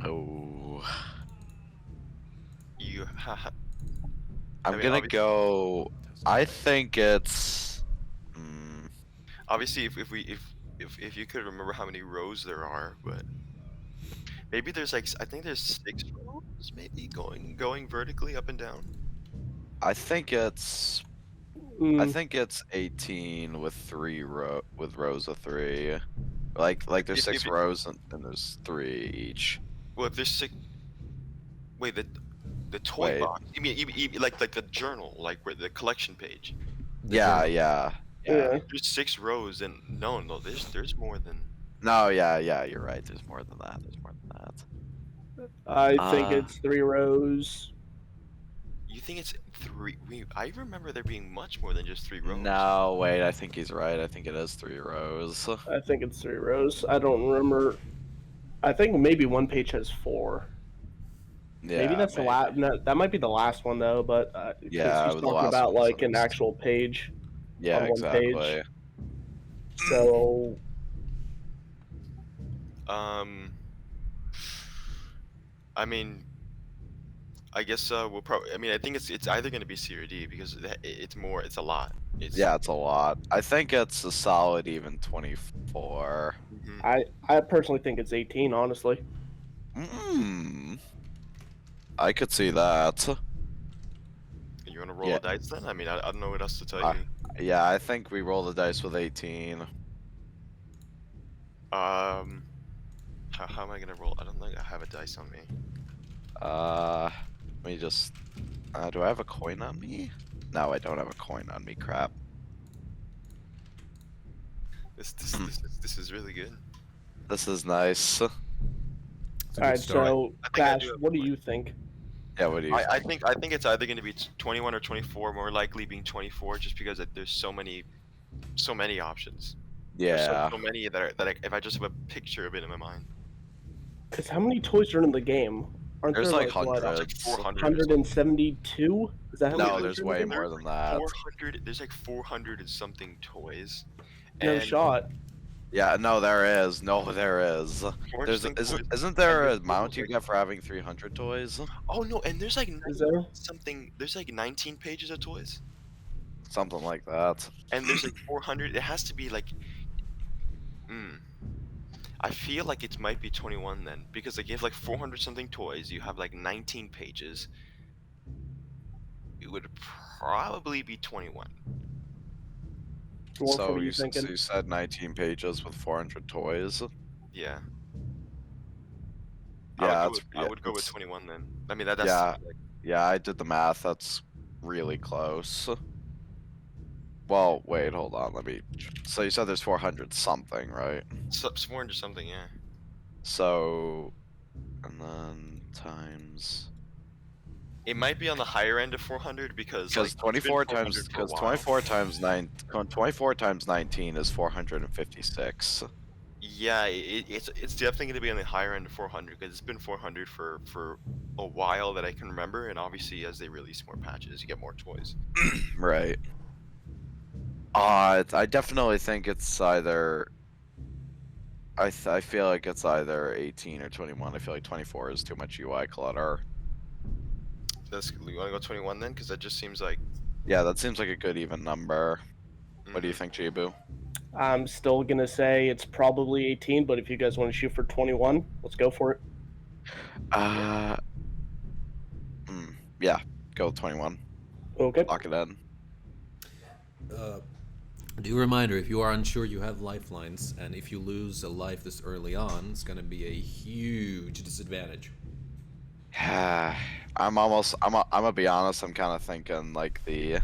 Oh, You I'm gonna go. I think it's. obviously if you could remember how many rows there are, but maybe there's like I think there's 6 rows maybe going vertically up and down. I think it's. I Mm, think it's 18 with with rows of 3. Like there's If 6 you, rows and there's 3 each. well, if there's 6, wait, the toy Wait. box. You mean like the journal, like where the collection page. The Yeah, journal. yeah, yeah. yeah. If there's 6 rows, then no, there's more than. No, yeah, yeah. You're right. There's more than that. There's more than that. I think it's 3 rows. You think it's 3? I remember there being much more than just 3 rows. No, wait. I think he's right. I think it is 3 rows. I think it's 3 rows. I don't remember. I think maybe one page has 4. Yeah, Maybe that's the last. No, that might be the last one though. But Yeah, he's the talking last about one was like an this. actual page Yeah, on one exactly. page. So I mean, I guess we'll probably. I mean, I think it's either going to be C or D because it's more. It's a lot. Yeah, it's a lot. I think it's a solid even 24. I personally think it's 18. Honestly, I could see that. You want to roll Yeah. a dice then? I mean, I don't know what else to tell you. Yeah, I think we roll the dice with 18. How am I gonna roll? I don't think I have a dice on me. Let me just. Do I have a coin on me? No, I don't have a coin on me. Crap. This is really good. This is nice. It's a good all right. start. So I think I Bash, do have what do one. you think? Yeah, what do you I think? think it's either gonna be 21 or 24. More likely being 24, just because there's so many options. There's Yeah. so many if I just have a picture of it in my mind. Because how many toys are in the game? Aren't There's there like what, hundreds. Like 400. 172? Is that how many No, toys there's are in way the game? more than that. 400. There's like 400 and something toys. No And shot. Yeah, no, there is. No, there is. 400 There's something toys, isn't there and a there's mount almost you like- get for having 300 toys? Oh no, and there's like Is there? something. There's like 19 pages of toys, Something like that. and there's like 400. It has to be like. I feel like it might be 21 then, because like you have like 400 something toys. You have like 19 pages. It would probably be 21. Dwarf, what So are you you thinking? said 19 pages with 400 toys. Yeah. Yeah, I would go with 21 then. I mean that's Yeah. like, Yeah, I did the math. That's really close. Well, wait, hold on. Let me. So you said there's 400 something, right? 400 something, yeah. So, and then times. It might be on the higher end of 400 because like, 24 it's been times 400 for a while. 24 times 19 is 456. Yeah, it's definitely going to be on the higher end of 400 because it's been 400 for a while that I can remember, and obviously as they release more patches, you get more toys. Right. I definitely think it's either. I feel like it's either 18 or 21. I feel like 24 is too much UI clutter. You want to go 21 then, because that just seems like. Yeah, that seems like a good even number. What do you Mhm. think, Jeebu? I'm still gonna say it's probably 18, but if you guys want to shoot for 21, let's go for it. Yeah, go with 21. Okay. Lock it in. Do reminder, if you are unsure, you have lifelines, and if you lose a life this early on, it's going to be a huge disadvantage. I'm gonna be honest, I'm kind of thinking like the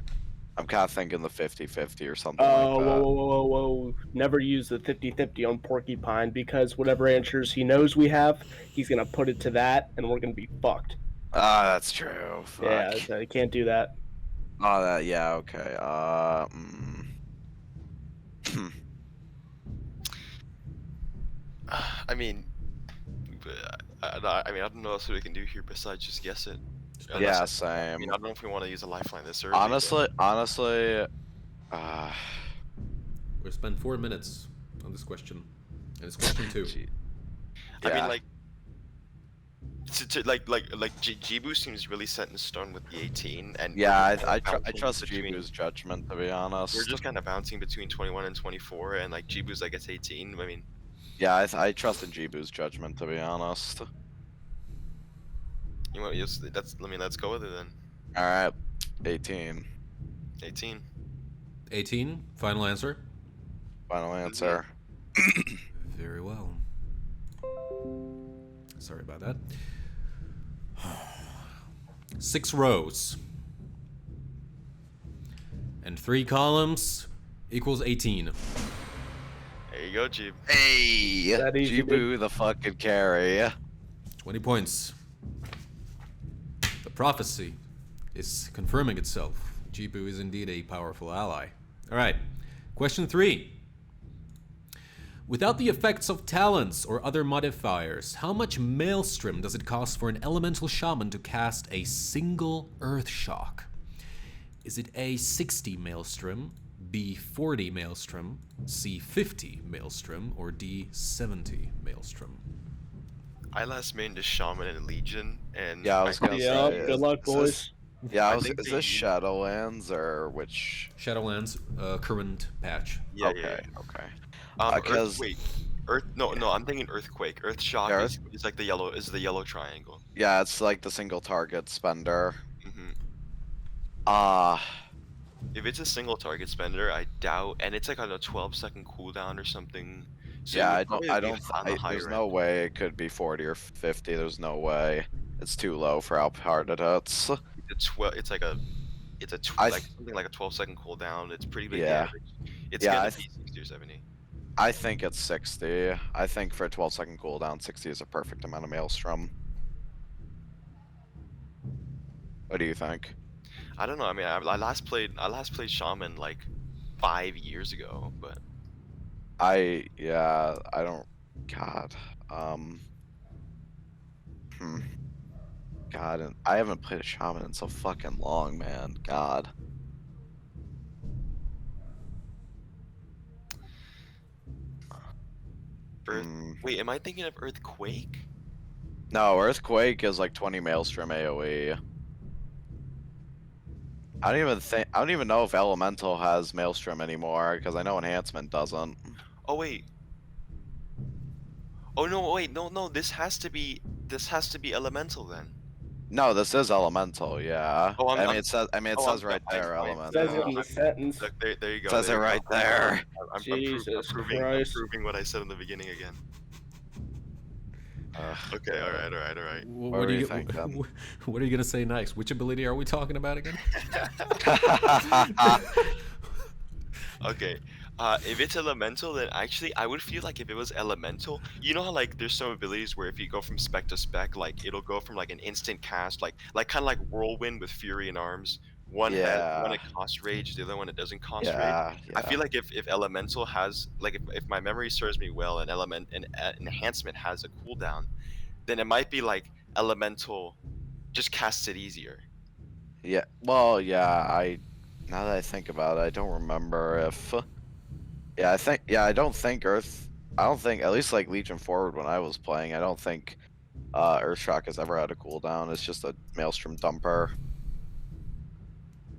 50-50 or something like Oh, that. whoa. Never use the 50-50 on Porcupine because whatever answers he knows we have, he's going to put it to that, and we're going to be fucked. That's true. Fuck. Yeah, I can't do that. Yeah, okay. I mean, I don't know what else we can do here besides just guess it. Yeah, I same. mean, I don't know if we want to use a lifeline this early. Honestly, We'll spend 4 minutes on this question, and it's question 2. gee. I mean, Yeah. like, Jeebu seems really set in stone with the 18, and we're Yeah, just kinda I bouncing trust between- Jeebu's judgment, to be We're honest. just kind of bouncing between 21 and 24, and like Jeebu's like it's 18. I mean, Yeah, I trust in Jeebu's judgment, to be honest. you know, let's go with it then. Alright, 18. 18. 18. Final answer. Final answer. Very well. Sorry about that. 6 rows and 3 columns equals 18. There you go, Jeeb. Hey! That easy, Jeebu the fucking carry. 20 points. The prophecy is confirming itself. Jeebu is indeed a powerful ally. All right. Question 3. Without the effects of talents or other modifiers, how much maelstrom does it cost for an elemental shaman to cast a single earth shock? Is it A, 60 maelstrom, B, 40 maelstrom, C, 50 maelstrom, or D, 70 maelstrom? I last mained a shaman and legion, and Yeah, I was gonna Yep, say, good luck, is boys. Yeah, I think is they this use- Shadowlands or which? Shadowlands current patch. yeah, Okay, okay. Earth, 'Cause- wait, Earth. No, I'm thinking earthquake. Earth shock Yeah, is like the yellow. Is the yellow triangle. Yeah, it's like the single target spender. hmm Ah, If it's a single target spender, I doubt, and it's like on a 12-second cooldown or something. So yeah, it would I probably don't. be on the higher There's end. no way it could be 40 or 50. There's no way. It's too low for how hard it hits. It's like a, I like something like a 12-second cooldown. It's pretty big Yeah. damage. It's Yeah, gonna I be 60 or 70. I think it's 60. I think for a 12-second cooldown, 60 is a perfect amount of maelstrom. What do you think? I don't know. I mean, I last played shaman like 5 years ago, but Yeah, I don't. God. Hmm. God, and I haven't played a shaman in so fucking long, man. God. Hmm. wait, am I thinking of earthquake? No, Earthquake is like 20 Maelstrom AoE. I don't even know if Elemental has Maelstrom anymore, because I know Enhancement doesn't. Oh wait. Oh no, wait, no. This has to be elemental then. No, this is Elemental, yeah. Oh, I mean, it says right there, It Elemental. says it in the sentence. Look, there you go. Says it there you right go. there. I'm Jesus proving Christ. what I said in the beginning again. Ugh. Okay, all right. What do you think, then? What are you gonna say next? Which ability are we talking about again? Okay. If it's elemental, then actually I would feel like if it was elemental, you know how like there's some abilities where if you go from spec to spec, like it'll go from like an instant cast, like kind of like whirlwind with fury and arms. One Yeah. it costs rage, the other one it doesn't cost rage. Yeah, I feel like if elemental has like if my memory serves me well, an enhancement has a cooldown, then it might be like elemental just casts it easier. yeah. Well, yeah. Now that I think about it, I don't remember if. Yeah, I don't think at least like Legion Forward when I was playing, I don't think Earthshock has ever had a cooldown. It's just a Maelstrom dumper.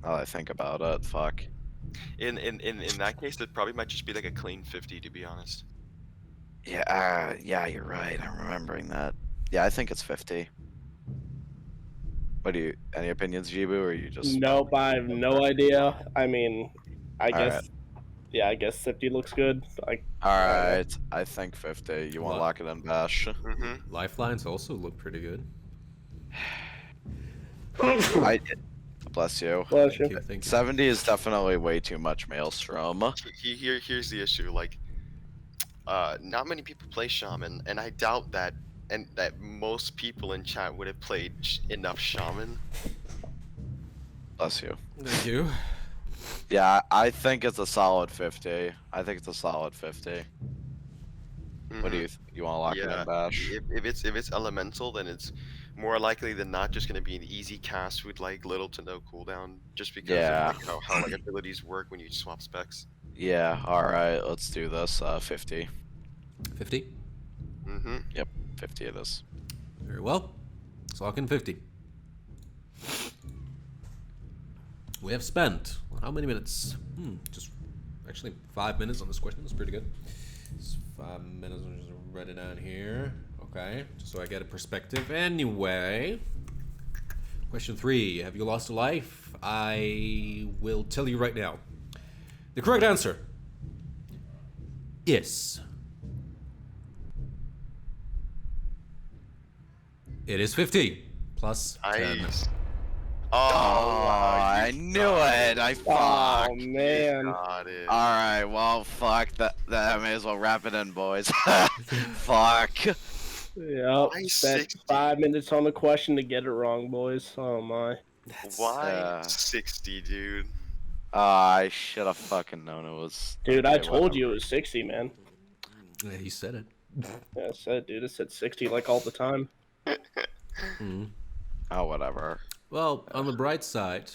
Now that I think about it, fuck. In that case, it probably might just be like a clean 50, to be honest. Yeah, yeah, you're right. I'm remembering that. Yeah, I think it's 50. What do you? Any opinions, Jeebu, or you just? Nope, I have no idea. I mean, I All guess, yeah, I guess 50 looks good. Like, All right, I think 50. You want to What? lock it in, Bash? Mm-hmm. Lifelines also look pretty good. Bless you. bless you. Thank you, thank you. 70 is definitely way too much Maelstrom. Here's the issue. Like, not many people play Shaman, and I doubt that most people in chat would have played enough Shaman. Bless you. Thank you. Yeah, I think it's a solid 50. I think it's a solid 50. What do you want to lock it Yeah, in, Bash? If it's elemental, then it's more likely than not just gonna be an easy cast with like little to no cooldown, just because Yeah. of like, how like abilities work when you swap specs. Yeah, alright, let's do this. 50. 50. Mm-hmm. 50 it is. Very well. Talking 50. We have spent how many minutes? Just actually 5 minutes on this question. That's pretty good. It's 5 minutes. I'll just write it down here. Okay, just so I get a perspective. Anyway, question 3. Have you lost a life? I will tell you right now. The correct answer is... It is 50 plus 10. Nice. Oh, I knew it. I fuck. Oh man. Got it. All right, well, fuck that. I may as well wrap it in, boys. Fuck. Yep. Why Spent 60? 5 minutes on the question to get it wrong, boys. Oh my. Why 60, dude? I should have fucking known it was. Dude, okay, I told whatever. you it was 60, man. Yeah, he said it. Yeah, I said, dude, it said 60 like all the time. Oh, whatever. Well, on the bright side,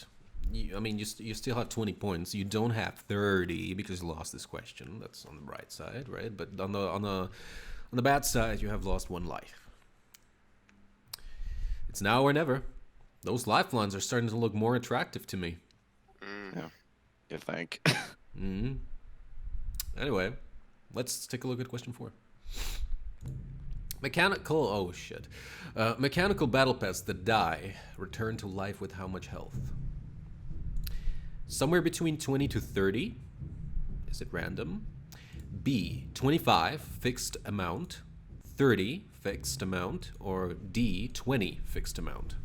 you still have 20 points. You don't have 30 because you lost this question. That's on the bright side, right? But on the bad side, you have lost 1 life. It's now or never. Those lifelines are starting to look more attractive to me. Yeah. You think? Anyway, let's take a look at question 4. Mechanical battle pets that die return to life with how much health? Somewhere between 20 to 30. Is it random? B, 25, fixed amount. 30, fixed amount. Or D, 20, fixed amount.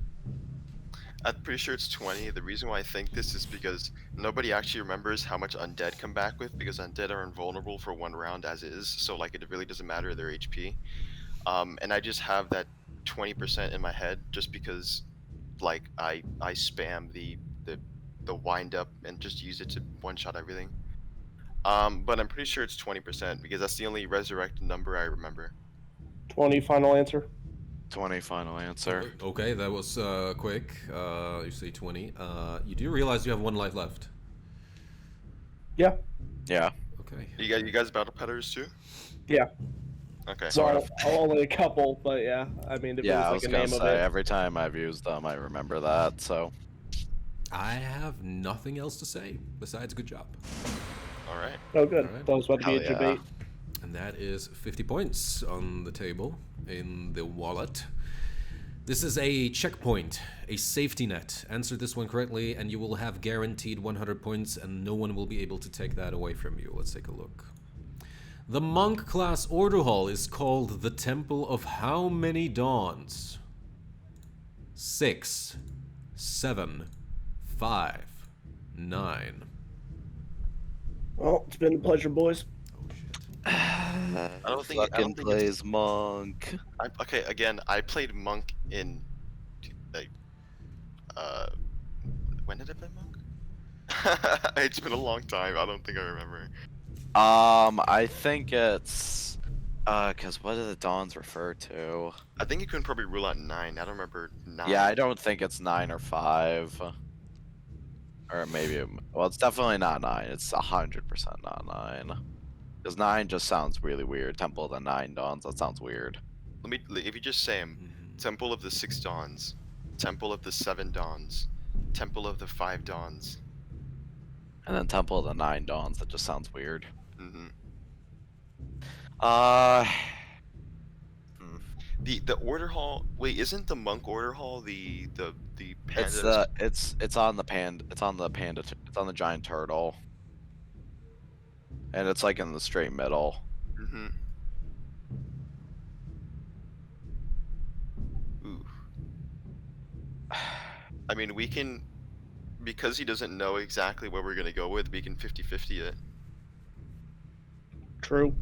I'm pretty sure it's 20. The reason why I think this is because nobody actually remembers how much undead come back with, because undead are invulnerable for 1 round as is, so like it really doesn't matter their HP. And I just have that 20% in my head just because like I spam the wind up and just use it to one-shot everything. But I'm pretty sure it's 20% because that's the only resurrected number I remember. 20 final answer. 20 final answer. Okay, that was quick. You say 20. You do realize you have 1 life left. Yeah. Yeah. Okay. You guys battle petters too? Yeah. Okay. So only a couple, but yeah. I mean, if Yeah, I it was was like a gonna name of say it. every time I've used them, I remember that. So. I have nothing else to say besides good job. All right. Oh, good. Alright. That was about to be a Hell yeah. debate. And that is 50 points on the table in the wallet. This is a checkpoint, a safety net. Answer this one correctly and you will have guaranteed 100 points and no one will be able to take that away from you. Let's take a look. The monk class order hall is called the Temple of how many dawns? 6, 7, 5, 9. Well, it's been a pleasure, boys. I don't think Fucking it's, plays monk. okay, again, I played monk in like when did I play monk? It's been a long time. I don't think I remember. I think it's cause what do the dawns refer to? I think you can probably rule out 9. I don't remember 9. Yeah, I don't think it's 9 or 5. Or maybe, well, it's definitely not 9. It's 100% not 9. Because 9 just sounds really weird. Temple of the 9 Dawns, that sounds weird. If you just say 'em, Temple of the 6 Dawns, Temple of the 7 Dawns, Temple of the 5 Dawns. And then Temple of the 9 Dawns, that just sounds weird. Mm-hmm. The order hall. Wait, isn't the monk order hall the panda? It's on the panda. It's on the panda. It's on the giant turtle. And it's like in the straight middle. Mm-hmm. Ooh. I mean, we can, because he doesn't know exactly what we're gonna go with. We can 50-50 it. True.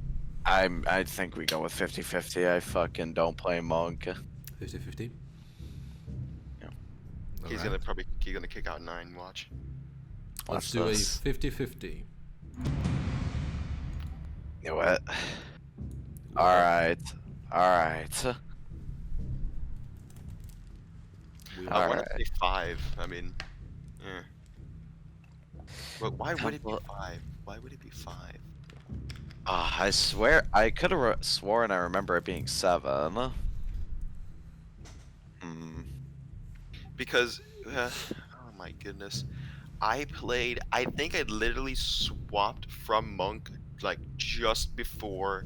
I think we go with 50-50. I fucking don't play monk. 50-50. Yeah. He's gonna kick out 9. Watch. Let's Watch do this. a 50-50. You know what? Alright. Alright. I want to Alright. say 5. I mean, yeah. But why would it be 5? Why would it be 5? I swear, I could have sworn I remember it being 7. Hmm. because oh my goodness, I think I literally swapped from monk like just before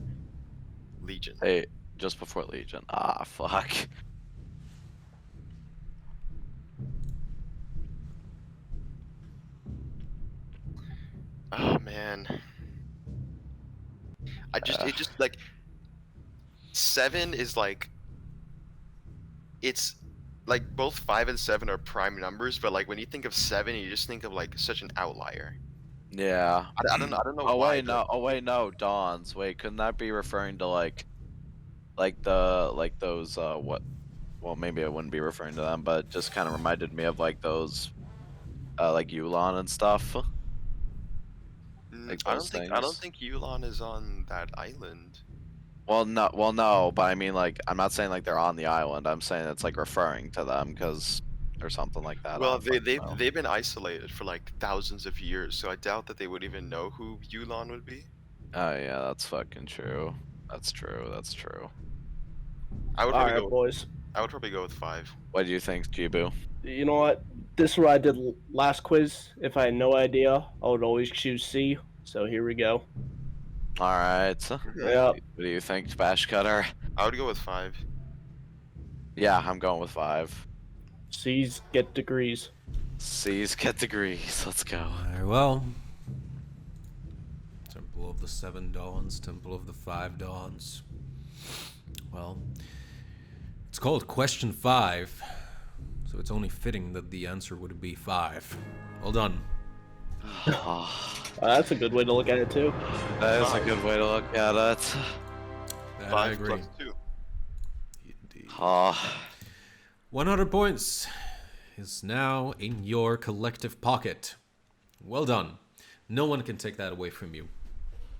Legion. Hey, just before Legion. Ah, fuck. Oh man, it just like 7 is like it's like both 5 and 7 are prime numbers, but like when you think of 7, you just think of like such an outlier. Yeah. I don't know Oh why. wait, no. Oh wait, no. Dawns. Wait, couldn't that be referring to like those what? Well, maybe I wouldn't be referring to them, but just kind of reminded me of like those like Yulon and stuff, like I those don't things. think Yulon is on that island. Well, no, but I mean, like, I'm not saying like they're on the island. I'm saying it's like referring to them because or something like that. I Well, don't fucking know. they've been isolated for like thousands of years, so I doubt that they would even know who Yulon would be. Oh yeah, that's fucking true. That's true. That's true. I would All probably right, go. boys. I would probably go with 5. What do you think, Jeebu? You know what? This is what I did last quiz. If I had no idea, I would always choose C. So here we go. All right. Yeah. What do you think, Bashcutter? I would go with 5. Yeah, I'm going with 5. C's get degrees. C's get degrees. Let's go. Very well. Temple of the 7 Dawns, Temple of the 5 Dawns. Well, it's called question 5, so it's only fitting that the answer would be 5. Well done. That's a good way to look at it too. That is a good way to look at it. That I 5 agree. plus 2. Indeed. 100 points is now in your collective pocket. Well done. No one can take that away from you,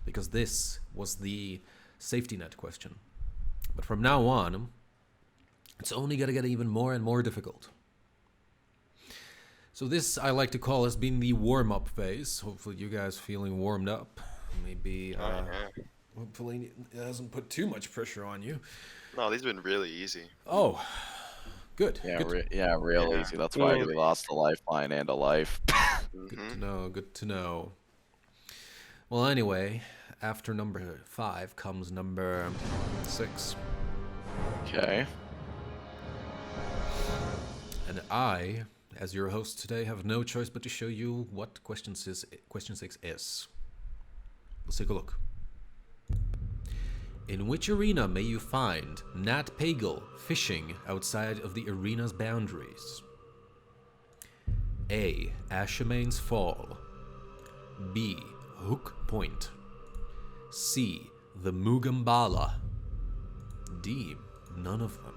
because this was the safety net question. But from now on, it's only going to get even more and more difficult. So this I like to call has been the warm-up phase. Hopefully you guys feeling warmed up. Maybe, hopefully it hasn't put too much pressure on you. No, these have been really easy. Oh, good. Yeah, Good. real Yeah. easy. That's why Yeah. we lost a lifeline and a life. Good to know, good to know. Well, anyway, after number 5 comes number 6. Okay. And I, as your host today, have no choice but to show you what question 6 is. Let's take a look. In which arena may you find Nat Pagel fishing outside of the arena's boundaries? A. Ashamane's Fall. B. Hook Point. C. The Mugambala. D. None of them.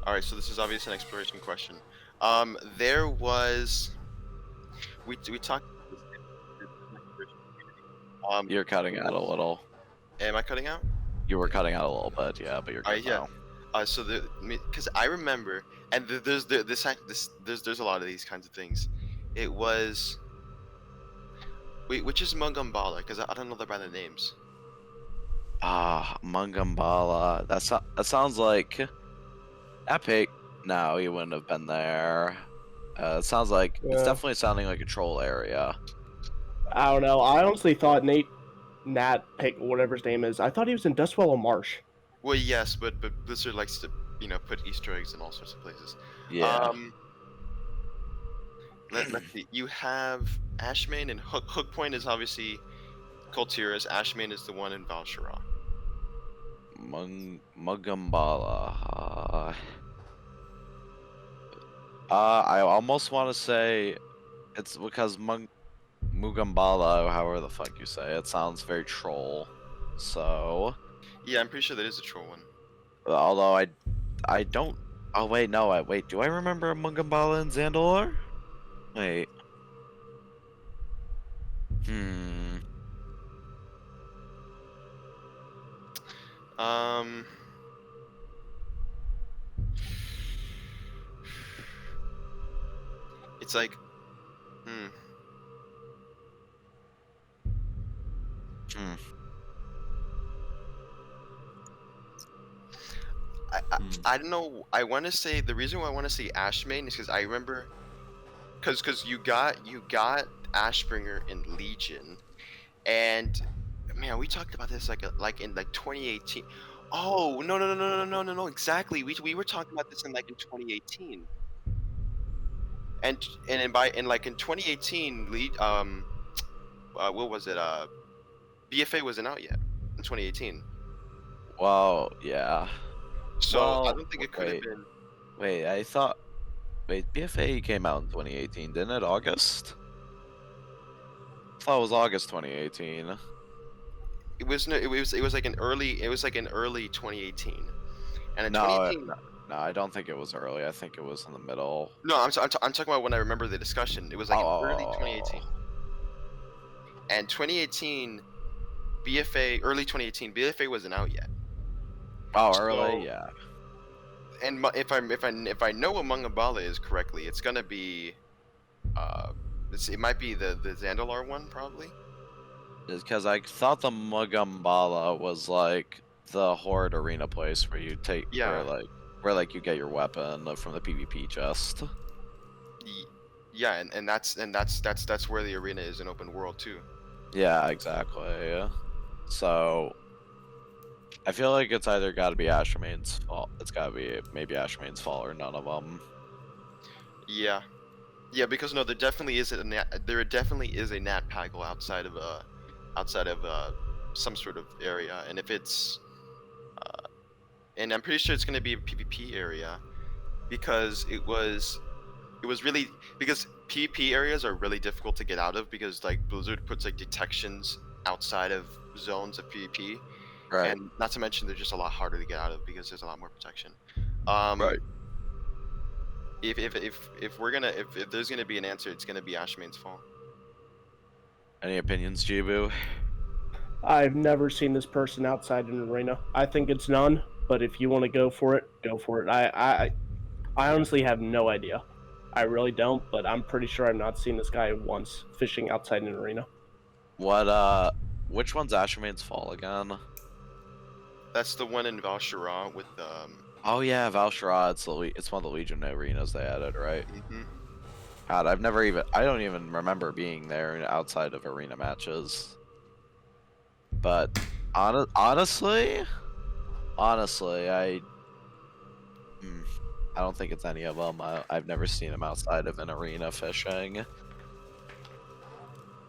All right, so this is obviously an exploration question. There was we talked. You're cutting out a little. Am I cutting out? You were cutting out a little bit, yeah, but you're good Yeah. now. So because I remember, and there's a lot of these kinds of things. It was. Wait, which is Mugambala? Because I don't know them by the names. Mungambala. That sounds like Epic. No, he wouldn't have been there. It sounds like it's Yeah. definitely sounding like a troll area. I don't know. I honestly thought Nat Pig, whatever his name is, I thought he was in Dustwellow Marsh. Well, yes, but Blizzard likes to put Easter eggs in all sorts of places. Yeah. Let's see. You have Ashmane and Hook Point is obviously Kultiras. Ashmane is the one in Val'sharah. Mugambala. I almost want to say it's because Mugambala, however the fuck you say it, sounds very troll. So, Yeah, I'm pretty sure that is a troll one. although I don't. Oh wait, no, wait. Do I remember Mugambala and Zandalar? Wait. It's like, I don't know. I want to say the reason why I want to say Ashmane is because I remember, because you got Ashbringer in Legion, and man, we talked about this like in 2018. Oh no, exactly. We were talking about this in 2018, and in 2018, what was it? BFA wasn't out yet in 2018, Well, yeah. so I Well, don't think it could have been. Wait, I thought. Wait, BFA came out in 2018, didn't it? August? I thought it was August 2018. It was no, it was like an early 2018, and in No, 2018. no, I don't think it was early. I think it was in the middle. No, I'm talking about when I remember the discussion. It was like in early 2018, and 2018 early 2018 BFA wasn't out yet. Oh, So- early, yeah. And if I know what Mungabala is correctly, it's gonna be it might be the Zandalar one probably. Because I thought the Mugambala was like the Horde arena place where you take, Yeah. where like you get your weapon from the PvP chest. Yeah, and that's where the arena is in open world too. Yeah, exactly. So I feel like it's either got to be Ashmane's fault. It's got to be maybe Ashmane's fault or none of them. Yeah, because no, there definitely is a nat Pagel outside of some sort of area, and if it's and I'm pretty sure it's going to be a PvP area because it was really because PvP areas are really difficult to get out of because like Blizzard puts like detections outside of zones of PvP, Right. and not to mention they're just a lot harder to get out of because there's a lot more protection. Right. If there's gonna be an answer, it's gonna be Ashmane's fault. Any opinions, Jeebu? I've never seen this person outside an arena. I think it's none, but if you want to go for it, go for it. I honestly have no idea. I really don't, but I'm pretty sure I've not seen this guy once fishing outside an arena. Which one's Ashmane's fault again? That's the one in Val'sharah with Oh yeah, Val'sharah. It's one of the Legion arenas they added, right? mhm. God, I don't even remember being there outside of arena matches. But honestly, I don't think it's any of them. I've never seen him outside of an arena fishing,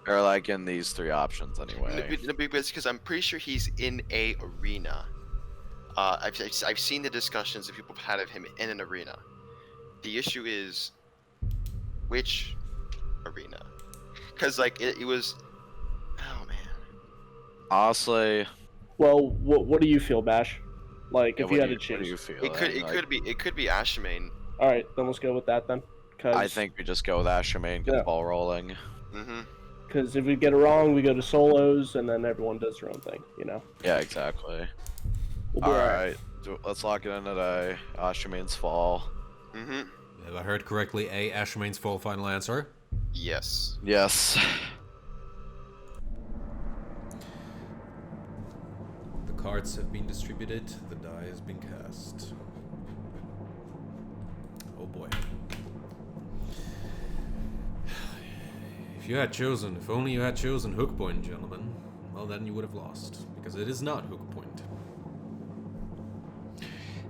or like in these three options anyway. Because I'm pretty sure he's in a arena. I've seen the discussions that people had of him in an arena. The issue is which arena, because like it was. Oh man. Honestly, Well, what do you feel, Bash? Like, yeah, if you had to what do you choose. feel? It could be Ashmane. All right, then let's go with that then. I think we just go with Ashmane, get Yeah. the ball rolling. Mm-hmm. Because if we get it wrong, we go to solos, and then everyone does their own thing, you know? Yeah, exactly. We'll be All alright. right, let's lock it in today. Ashmane's fall. Mm-hmm. Have I heard correctly? A. Ashmane's full final answer. Yes. Yes. The cards have been distributed. The die has been cast. Oh boy. If only you had chosen hook point, gentlemen, well then you would have lost, because it is not hook point.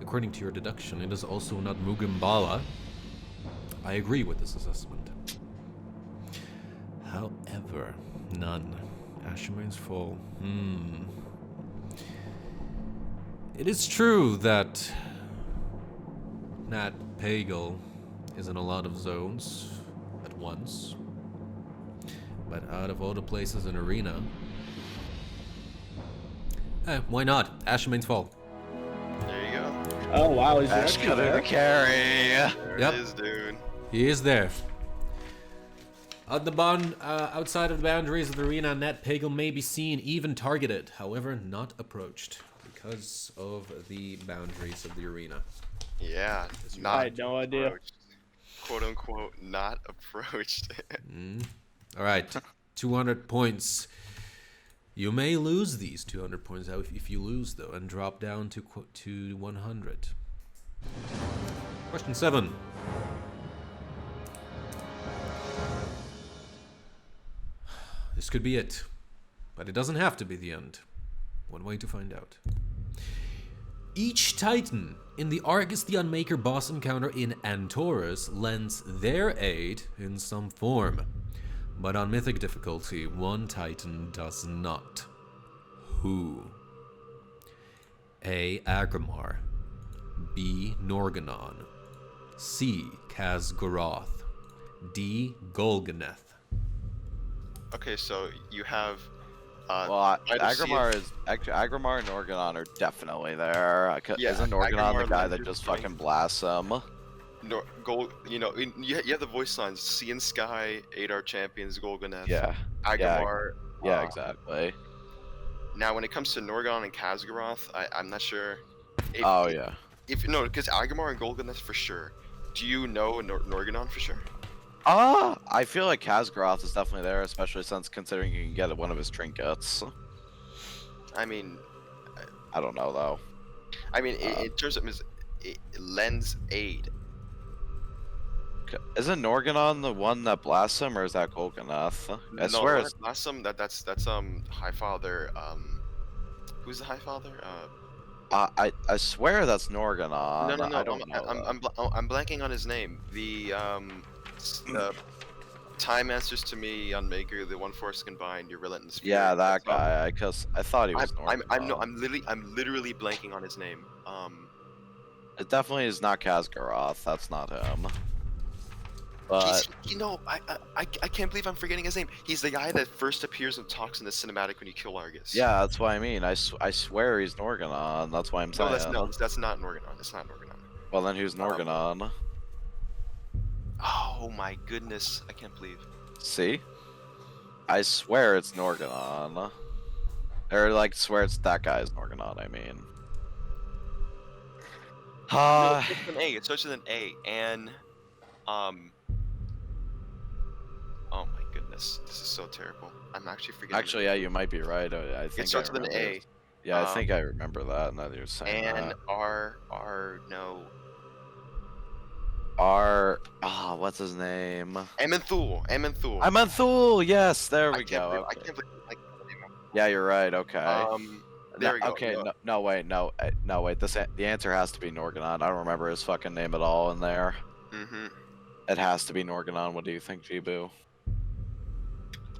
According to your deduction, it is also not Mugambala. I agree with this assessment. However, none. Ashmane's fall. It is true that Nat Pagel is in a lot of zones at once. But out of all the places in Arena, why not? Ashmane's fall. There you go. Oh, wow, he's actually Bashcutter there? the carry. There Yep. it is, dude. He is there. Outside of the boundaries of the arena, Nat Pagel may be seen, even targeted, however, not approached, because of the boundaries of the arena. Yeah. I had no idea. Approached. Quote unquote, not approached. All right, 200 points You may lose these 200 points out if you lose, though, and drop down to 100. Question 7. This could be it, but it doesn't have to be the end. One way to find out. Each Titan in the Argus the Unmaker boss encounter in Antorus lends their aid in some form. But on Mythic difficulty, one Titan does not. Who? A. Agrimar. B. Norganon. C. Khazgoroth. D. Golganeth. Okay, so you have. Well, Either C Agrimar is actually Agrimar and Organon are definitely there. Yeah, Isn't Organon the Agrimar guy lends that his just strength. fucking blasts him? You have the voice lines: Sea and Sky, Adar Champions, Golganeth, Yeah. Agrimar. Yeah, exactly. Now, when it comes to Norgon and Khazgoroth, I'm not sure. If, Oh if- yeah. If no, because Agrimar and Golganeth for sure. Do you know Norganon for sure? I feel like Khazgoroth is definitely there, especially since considering you can get one of his trinkets. I mean, I don't know though. in terms of it lends aid. Isn't Norganon the one that blasts him, or is that Golganeth? I swear it's... That's that's Highfather. Who's the Highfather? I swear that's Norganon. No. I don't know. I'm blanking on his name. The Time Answers to Me, Unmaker, the One Force Combined, Your Relentless Fury. Yeah, that That's all. guy. Because I thought he was Norganon. I'm literally blanking on his name. It definitely is not Khazgoroth. That's not him. But I can't believe I'm forgetting his name. He's the guy that first appears and talks in the cinematic when you kill Argus. yeah, that's what I mean. I swear he's Norganon. That's why I'm saying. That's not Norganon. It's not Norganon. Well, then who's Norganon? Oh my goodness! I can't believe. See? I swear it's Norganon. Or like swear it's that guy's Norganon. I mean. No, it starts with an A. It starts with an A. And oh my goodness, this is so terrible. I'm actually forgetting. Actually, yeah, you might be right. I think it starts I with an remember A. it. Yeah, I think I remember that. Now that you're saying And that. no. What's his name? Amenthul. Amenthul. Yes, there we go. I Okay. can't believe Yeah, you're right. Okay. there we go. Okay. No. No, wait. The answer has to be Norganon. I don't remember his fucking name at all in there. Mm-hmm. It has to be Norganon. What do you think, Jeebu?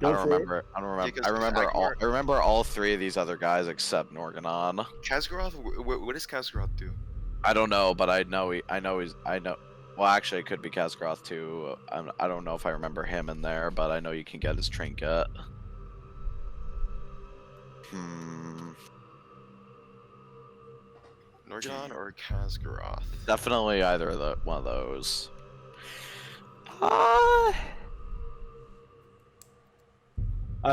Go I don't for it. remember. I don't remember. Because I remember all. Khazgoroth- I remember all three of these other guys except Norganon. Khazgoroth. What does Khazgoroth do? I don't know, but I know. Well, actually, it could be Khazgoroth too. I don't know if I remember him in there, but I know you can get his trinket. Norganon or Khazgoroth? Definitely either of one of those. I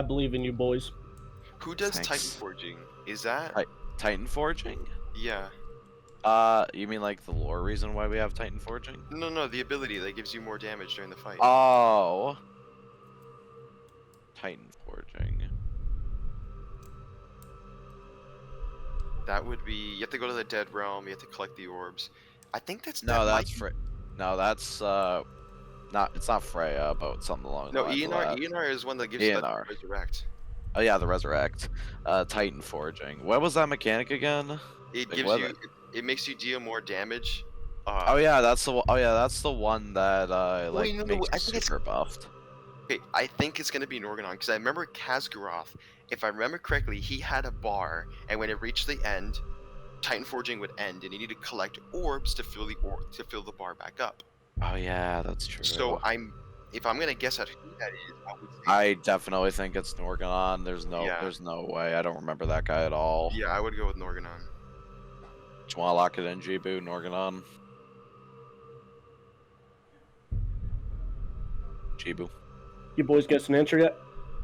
believe in you, boys. Who does Thanks. Titan Forging? Is that? Titan forging? Yeah. You mean like the lore reason why we have Titan forging? No, the ability that gives you more damage during the fight. Oh. Titan forging. That would be. You have to go to the Dead Realm. You have to collect the orbs. I think that's. No, that that's might be- No, that's not. It's not Freya, but something along the No, lines of Eonar. that. Eonar is one that gives you that Eonar. resurrect. Oh yeah, the resurrect. Titan forging. What was that mechanic again? It Like, gives what- you. It makes you deal more damage. Oh yeah, that's the. Oh yeah, that's the one that Wait, no, makes I you think it's- super buffed. Okay, I think it's gonna be Norganon because I remember Khazgoroth. If I remember correctly, he had a bar, and when it reached the end, Titan Forging would end, and you need to collect orbs to fill the bar back up. Oh yeah, that's true. So if I'm gonna guess at who that is, I would say. I definitely think it's Norganon. Yeah. There's no way. I don't remember that guy at all. Yeah, I would go with Norganon. Do you want to lock it in, Jeebu? Norganon. Jeebu. You boys get an answer yet?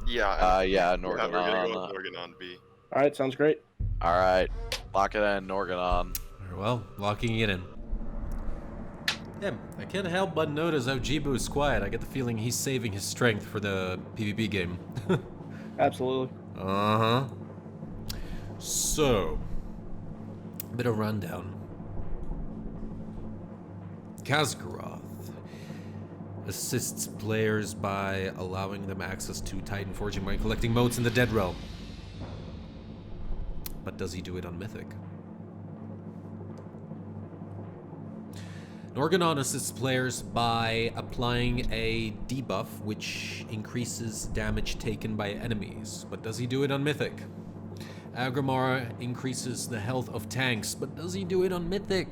Yeah. Yeah, yeah, we're gonna go Norganon. with Norganon B. All right, sounds great. All right, lock it in, Norganon. Well, locking it in. Yeah, I can't help but notice how Jeebu is quiet. I get the feeling he's saving his strength for the PvP game. Absolutely. Uh-huh. So, a bit of rundown. Khazgaroth assists players by allowing them access to Titan Forging by collecting motes in the Dead Realm. But does he do it on Mythic? Norgannon assists players by applying a debuff which increases damage taken by enemies, but does he do it on Mythic? Agrimar increases the health of tanks, but does he do it on Mythic?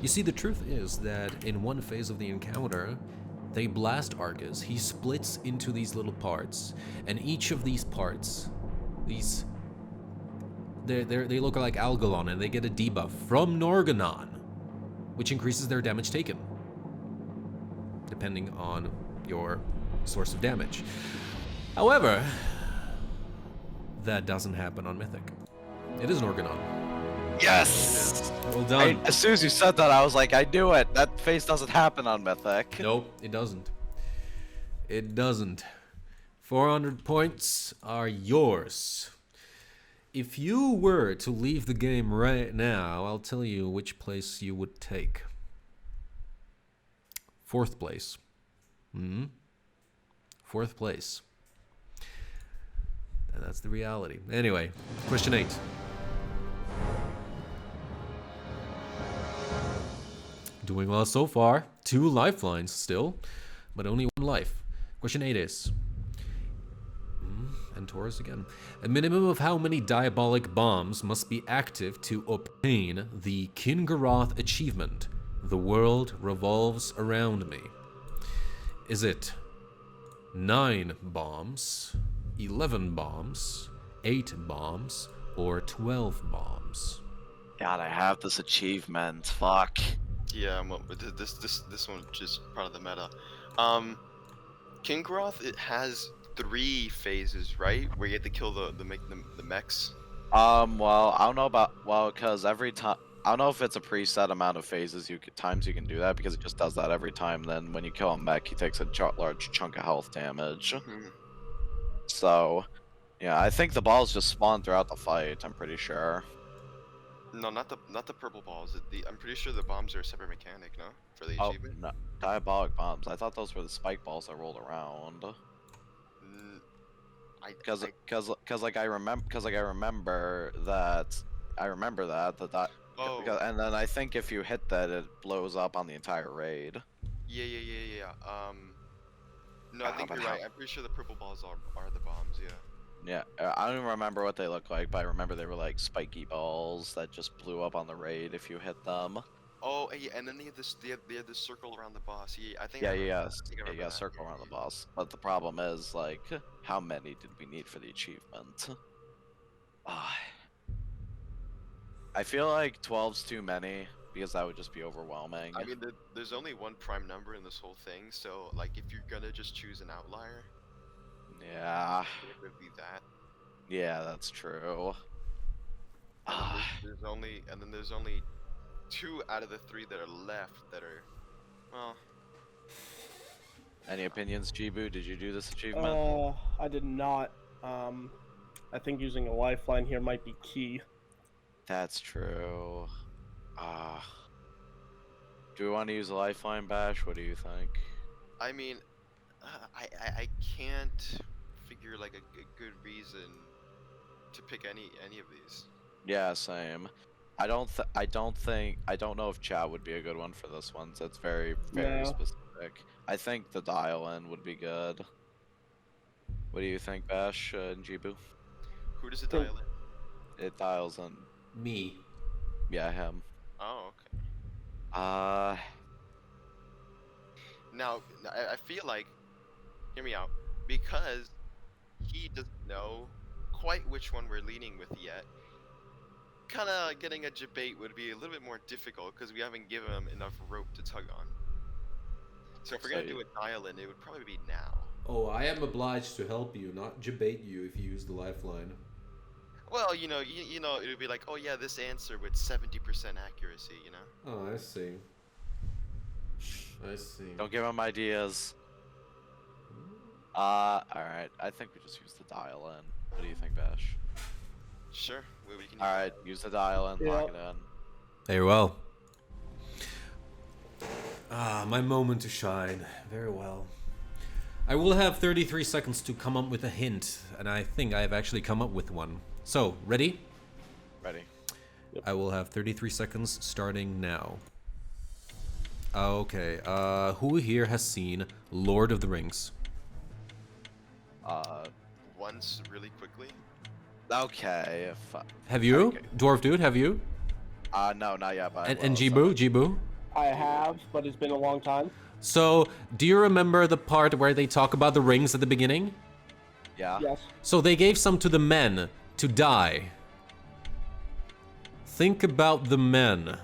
You see, the truth is that in one phase of the encounter, they blast Argus. He splits into these little parts, and each of these parts, they look like Algalon, and they get a debuff from Norgannon, which increases their damage taken, depending on your source of damage. However, that doesn't happen on Mythic. It is Norgannon. Yes! Well done. As soon as you said that, I was like, I knew it. That phase doesn't happen on Mythic. Nope, it doesn't. It doesn't. 400 points are yours. If you were to leave the game right now, I'll tell you which place you would take. 4th place. 4th place. And that's the reality. Anyway, question 8. Doing well so far. 2 lifelines still, but only 1 life. Question 8 is... and Taurus again. A minimum of how many diabolic bombs must be active to obtain the Kingaroth achievement? The world revolves around me. Is it 9 bombs, 11 bombs, 8 bombs, or 12 bombs? God, I have this achievement. Fuck. Yeah, well, this one just part of the meta. Kingroth, it has 3 phases, right? Where you have to kill the mechs. Well, I don't know about because every time I don't know if it's a preset amount of phases times you can do that because it just does that every time. Then when you kill a mech, he takes a large chunk of health damage. So, yeah, I think the balls just spawn throughout the fight. I'm pretty sure. No, not the purple balls. I'm pretty sure the bombs are a separate mechanic, no? For the Oh, achievement. no, diabolic bombs. I thought those were the spike balls that rolled around. Cause like I remember that Oh. and then I think if you hit that, it blows up on the entire raid. Yeah. No, I think you're right. I'm pretty sure the purple balls are the bombs. Yeah. Yeah, I don't even remember what they look like, but I remember they were like spiky balls that just blew up on the raid if you hit them. Oh, yeah, and then they had this circle around the boss. Yeah, I think. Yeah, that. circle around the boss. But the problem is, like, how many did we need for the achievement? I feel like 12's too many, because that would just be overwhelming. I mean, there's only one prime number in this whole thing, so, like, if you're gonna just choose an outlier... Yeah. It would be that. Yeah, that's true. And then there's only 2 out of the 3 that are left that are, well. Any opinions, Jeebu? Did you do this achievement? I did not. I think using a lifeline here might be key. That's true. Do we want to use a lifeline, Bash? What do you think? I mean, I can't figure like a good reason to pick any of these. Yeah, same. I don't know if chat would be a good one for this one. So it's very specific. I think the dial-in would be good. What do you think, Bash and Jeebu? Who does it dial in? It dials in. Me. Yeah, him. Oh, okay. Now, I feel like, hear me out, because he doesn't know quite which one we're leaning with yet, kind of getting a debate would be a little bit more difficult because we haven't given him enough rope to tug on. So if we're going to do a dial-in, it would probably be now. Oh, I am obliged to help you, not debate you if you use the lifeline. Well, you know, it would be like, oh yeah, this answer with 70% accuracy, you know? Oh, I see. I see. Don't give him ideas. Alright. I think we just use the dial in. What do you think, Bash? Sure. We can. Alright, use the dial in, lock it in. Very well. Ah, my moment to shine. Very well. I will have 33 seconds to come up with a hint, and I think I have actually come up with one. So, ready? Ready. I will have 33 seconds starting now. Okay, who here has seen Lord of the Rings? Once, really quickly. Okay. Have you? Okay. DwarfDude, have you? No, not yet. But I And will, Jeebu? so- Jeebu? I have, but it's been a long time. So, do you remember the part where they talk about the rings at the beginning? Yeah. Yes. So they gave some to the men to die. Think about the men.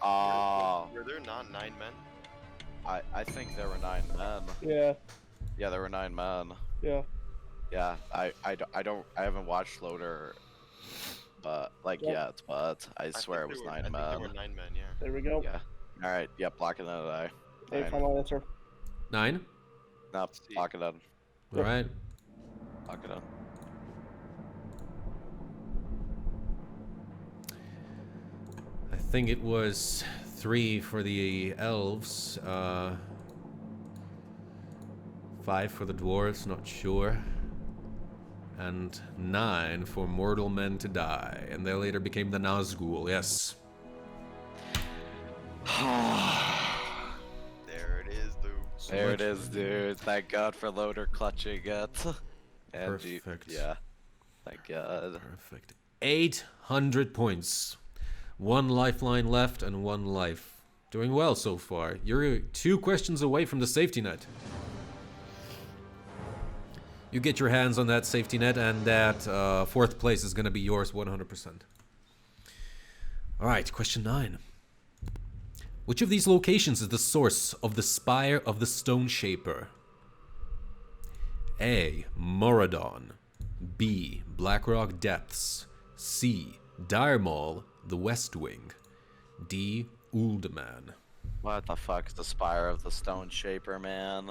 Were there not 9 men? I think there were 9 men. Yeah. Yeah, there were 9 men. Yeah. Yeah, I haven't watched Loader, but like Yep. yet, but I swear it think was there 9 were, I think there were men. 9 men. Yeah. There we go. Yeah. All right. Yep. Lock it in today. A 9. final answer. 9? Nope. See. Lock it in. All right. Lock it in. I think it was 3 for the elves, 5 for the dwarves, not sure, and 9 for mortal men to die, and they later became the Nazgul, yes. There it is, dude. There it is, dude. Thank God for Loader clutching it. And Perfect. yeah. Thank God. Perfect. 800 points. 1 lifeline left and 1 life. Doing well so far. You're 2 questions away from the safety net. You get your hands on that safety net, and that 4th place is going to be yours 100%. All right, question 9. Which of these locations is the source of the Spire of the Stone Shaper? A. Moradon. B. Blackrock Depths. C. Dire Maul, the West Wing. D. Uldaman. What the fuck is the Spire of the Stone Shaper, man?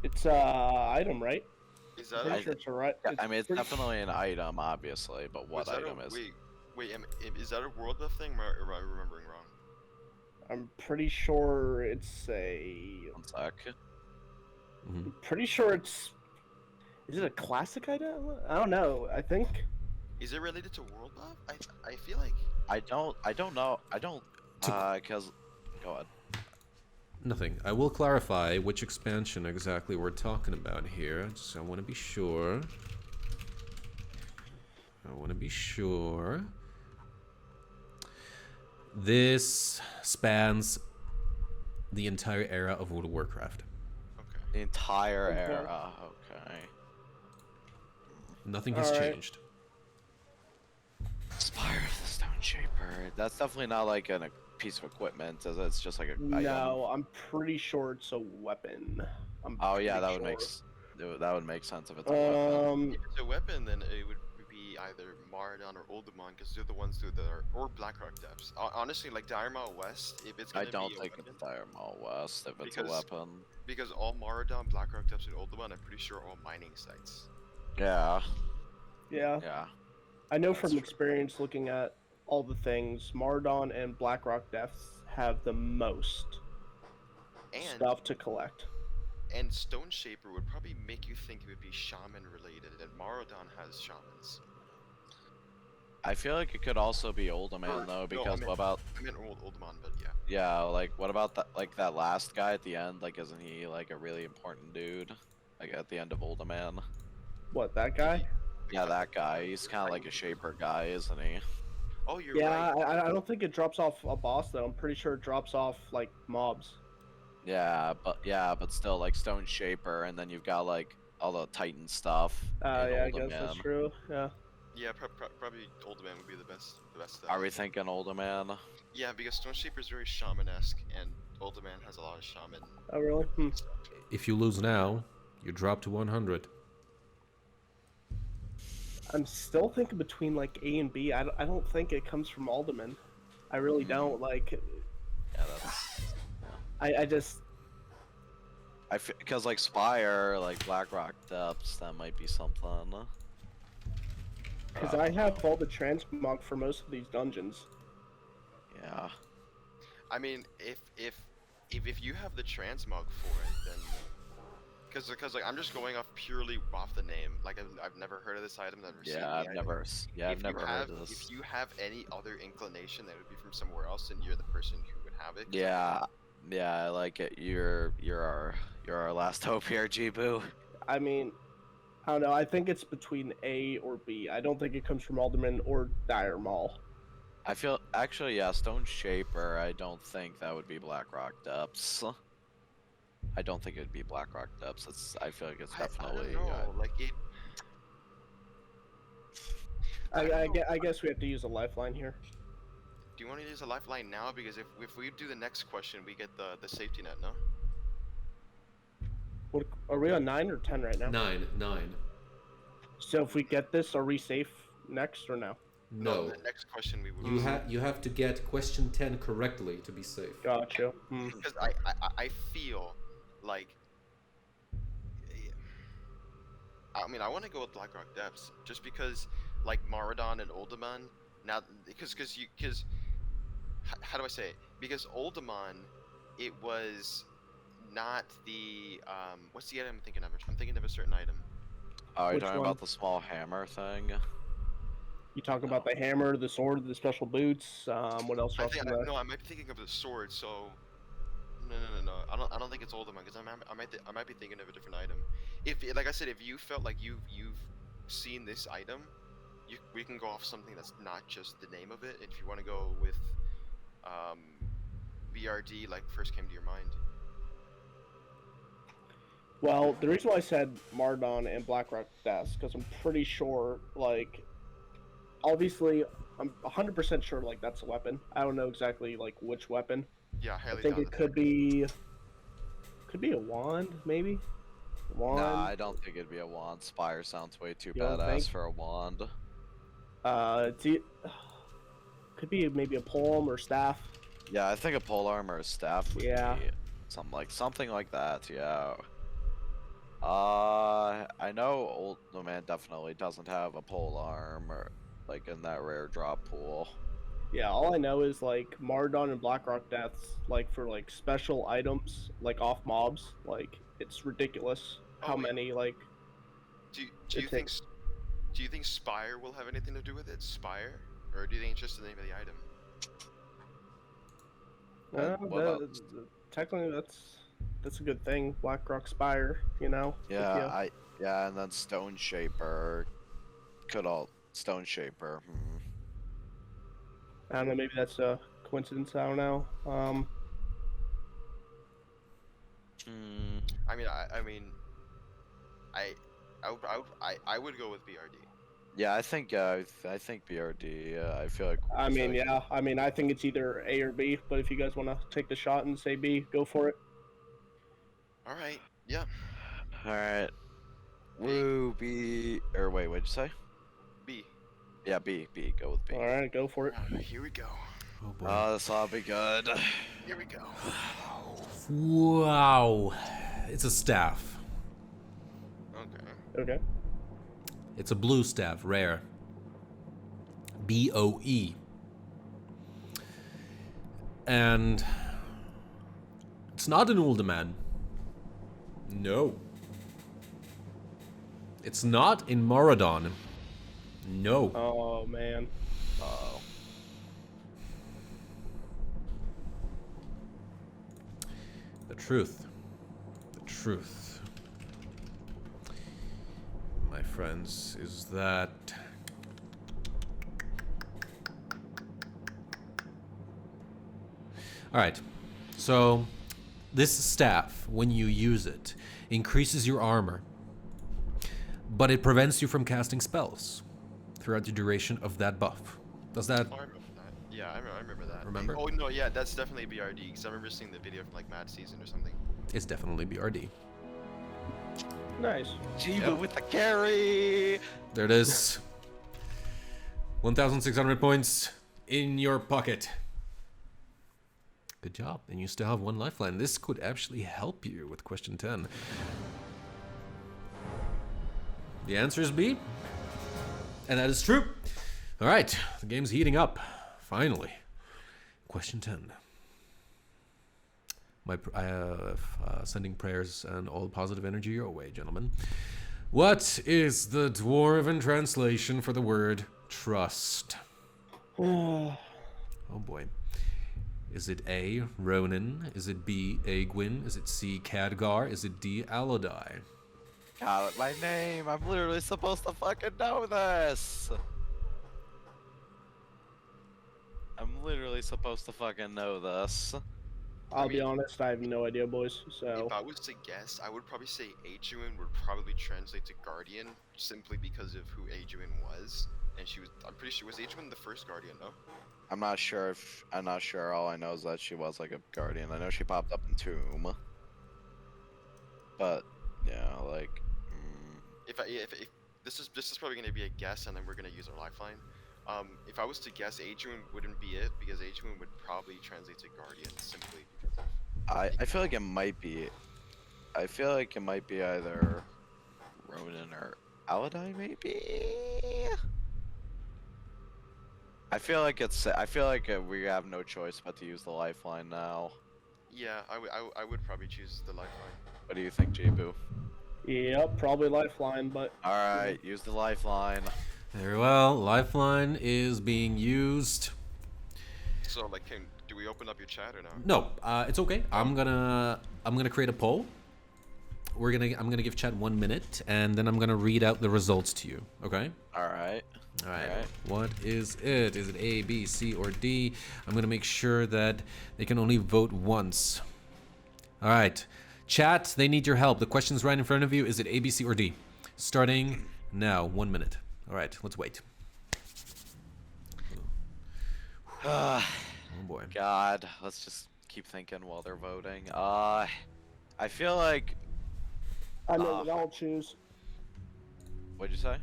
It's item, right? Is that Pretty sure it's a right. Yeah, I mean, it's pretty- definitely an item, obviously, but what item is? Wait, is that a world buff thing, or am I remembering wrong? I'm pretty sure it's a. 1 sec. I'm pretty sure it's. Is it a classic item? I don't know. I think. Is it related to world buff? I feel like. I don't know. I don't. Cause. Go ahead. Nothing. I will clarify which expansion exactly we're talking about here. I want to be sure. This spans the entire era of World of Warcraft. Okay. The entire Okay. era. Okay. Nothing has Alright. changed. Spire of the Stone Shaper. That's definitely not like a piece of equipment, is it? It's just like a No, item. I'm pretty sure it's a weapon. Oh yeah, that pretty would sure. that would make sense if it's a weapon. If it's a weapon, then it would be either Maradon or Uldaman, because they're the ones that are, or Blackrock Depths. Honestly, like Dire Maul West, if it's I gonna don't be a think weapon, it's Dire Maul West if it's a Because- weapon. because all Maradon, Blackrock Depths, and Uldaman, I'm pretty sure are all mining sites. Yeah. Yeah, Yeah. I know That's from true. experience looking at all the things, Mardon and Blackrock Depths have the most And stuff to collect. and Stone Shaper would probably make you think it would be shaman related, and Maradon has shamans. I feel like it could also be Uldaman though, no, because I what about meant Uldaman, but yeah. yeah, like what about that that last guy at the end? Like isn't he like a really important dude? Like at the end of Uldaman? What, that guy? Yeah, that guy. He's kinda like a shaper guy, isn't he? Oh, you're Yeah, right. I don't think it drops off a boss though. I'm pretty sure it drops off like mobs. Yeah, but still like Stone Shaper, and then you've got like all the Titan stuff. in Yeah, I guess that's Uldaman. true. Yeah. Yeah, probably Uldaman would be the best. Are we thinking Uldaman? Yeah, because Stone Shaper is very shaman-esque, and Uldaman has a lot of shaman. Oh really? Hmm. stuff. If you lose now, you drop to 100. I'm still thinking between like A and B. I don't think it comes from Alderman. I really don't. Like, Yeah, that's I just Because like Spire, like Blackrock Depths, that might be something. Because I have all the transmog for most of these dungeons. Yeah. I mean, if you have the transmog for it, then because like I'm just going off purely off the name. Like I've never heard of this item. Never seen Yeah, the I've item. never. Yeah, I've If never you heard have, of this. if you have any other inclination that it would be from somewhere else, then you're the person who would have it. 'Cause Yeah, yeah, I like it. You're our last hope here, Jeebu. I mean, I don't know. I think it's between A or B. I don't think it comes from Alderman or Dire Mall. I feel actually, yeah, Stone Shaper. I don't think that would be Blackrock Depths. I don't think it'd be Blackrock Depths. I feel like it's definitely. I don't know. Like it. I guess we have to use a lifeline here. Do you want to use a lifeline now? Because if we do the next question, we get the safety net, no? What, are we on 9 or 10 right now? 9. So if we get this, are we safe next or no? No. The next question we would. You have to get question 10 correctly to be safe. Gotcha. Because I feel like. I mean, I want to go with Blackrock Depths just because, like Maradon and Uldaman. Now, because how do I say it? Because Uldaman, it was not the what's the item I'm thinking of? I'm thinking of a certain item. Oh, you're Which talking one? about the small hammer thing? You talk about the hammer, the sword, the special boots. What else? I No. I might be thinking of the sword. So no. I don't think it's Uldaman because I might be thinking of a different item. If like I said, if you felt like you've seen this item, we can go off something that's not just the name of it. If you want to go with BRD, like first came to your mind. Well, the reason why I said Mardon and Blackrock Deaths, because I'm pretty sure, like, obviously, I'm 100% sure, like, that's a weapon. I don't know exactly, like, which weapon. Yeah, I highly think doubt it could be a wand, maybe? Wand? Nah, I don't think it'd be a wand. Spire sounds way too You don't badass think? for a wand. Could be maybe a palm or staff. Yeah, I think a polearm or a staff would Yeah. be something like that. Yeah. I know Old No Man definitely doesn't have a polearm or like in that rare drop pool. Yeah, all I know is, like, Mardon and Blackrock Deaths, like, for, like, special items, like, off mobs, like, it's ridiculous how wait. many, like... Do you it think takes- do you think Spire will have anything to do with it? Spire, or do you think it's just the name of the item? Technically, that's a good thing. Blackrock Spire, you know. Yeah, and then Stone Shaper. Stone Shaper. I don't know. Maybe that's a coincidence. I don't know. I would go with BRD. Yeah, I think BRD. I feel like. I mean, yeah. I mean, I think it's either A or B. But if you guys want to take the shot and say B, go for it. All right. Yeah. All right. Woo, B. Or wait, what'd you say? B. Yeah, B. Go with B. All right, go for it. Here we go. Oh boy. This ought to be good. Here we go. Wow. It's a staff. Okay. Okay. It's a blue staff, rare. BOE. And it's not an Uldaman. No. It's not in Moradon. No. Oh man. Uh-oh. The truth, my friends, is that all right. So this staff, when you use it, increases your armor, but it prevents you from casting spells throughout the duration of that buff. Does that? Oh, I remember that. Yeah, I remember that. Remember? Oh no, yeah, that's definitely BRD because I remember seeing the video from like Mad Season or something. It's definitely BRD. Nice. Jeebu with the carry. There it is. 1,600 points in your pocket. Good job. And you still have 1 lifeline. This could actually help you with question 10. The answer is B. And that is true. All right, the game's heating up. Finally. Question 10. I have sending prayers and all positive energy your way, gentlemen. What is the Dwarven translation for the word trust? Oh boy. Is it A, Ronin? Is it B, Aegwin? Is it C, Khadgar? Is it D, Alodai? God, my name. I'm literally supposed to fucking know this. I'm literally supposed to fucking know this. I'll be honest, I have no idea, boys. So If I was to guess, I would probably say Adrian would probably translate to Guardian, simply because of who Adrian was. And I'm pretty sure, was Adrian the first Guardian, no? I'm not sure. All I know is that she was like a guardian. I know she popped up in Tomb. But yeah, like. If this is probably gonna be a guess, and then we're gonna use our lifeline. If I was to guess, Adrian wouldn't be it, because Adrian would probably translate to Guardian simply because of. I feel like it might be. I feel like it might be either Ronin or Alodai, maybe. I feel like we have no choice but to use the lifeline now. Yeah, I would probably choose the lifeline. What do you think, Jeebu? yep, probably lifeline, but All right, use the lifeline. Very well. Lifeline is being used. So, like, do we open up your chat or no? No, it's okay. I'm gonna create a poll. I'm gonna give chat 1 minute, and then I'm gonna read out the results to you. Okay? All right. All right. What is it? Is it A, B, C, or D? I'm gonna make sure that they can only vote once. All right. Chat, they need your help. The question's right in front of you. Is it A, B, C, or D? Starting now. 1 minute. All right. Let's wait. Oh boy. God, let's just keep thinking while they're voting. I feel like. I know what I'll choose. What'd you say?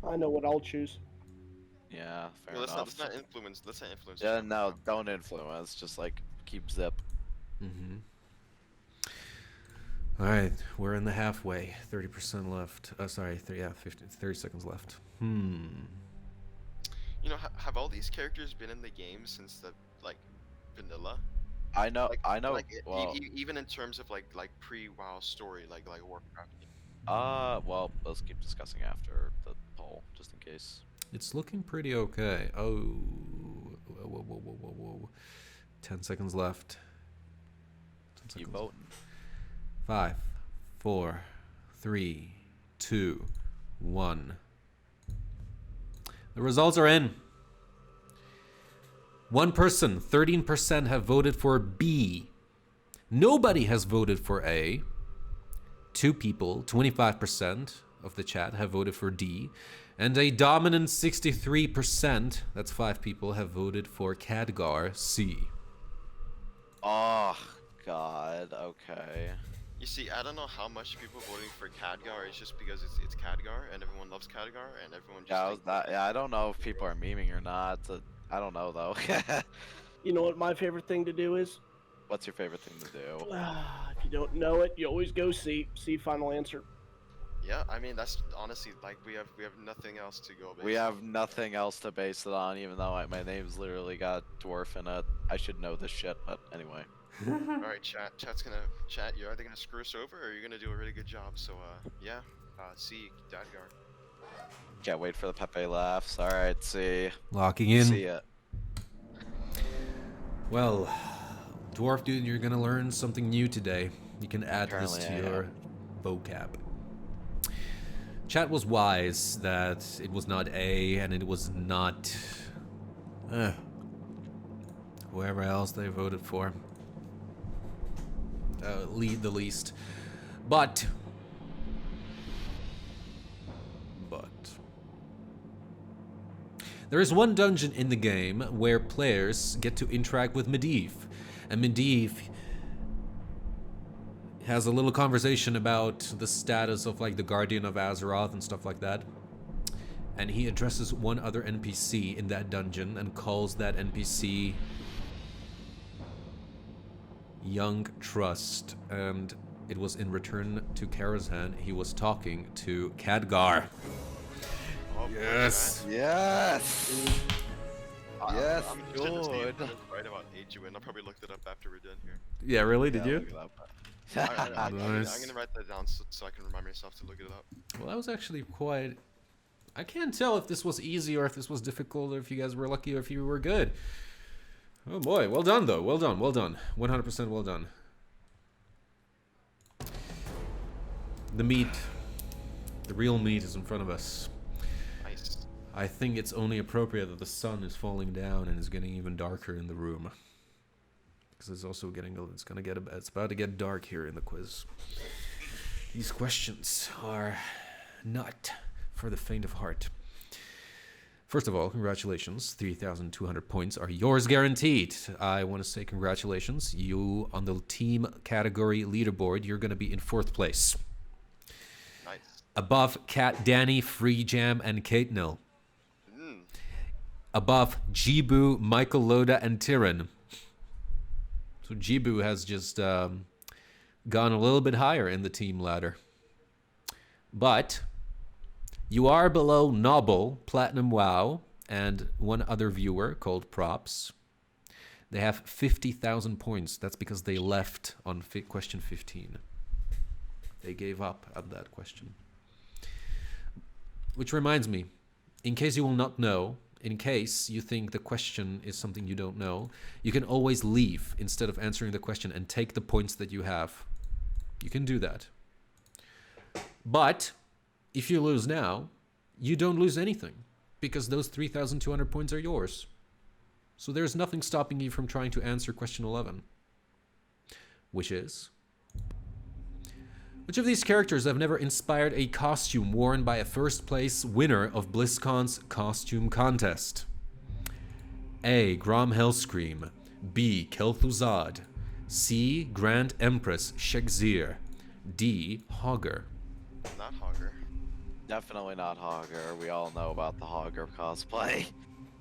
I know what I'll choose. Yeah, fair Well, enough. let's not influence. Let's not influence. Yeah, no, don't influence. Just like keep zip. Mm-hmm. All right, we're in the halfway. 30% left. 30 seconds left. You know, have all these characters been in the game since the vanilla? I know. Like, I know. Like, well, even in terms of like pre-WoW story, like Warcraft. well, let's keep discussing after the poll, just in case. It's looking pretty okay. Oh, whoa. 10 seconds left. 10 Keep seconds. voting. 5, 4, 3, 2, 1. The results are in. One person, 13%, have voted for B. Nobody has voted for A. 2 people, 25% of the chat, have voted for D. And a dominant 63%, that's 5 people, have voted for Khadgar C. Oh, God. Okay. You see, I don't know how much people voting for Khadgar is just because it's Khadgar and everyone loves Khadgar and everyone just. Yeah, I don't know if people are memeing or not. I don't know though. You know what my favorite thing to do is? What's your favorite thing to do? If you don't know it, you always go C. C, final answer. Yeah, I mean that's honestly like we have nothing else to go based. We have nothing else to base it on, even though my name's literally got dwarf in it. I should know this shit, but anyway. All right, chat's gonna chat. You're either gonna screw us over or you're gonna do a really good job. So yeah, C, Khadgar. Can't wait for the Pepe laughs. All right, see. Locking in. See ya. Well, DwarfDude, you're gonna learn something new today. You can add this to Apparently I your vocab. Chat was wise that it was not A and it was not whoever else they voted for. Lead the least. But there is one dungeon in the game where players get to interact with Medivh. And Medivh has a little conversation about the status of like the Guardian of Azeroth and stuff like that. And he addresses one other NPC in that dungeon and calls that NPC Young Trust, and it was in return to Karazhan. He was talking to Khadgar. Oh, Yes. Yes. Yes, I'm just gonna see if good. I was right about Jeebu, and I'll probably look that up after we're done here. Yeah, really? Did Yeah, you? look it up. I'm Nice. gonna write that down so I can remind myself to look it up. Well, that was actually quite... I can't tell if this was easy or if this was difficult or if you guys were lucky or if you were good. Oh boy, well done though. Well done, well done. 100% well done. The meat, the real meat is in front of us. Nice. I think it's only appropriate that the sun is falling down and is getting even darker in the room. Because it's also getting, it's about to get dark here in the quiz. These questions are not for the faint of heart. First of all, congratulations. 3,200 points are yours guaranteed. I want to say congratulations. You, on the team category leaderboard, you're going to be in 4th place. Nice. Above Kat, Danny, Free Jam, and Kate Nil. Above Jeebu, Michael Loda, and Tyrann. So Jeebu has just gone a little bit higher in the team ladder. But you are below Noble, Platinum WoW, and one other viewer called Props. They have 50,000 points. That's because they left on question 15. They gave up at that question. Which reminds me, in case you will not know, in case you think the question is something you don't know, you can always leave instead of answering the question and take the points that you have. You can do that. But if you lose now, you don't lose anything because those 3,200 points are yours. So there's nothing stopping you from trying to answer question 11, which is... Which of these characters have never inspired a costume worn by a first-place winner of BlizzCon's costume contest? A. Grom Hellscream. B. Kel'Thuzad. C. Grand Empress Shek'Zir. D. Hogger. Not Hogger. Definitely not Hogger. We all know about the Hogger cosplay.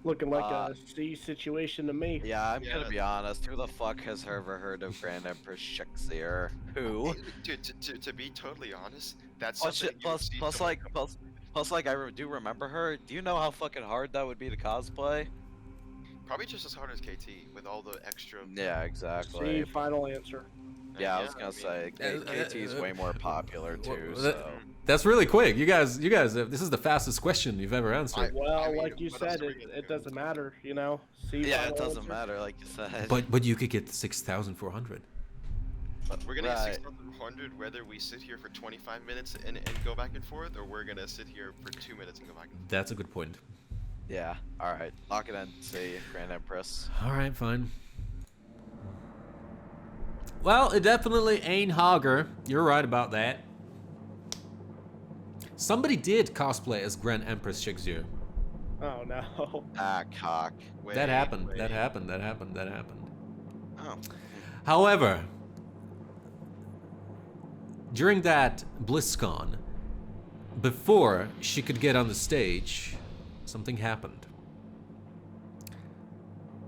Looking like a C situation to me. Yeah, I'm gonna be honest. Who the fuck has ever heard of Grand Empress Shek'Zir? Who? Dude, to be totally honest, that's Plus, something you would see plus, from like, plus, like, do remember her. Do you know how fucking hard that would be to cosplay? probably just as hard as KT with all the extra. Yeah, exactly. C, final answer. Yeah, I was gonna say KT is way more popular too. So. That's really quick. You guys, this is the fastest question you've ever answered. Well, I mean, like you what else said, are we gonna it do? doesn't matter, you know. C, Yeah, final it doesn't answer. matter, like you said. But you could get 6,400. We're gonna Right. get 6,100 whether we sit here for 25 minutes and go back and forth, or we're gonna sit here for 2 minutes and go back and forth. That's a good point. Yeah. All right. Lock it in. See, Grand Empress. All right, fine. Well, it definitely ain't Hogger. You're right about that. Somebody did cosplay as Grand Empress Shek'Zir. Oh no. Ah, cock. That happened. Wait. That happened. Oh. However, during that BlizzCon, before she could get on the stage, something happened.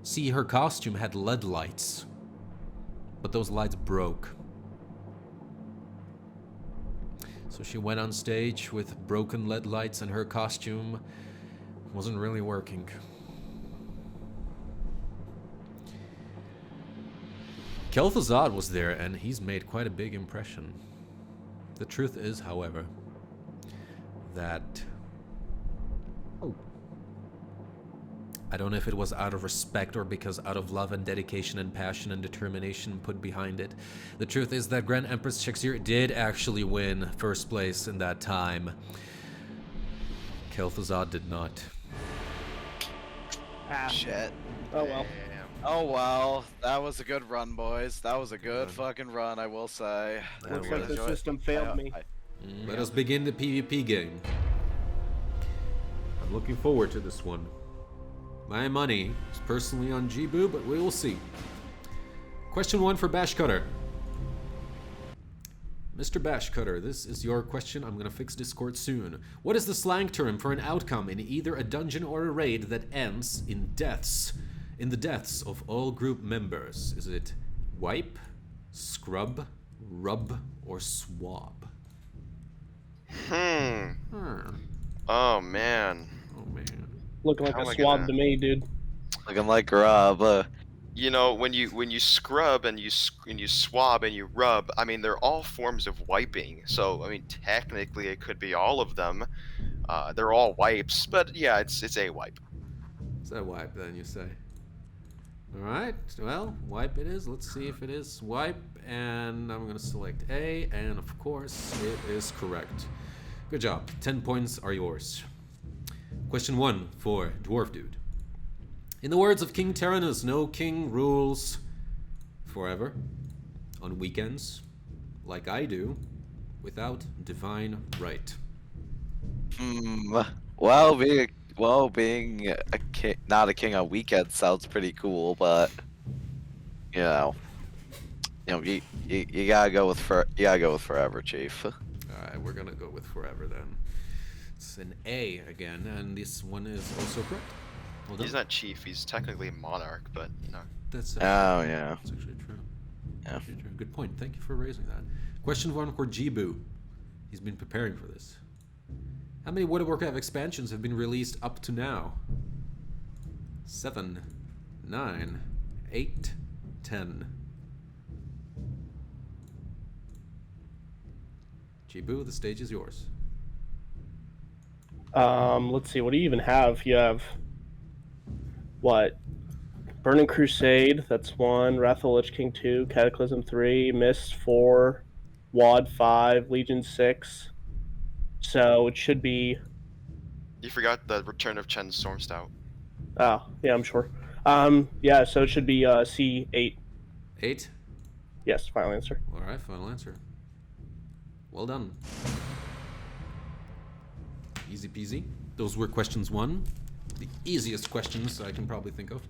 See, her costume had LED lights, but those lights broke. So she went on stage with broken LED lights and her costume wasn't really working. Kel'Thuzad was there and he's made quite a big impression. The truth is, however, that... I don't know if it was out of respect or because out of love and dedication and passion and determination put behind it. The truth is that Grand Empress Shek'Zir did actually win first place in that time. Kel'Thuzad did not. Ah, Shit. oh well. Damn. Oh well, that was a good run, boys. That was a good fucking run, I will say. Looks That like was- the system failed me. Let us begin the PvP game. I'm looking forward to this one. My money is personally on Jeebu, but we will see. Question 1 for Bashcutter. Mr. Bashcutter, this is your question. I'm gonna fix Discord soon. What is the slang term for an outcome in either a dungeon or a raid that ends in deaths? In the deaths of all group members? Is it wipe, Scrub, rub, or swab? Hmm. Hmm. Oh man. Oh man. Looking like How a am I swab gonna? to me, dude. Looking like grub. You know, when you scrub and you swab and you rub, I mean, they're all forms of wiping. So I mean, technically, it could be all of them. They're all wipes, but yeah, it's a wipe. Is that wipe then, you say? Alright, well, wipe it is. Let's see if it is wipe. And I'm going to select A, and of course, it is correct. Good job. 10 points are yours. Question 1 for DwarfDude. In the words of King Tyrannus, no king rules forever, on weekends, like I do, without divine right. Being a king, not a king on weekends sounds pretty cool, but you know, you gotta go with forever, Chief. Alright, we're gonna go with forever then. It's an A again, and this one is also correct. Well done. He's not chief. He's technically a monarch, but you know. That's Oh yeah. That's actually true. Yeah. Actually true. Good point. Thank you for raising that. Question 1 for Jeebu. He's been preparing for this. How many World of Warcraft expansions have been released up to now? 7, 9, 8, 10. Jeebu, the stage is yours. Let's see. What do you even have? You have what? Burning Crusade. That's 1. Wrath of the Lich King 2. Cataclysm 3. Mist 4. WoD 5. Legion 6. So it should be. You forgot the Return of Chen Stormstout. Oh, yeah, I'm sure. Yeah, so it should be C8. 8? Yes, final answer. Alright, final answer. Well done. Easy peasy. Those were questions 1. The easiest questions I can probably think of.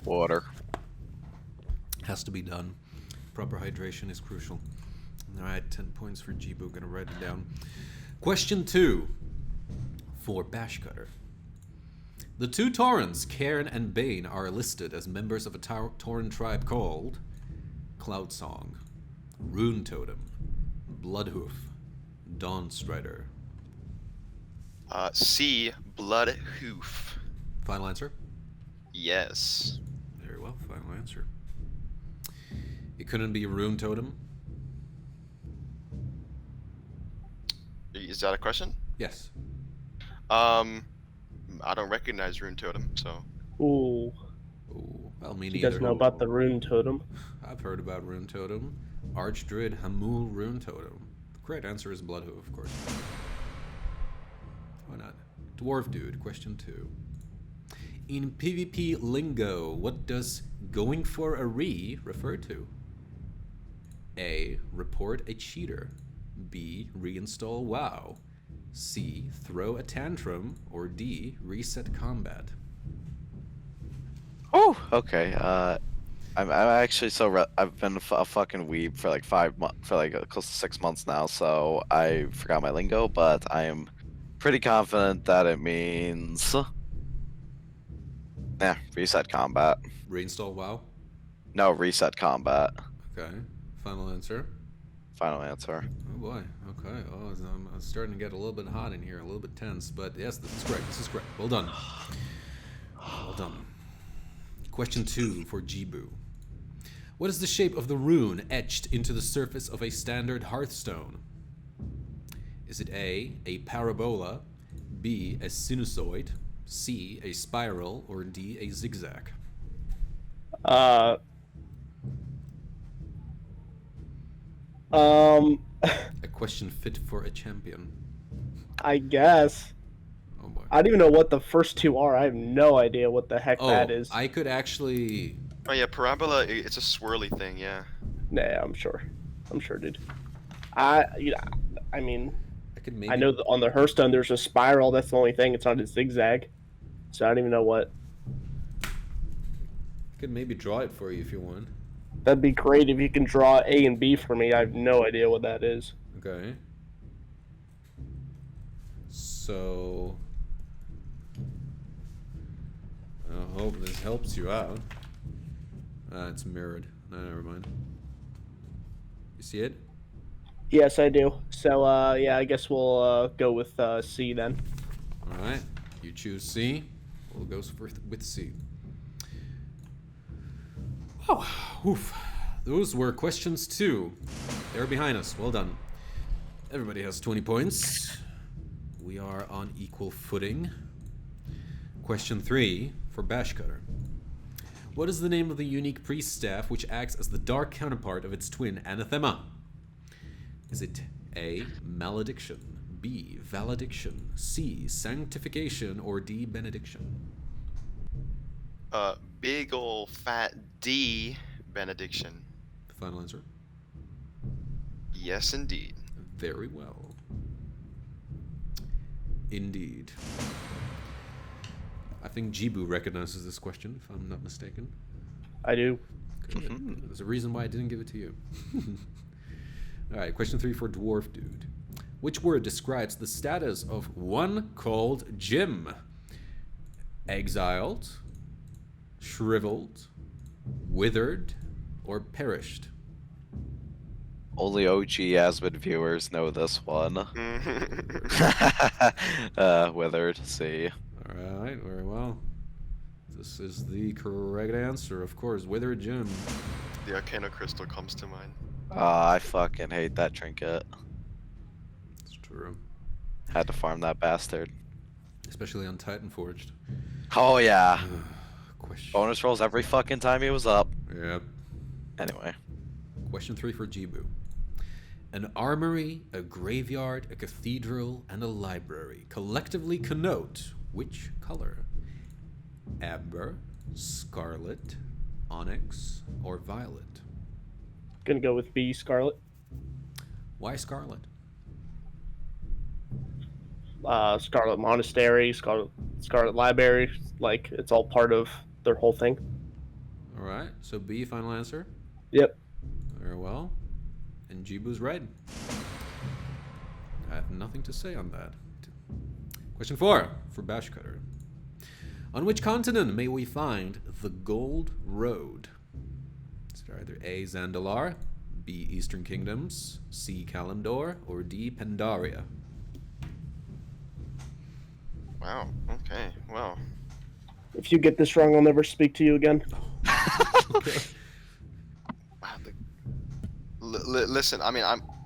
Water. Has to be done. Proper hydration is crucial. Alright, 10 points for Jeebu. Gonna write it down. Question 2 for Bashcutter. The 2 Taurens, Cairn and Bane, are listed as members of a Tauren tribe called Cloudsong, Rune Totem, Bloodhoof, Dawnstrider. C. Bloodhoof. Final answer? Yes. Very well, final answer. It couldn't be Rune Totem? Is that a question? Yes. I don't recognize Rune Totem, so. Ooh. Ooh, well, me You neither. guys know about the Rune Totem? I've heard about Rune Totem. Archdruid Hamul Rune Totem. The correct answer is Bloodhoof, of course. Why not? DwarfDude, question 2. In PvP lingo, what does going for a refer to? A. Report a cheater. B. Reinstall WoW. C. Throw a tantrum. Or D. Reset combat. Oh, okay. I'm actually I've been a fucking weeb for like 5 months, for like close to 6 months now, so I forgot my lingo, but I am pretty confident that it means, reset combat. Reinstall WoW? No, reset combat. Okay. Final answer? Final answer. Oh boy. Okay. Oh, I'm starting to get a little bit hot in here, a little bit tense, but yes, this is correct. This is correct. Well done. Well done. Question 2 for Jeebu. What is the shape of the rune etched into the surface of a standard Hearthstone? Is it A parabola, B, a sinusoid, C, a spiral, or D, a zigzag? A question fit for a champion. I guess. Oh boy. I don't even know what the first 2 are. I have no idea what the heck that is. I could actually... Oh yeah, parabola. It's a swirly thing. Yeah. Nah, I'm sure, dude. I mean, I could maybe... I know that on the Hearthstone there's a spiral. That's the only thing. It's not a zigzag. So I don't even know what. I could maybe draw it for you if you want. That'd be great if you can draw A and B for me. I have no idea what that is. Okay. So... I hope this helps you out. It's mirrored. No, never mind. You see it? Yes, I do. So, yeah, I guess we'll go with C then. All right. You choose C. We'll go with C. Oh, oof. Those were questions 2. They're behind us. Well done. Everybody has 20 points. We are on equal footing. Question 3 for Bashcutter. What is the name of the unique priest staff which acts as the dark counterpart of its twin Anathema? Is it A, malediction, B, valediction, C, sanctification, or D, benediction? Big ol' fat D, benediction. Final answer? Yes, indeed. Very well. Indeed. I think Jeebu recognizes this question, if I'm not mistaken. I do. Good. There's a reason why I didn't give it to you. Alright, question 3 for DwarfDude. Which word describes the status of one called Jim? Exiled, shriveled, withered, or perished? Only OG Asmod viewers know this one. Withered, see. Alright, very well. This is the correct answer, of course. Withered Jim. The Arcana Crystal comes to mind. I fucking hate that trinket. It's true. Had to farm that bastard. Especially on Titan Forged. Oh yeah. Question. Bonus rolls every fucking time he was up. Yep. Anyway. Question 3 for Jeebu. An armory, a graveyard, a cathedral, and a library collectively connote which color? Amber, scarlet, onyx, or violet? Gonna go with B, Scarlet. Why scarlet? Scarlet Monastery, Scarlet Library. Like, it's all part of their whole thing. Alright, so B, final answer? Yep. Very well. And Jeebu's right. I have nothing to say on that. Question 4 for Bashcutter. On which continent may we find the Gold Road? Is it either A, Zandalar, B, Eastern Kingdoms, C, Kalimdor, or D, Pandaria? Wow. Okay. Well. If you get this wrong, I'll never speak to you again. Okay. Wow, listen. I mean,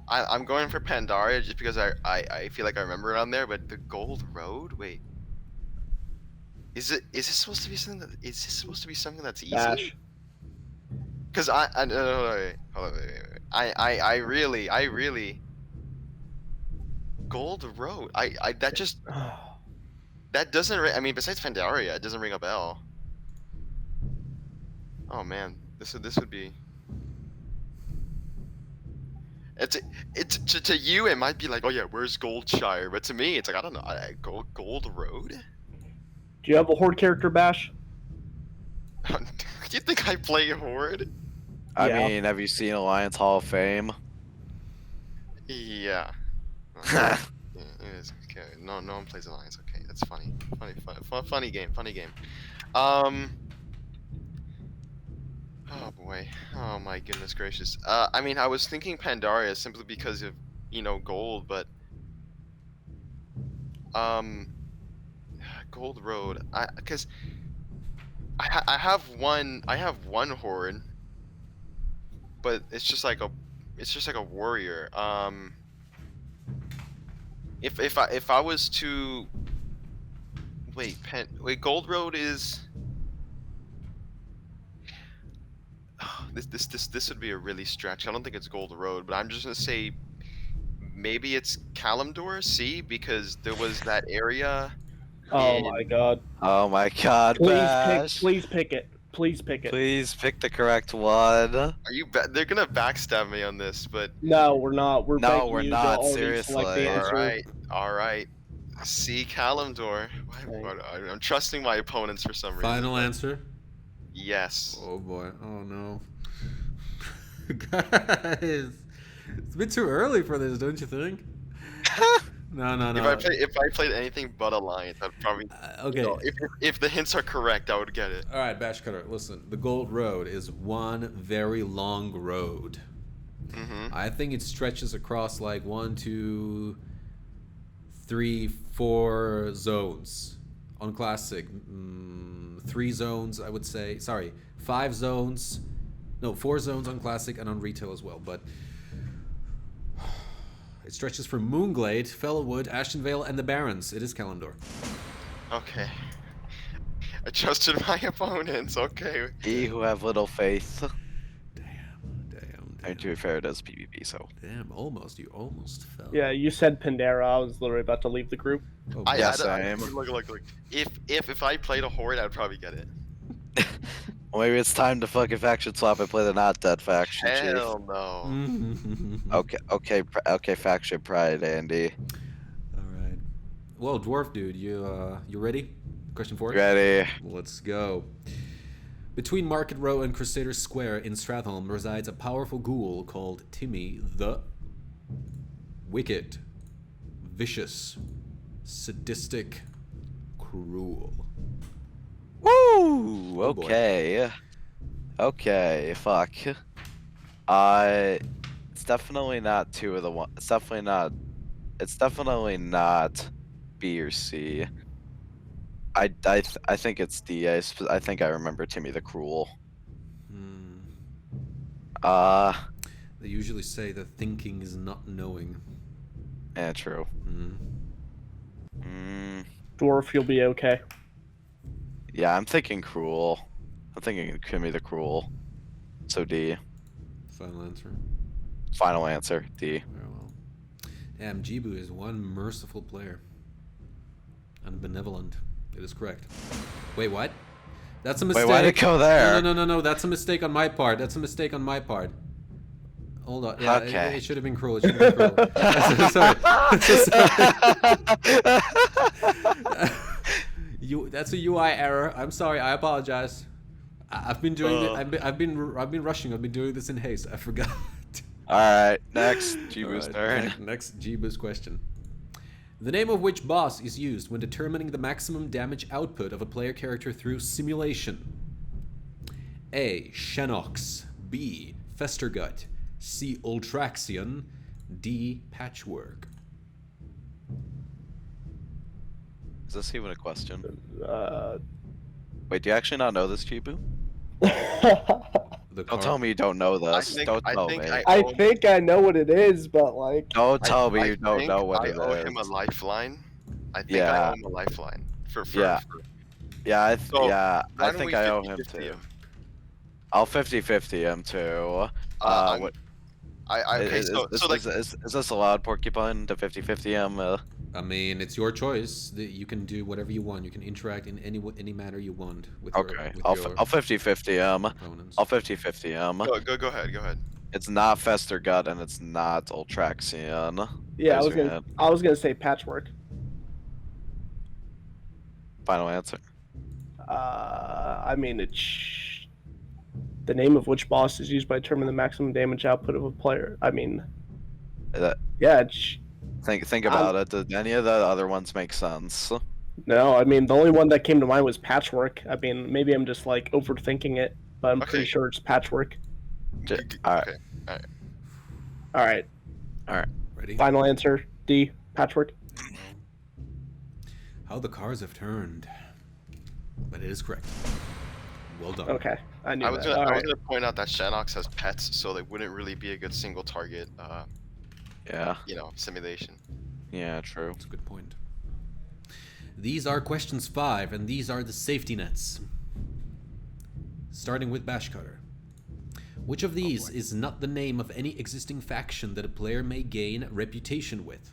I'm going for Pandaria just because I feel like I remember it on there. But the Gold Road. Wait. Is this supposed to be something that? Is this supposed to be something that's easy? Bash. Because no, wait, hold on, wait. I really Gold Road. That just that doesn't. I mean, besides Pandaria, it doesn't ring a bell. Oh man, this would be. It's to you it might be like, oh yeah, where's Goldshire? But to me, it's like I don't know. Gold Road. Do you have a Horde character, Bash? Do you think I play Horde? I Yeah. mean, have you seen Alliance Hall of Fame? Yeah. Yeah, it is. Okay. No one plays Alliance. Okay, that's funny. Funny game. Oh boy. Oh my goodness gracious. I mean, I was thinking Pandaria simply because of gold, but Gold Road. Because I have one horde, but it's just like a warrior. If I was to wait, Gold Road is this would be a really stretch. I don't think it's Gold Road, but I'm just gonna say maybe it's Kalimdor. See, because there was that area. Oh my god. Oh my god, Bash. Please pick it. Please pick it. Please pick the correct one. Are you? They're gonna backstab me on this, but No, we're not. We're No, begging we're you not, to already select the seriously. answer. all right. See Kalimdor. I'm trusting my opponents for some reason. Final answer? Yes. Oh boy. Oh no. Guys, it's a bit too early for this, don't you think? No, no, If no. if I played anything but Alliance, I'd probably. Okay. If the hints are correct, I would get it. All right, Bashcutter, listen. The Gold Road is one very long road. Mm-hmm. I think it stretches across like 1, 2, 3, 4 zones. On Classic, 3 zones, I would say. Sorry, 5 zones. No, 4 zones on Classic and on Retail as well. But it stretches from Moonglade, Fellowwood, Ashtonvale, and the Barrens. It is Kalimdor. Okay. I trusted my opponents. Okay. Ye who have little faith. Damn. And to be fair, it is PvP, so. Damn, almost. You almost fell. Yeah, you said Pandera. I was literally about to leave the group. Oh, Yeah, I same. look. If I played a horde, I'd probably get it. Well, maybe it's time to fucking faction swap and play the not dead faction, Chief. Hell no. Okay, faction pride, Andy. All right. Well, Dwarf Dude, you ready? Question 4? Ready? Let's go. Between Market Row and Crusader Square in Stratholme resides a powerful ghoul called Timmy the Wicked, Vicious, Sadistic, Cruel. Woo! Oh, boy. Okay, fuck. It's definitely not two of the one. It's definitely not B or C. I think it's D. I think I remember Timmy the Cruel. They usually say that thinking is not knowing. Yeah, true. Dwarf, you'll be okay. Yeah, I'm thinking Cruel. I'm thinking Timmy the Cruel. So D. Final answer. Final answer, D. Very well. Damn, Jeebu is one merciful player. And benevolent. It is correct. Wait, what? That's a mistake. Wait, why'd it go there? No. That's a mistake on my part. Hold on. Yeah, Okay. it should have been Cruel. It should have been Cruel. Sorry. That's a UI error. I'm sorry. I apologize. I've been doing it. I've been rushing. I've been doing this in haste. I forgot. All right, next Jeebu's All turn. right, next Jeebu's question. The name of which boss is used when determining the maximum damage output of a player character through simulation? A. Shenox. B. Festergut. C. Ultraxion. D. Patchwork. Is this even a question? Uh, Wait, do you actually not know this, Jeebu? The Don't tell me you don't know this. Don't tell me. I think I know what it is, but like. Don't tell me you don't know what it I owe is. him a lifeline. I think I Yeah. owe him a lifeline. Yeah. Yeah, I why don't think we I owe him 50-50 too. him? I'll 50-50 him too. What, Okay, is this allowed, Porcupine, to 50-50 him? I mean, it's your choice. You can do whatever you want. You can interact in any manner you want with Okay, your, I'll with your 50-50 him. opponents. I'll 50-50 him. Go ahead. It's not Festergut and it's not Ultraxion. Yeah, Raise your hand. I was gonna say Patchwork. Final answer. I mean, the name of which boss is used by determining the maximum damage output of a player. I mean, yeah. Think about it. Did any of the other ones make sense? No, I mean the only one that came to mind was Patchwork. I mean, maybe I'm just like overthinking it, but I'm pretty sure it's Patchwork. All right. Okay. All right. Ready? Final answer: D. Patchwork. How the cars have turned. But it is correct. Well done. Okay, I knew I was that. gonna point out that Shanox has pets, so they wouldn't really be a good single target. Yeah. Simulation. Yeah, true. That's a good point. These are questions 5, and these are the safety nets. Starting with Bashcutter. Which of these is not the name of any existing faction that a player may gain reputation with?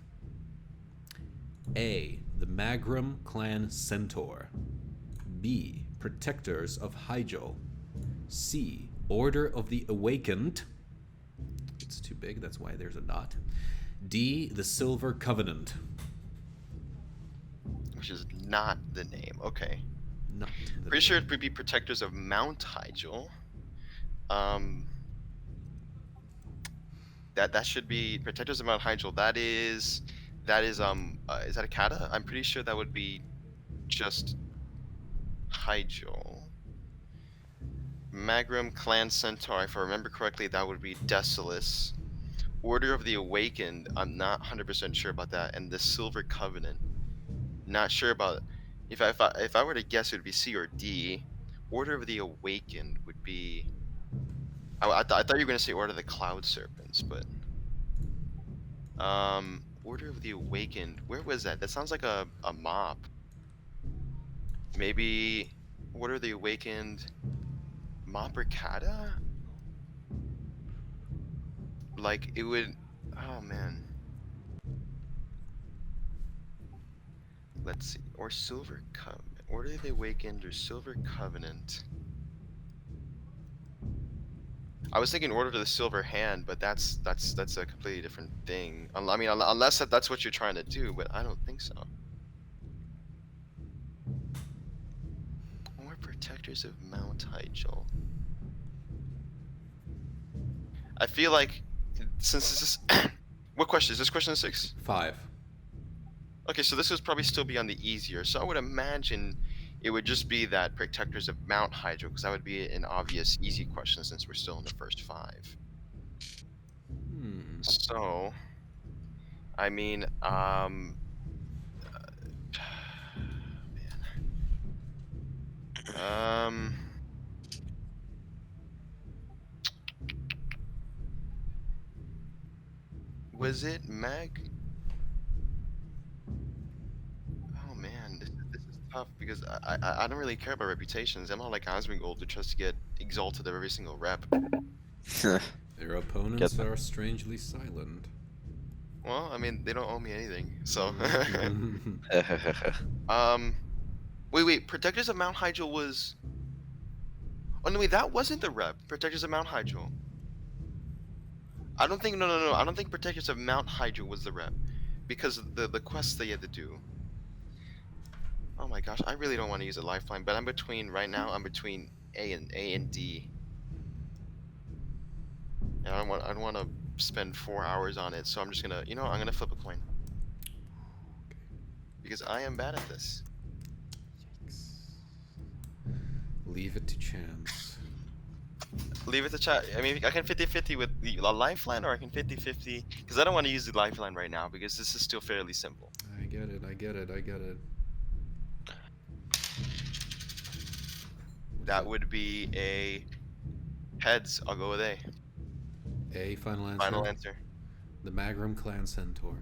A. The Magrum Clan Centaur. B. Protectors of Hyjal. C. Order of the Awakened. It's too big, that's why there's a dot. D. The Silver Covenant. Which is not the name. Okay. Not the Pretty sure it would be Protectors of Mount Hyjal. That should be Protectors of Mount Hyjal. That is that is that a kata? I'm pretty sure that would be just Hyjal. Magrum Clan Centaur, if I remember correctly, that would be Decilis. Order of the Awakened, I'm not 100% sure about that. And the Silver Covenant, not sure about. If I were to guess, it would be C or D. Order of the Awakened would be. I thought you were gonna say Order of the Cloud Serpents, but Order of the Awakened. Where was that? That sounds like a mob. Maybe Order of the Awakened. Mop or kata? Like it would. Oh man. Let's see. Or Silver Covenant. Order of the Awakened or Silver Covenant. I was thinking Order of the Silver Hand, but that's a completely different thing. I mean, unless that's what you're trying to do, but I don't think so. Or Protectors of Mount Hyjal. I feel like since this is what question is this? Question 6? 5. Okay, so this would probably still be on the easier. So I would imagine it would just be that Protectors of Mount Hyjal, because that would be an obvious easy question since we're still in the first 5. So, I mean, was it Mag? Oh man, this is tough because I don't really care about reputations. I'm not like Asmongold who tries to get exalted of every single rep. Their opponents are strangely silent. Well, I mean, they don't owe me anything, so. Wait, Protectors of Mount Hyjal was. Oh no, wait, that wasn't the rep. Protectors of Mount Hyjal. I don't think. No. I don't think Protectors of Mount Hyjal was the rep, because of the quests they had to do. Oh my gosh, I really don't want to use a lifeline, but I'm between right now. I'm between A and D. And I don't want to spend 4 hours on it, so I'm just gonna, I'm gonna flip a coin. Because I am bad at this. Yikes. Leave it to chance. Leave it to chat. I mean, I can 50-50 with the lifeline, or I can 50-50, because I don't want to use the lifeline right now, because this is still fairly simple. I get it. That would be a heads. I'll go with A. A, final answer. Final answer. The Magrum Clan Centaur.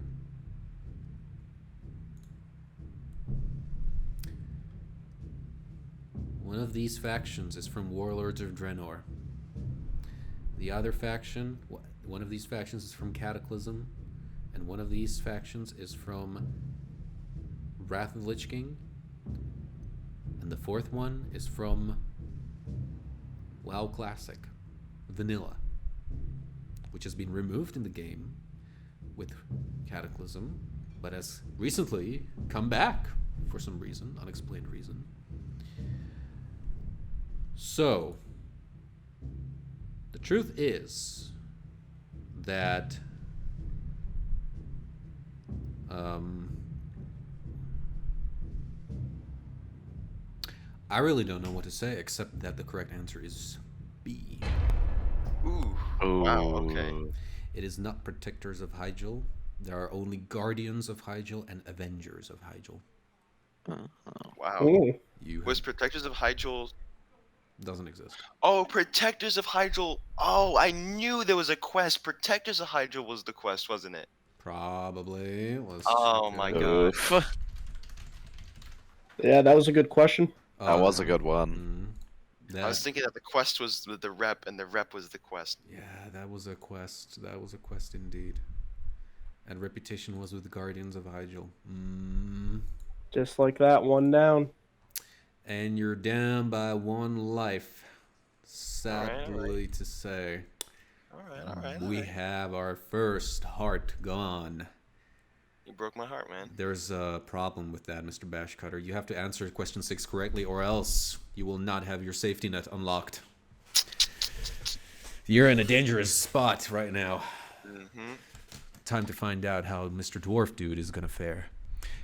One of these factions is from Warlords of Draenor. The other faction, one of these factions is from Cataclysm, and one of these factions is from Wrath of the Lich King, and the fourth one is from WoW Classic, Vanilla, which has been removed in the game with Cataclysm, but has recently come back for some reason, unexplained reason. So, the truth is that I really don't know what to say except that the correct answer is B. Ooh. Wow, okay. It is not Protectors of Hyjal. There are only Guardians of Hyjal and Avengers of Hyjal. Wow. Ooh. Was Protectors of Hyjal... Doesn't exist. Oh, Protectors of Hyjal. Oh, I knew there was a quest. Protectors of Hyjal was the quest, wasn't it? Probably. Oh my god. Yeah, that was a good question. That was a good one. I was thinking that the quest was the rep, and the rep was the quest. Yeah, that was a quest. That was a quest indeed. And Reputation was with the Guardians of Hyjal. Just like that, one down. And you're down by 1 life. Sadly to say. Alright. We have our first heart gone. You broke my heart, man. There's a problem with that, Mr. Bashcutter. You have to answer question 6 correctly, or else you will not have your safety net unlocked. You're in a dangerous spot right now. Time to find out how Mr. DwarfDude is gonna fare.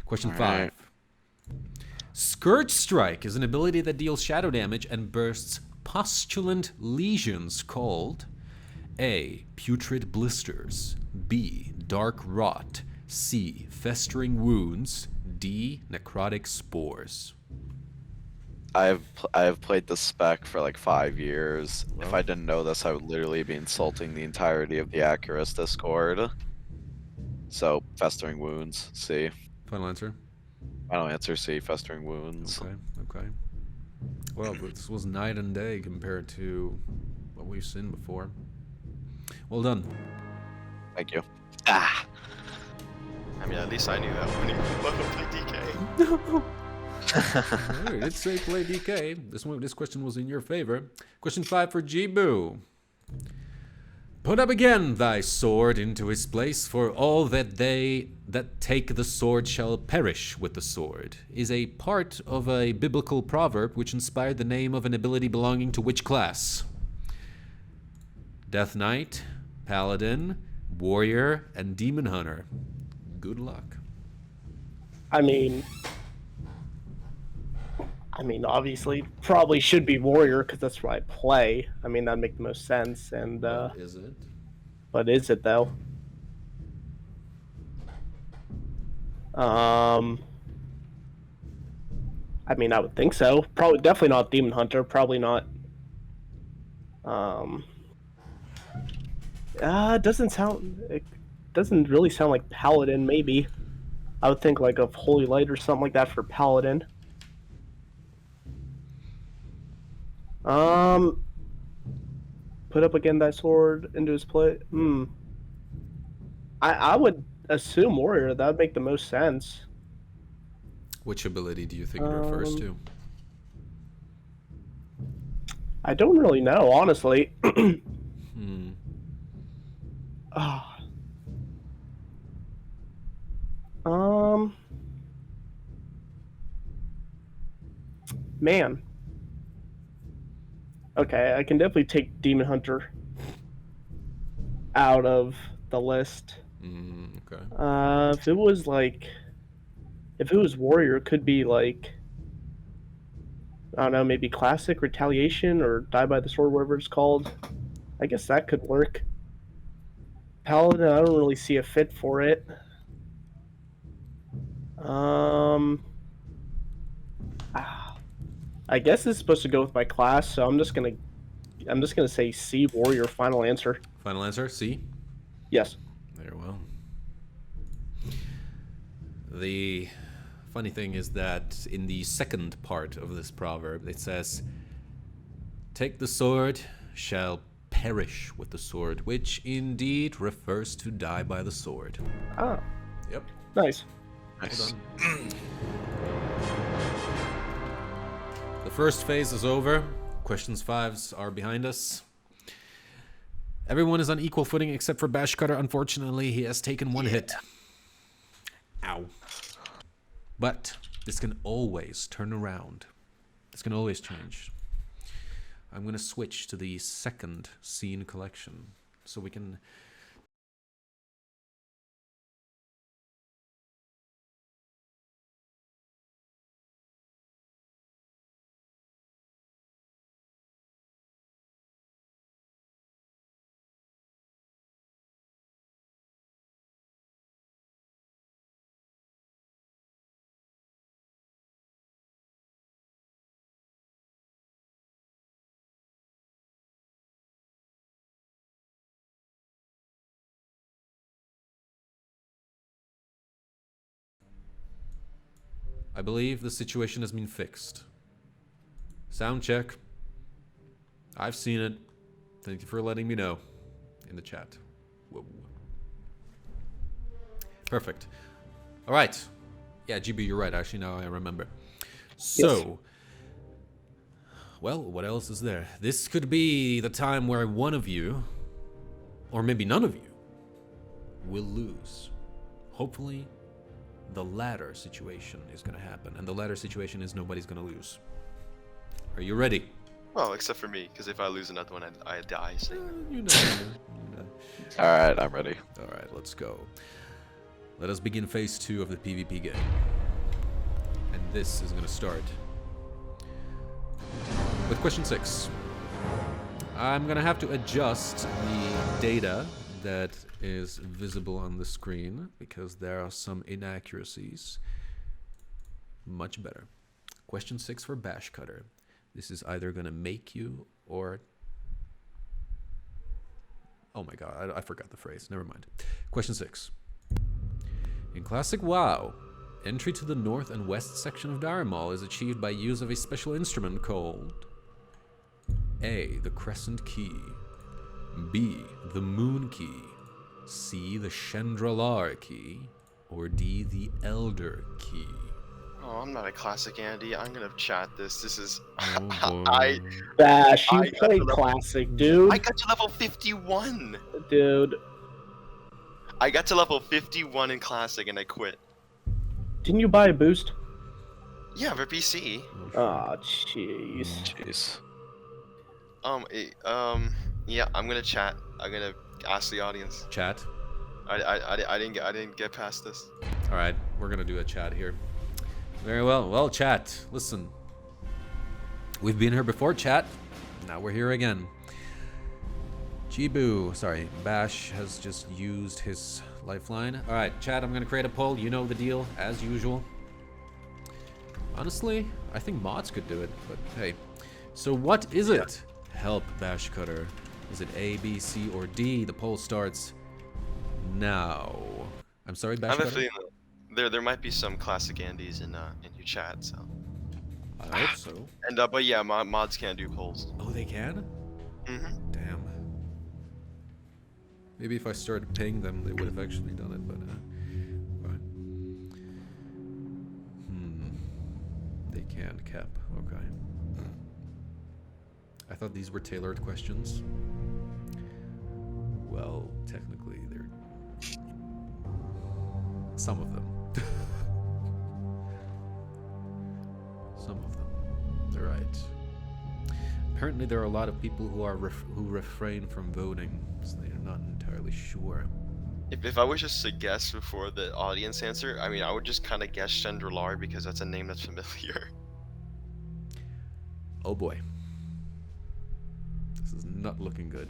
Question All 5. right. Scourge Strike is an ability that deals shadow damage and bursts postulant lesions called A. Putrid Blisters, B. Dark Rot, C. Festering Wounds, D. Necrotic Spores. I've played the spec for like 5 years. If Well. I didn't know this, I would literally be insulting the entirety of the Accurus Discord. So, Festering Wounds, C. Final answer? Final answer, C. Festering Wounds. Okay. Well, this was night and day compared to what we've seen before. Well done. Thank you. Ah! I mean, at least I knew that when he played DK. Alright, it's say play DK. This question was in your favor. Question 5 for Jeebu. Put up again thy sword into his place, for all that they that take the sword shall perish with the sword, is a part of a biblical proverb which inspired the name of an ability belonging to which class? Death Knight, Paladin, Warrior, and Demon Hunter. Good luck. I mean, obviously, probably should be warrior because that's what I play. I mean, that'd make the most sense. And What is it? but is it though? I mean, I would think so. Probably, definitely not demon hunter. Probably not. It doesn't really sound like paladin. Maybe I would think like of holy light or something like that for paladin. Put up again thy sword into his plate. I would assume warrior. That would make the most sense. Which ability do you think it refers to? I don't really know, honestly. Man. Okay, I can definitely take Demon Hunter out of the list. Okay. If it was Warrior, it could be like, I don't know, maybe Classic, Retaliation, or Die by the Sword, whatever it's called. I guess that could work. Paladin, I don't really see a fit for it. I guess it's supposed to go with my class, so I'm just gonna say C, Warrior. Final answer. Final answer, C? Yes. Very well. The funny thing is that in the second part of this proverb, it says, take the sword, shall perish with the sword, which indeed refers to die by the sword. Ah, Yep. nice. Nice. Well done. The first phase is over. Questions 5s are behind us. Everyone is on equal footing except for Bashcutter. Unfortunately, he has taken one hit. Ow. But this can always turn around. This can always change. I'm going to switch to the second scene collection so we can... I believe the situation has been fixed. Sound check. I've seen it. Thank you for letting me know in the chat. Whoa. Perfect. All right. Yeah, GB, you're right. Actually, now I remember. So, Yes. Well, what else is there? This could be the time where one of you, or maybe none of you, will lose. Hopefully, the latter situation is going to happen. And the latter situation is nobody's going to lose. Are you ready? Well, except for me, because if I lose another one, I die. So. You know. All right, I'm ready. All right, let's go. Let us begin phase 2 of the PvP game. And this is going to start with question 6. I'm going to have to adjust the data that is visible on the screen because there are some inaccuracies. Much better. Question 6 for Bashcutter. This is either going to make you or... Oh my god, I forgot the phrase. Never mind. Question 6. In Classic WoW, entry to the north and west section of Daramal is achieved by use of a special instrument called A. The Crescent Key, B. The Moon Key, C. The Chandralar Key, or D. The Elder Key. Oh, I'm not a classic Andy. I'm gonna chat this. This is Oh, I Bash, you I got played to level- classic, dude. I got to level 51. Dude, I got to level 51 in classic and I quit. didn't you buy a boost? Yeah, for PC. Oh, jeez. Jeez. Yeah, I'm gonna chat. I'm gonna ask the audience. Chat. I didn't get past this. All right, we're gonna do a chat here. Very well. Well, chat, listen. We've been here before, chat. Now we're here again. Jeebu, sorry, Bash has just used his lifeline. All right, chat, I'm gonna create a poll. You know the deal, as usual. Honestly, I think mods could do it, but hey. So what is it? Help, Bashcutter. Is it A, B, C, or D? The poll starts now. I'm sorry, I have a Bashcutter. feeling that there might be some classic Andys in your chat. So. I hope so. And but yeah, mods can't do polls. Oh, they can? Mm-hmm. Damn. Maybe if I started paying them, they would have actually done it, but fine. They can cap. Okay. I thought these were tailored questions. Well, technically, they're some of them. Some of them. They're right. Apparently, there are a lot of people who are who refrain from voting, so they're not entirely sure. If I was just to guess before the audience answer, I mean, I would just kind of guess Chandralar because that's a name that's familiar. Oh boy. This is not looking good.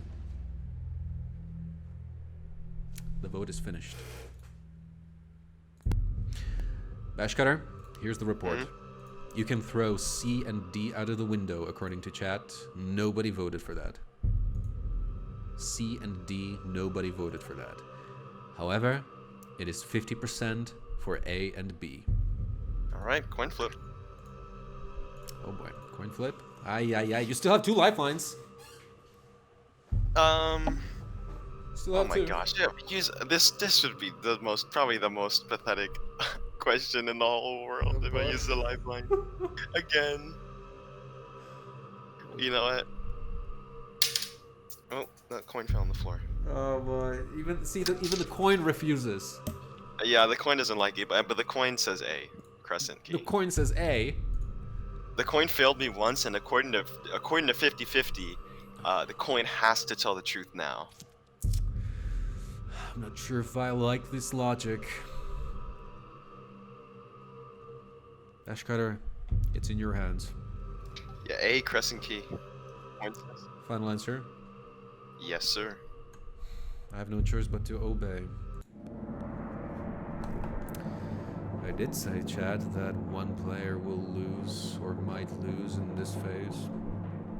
The vote is finished. Bashcutter, here's the report. You can throw C and D out of the window according to chat. Nobody voted for that. C and D, nobody voted for that. However, it is 50% for A and B. All right, coin flip. Oh boy, coin flip. Aye, aye, aye. You still have 2 lifelines. Still Oh have my 2. gosh, yeah. This should be probably the most pathetic question in the whole world if I use the lifeline again. You know what? Oh, that coin fell on the floor. Oh boy, even the coin refuses. Yeah, the coin doesn't like it, but the coin says A, crescent key. The coin says A. The coin failed me once, and according to 50-50, the coin has to tell the truth now. I'm not sure if I like this logic. Bashcutter, it's in your hands. Yeah, A, crescent key. Coin says. Final answer. Yes, sir. I have no choice but to obey. I did say, chat, that one player will lose or might lose in this phase.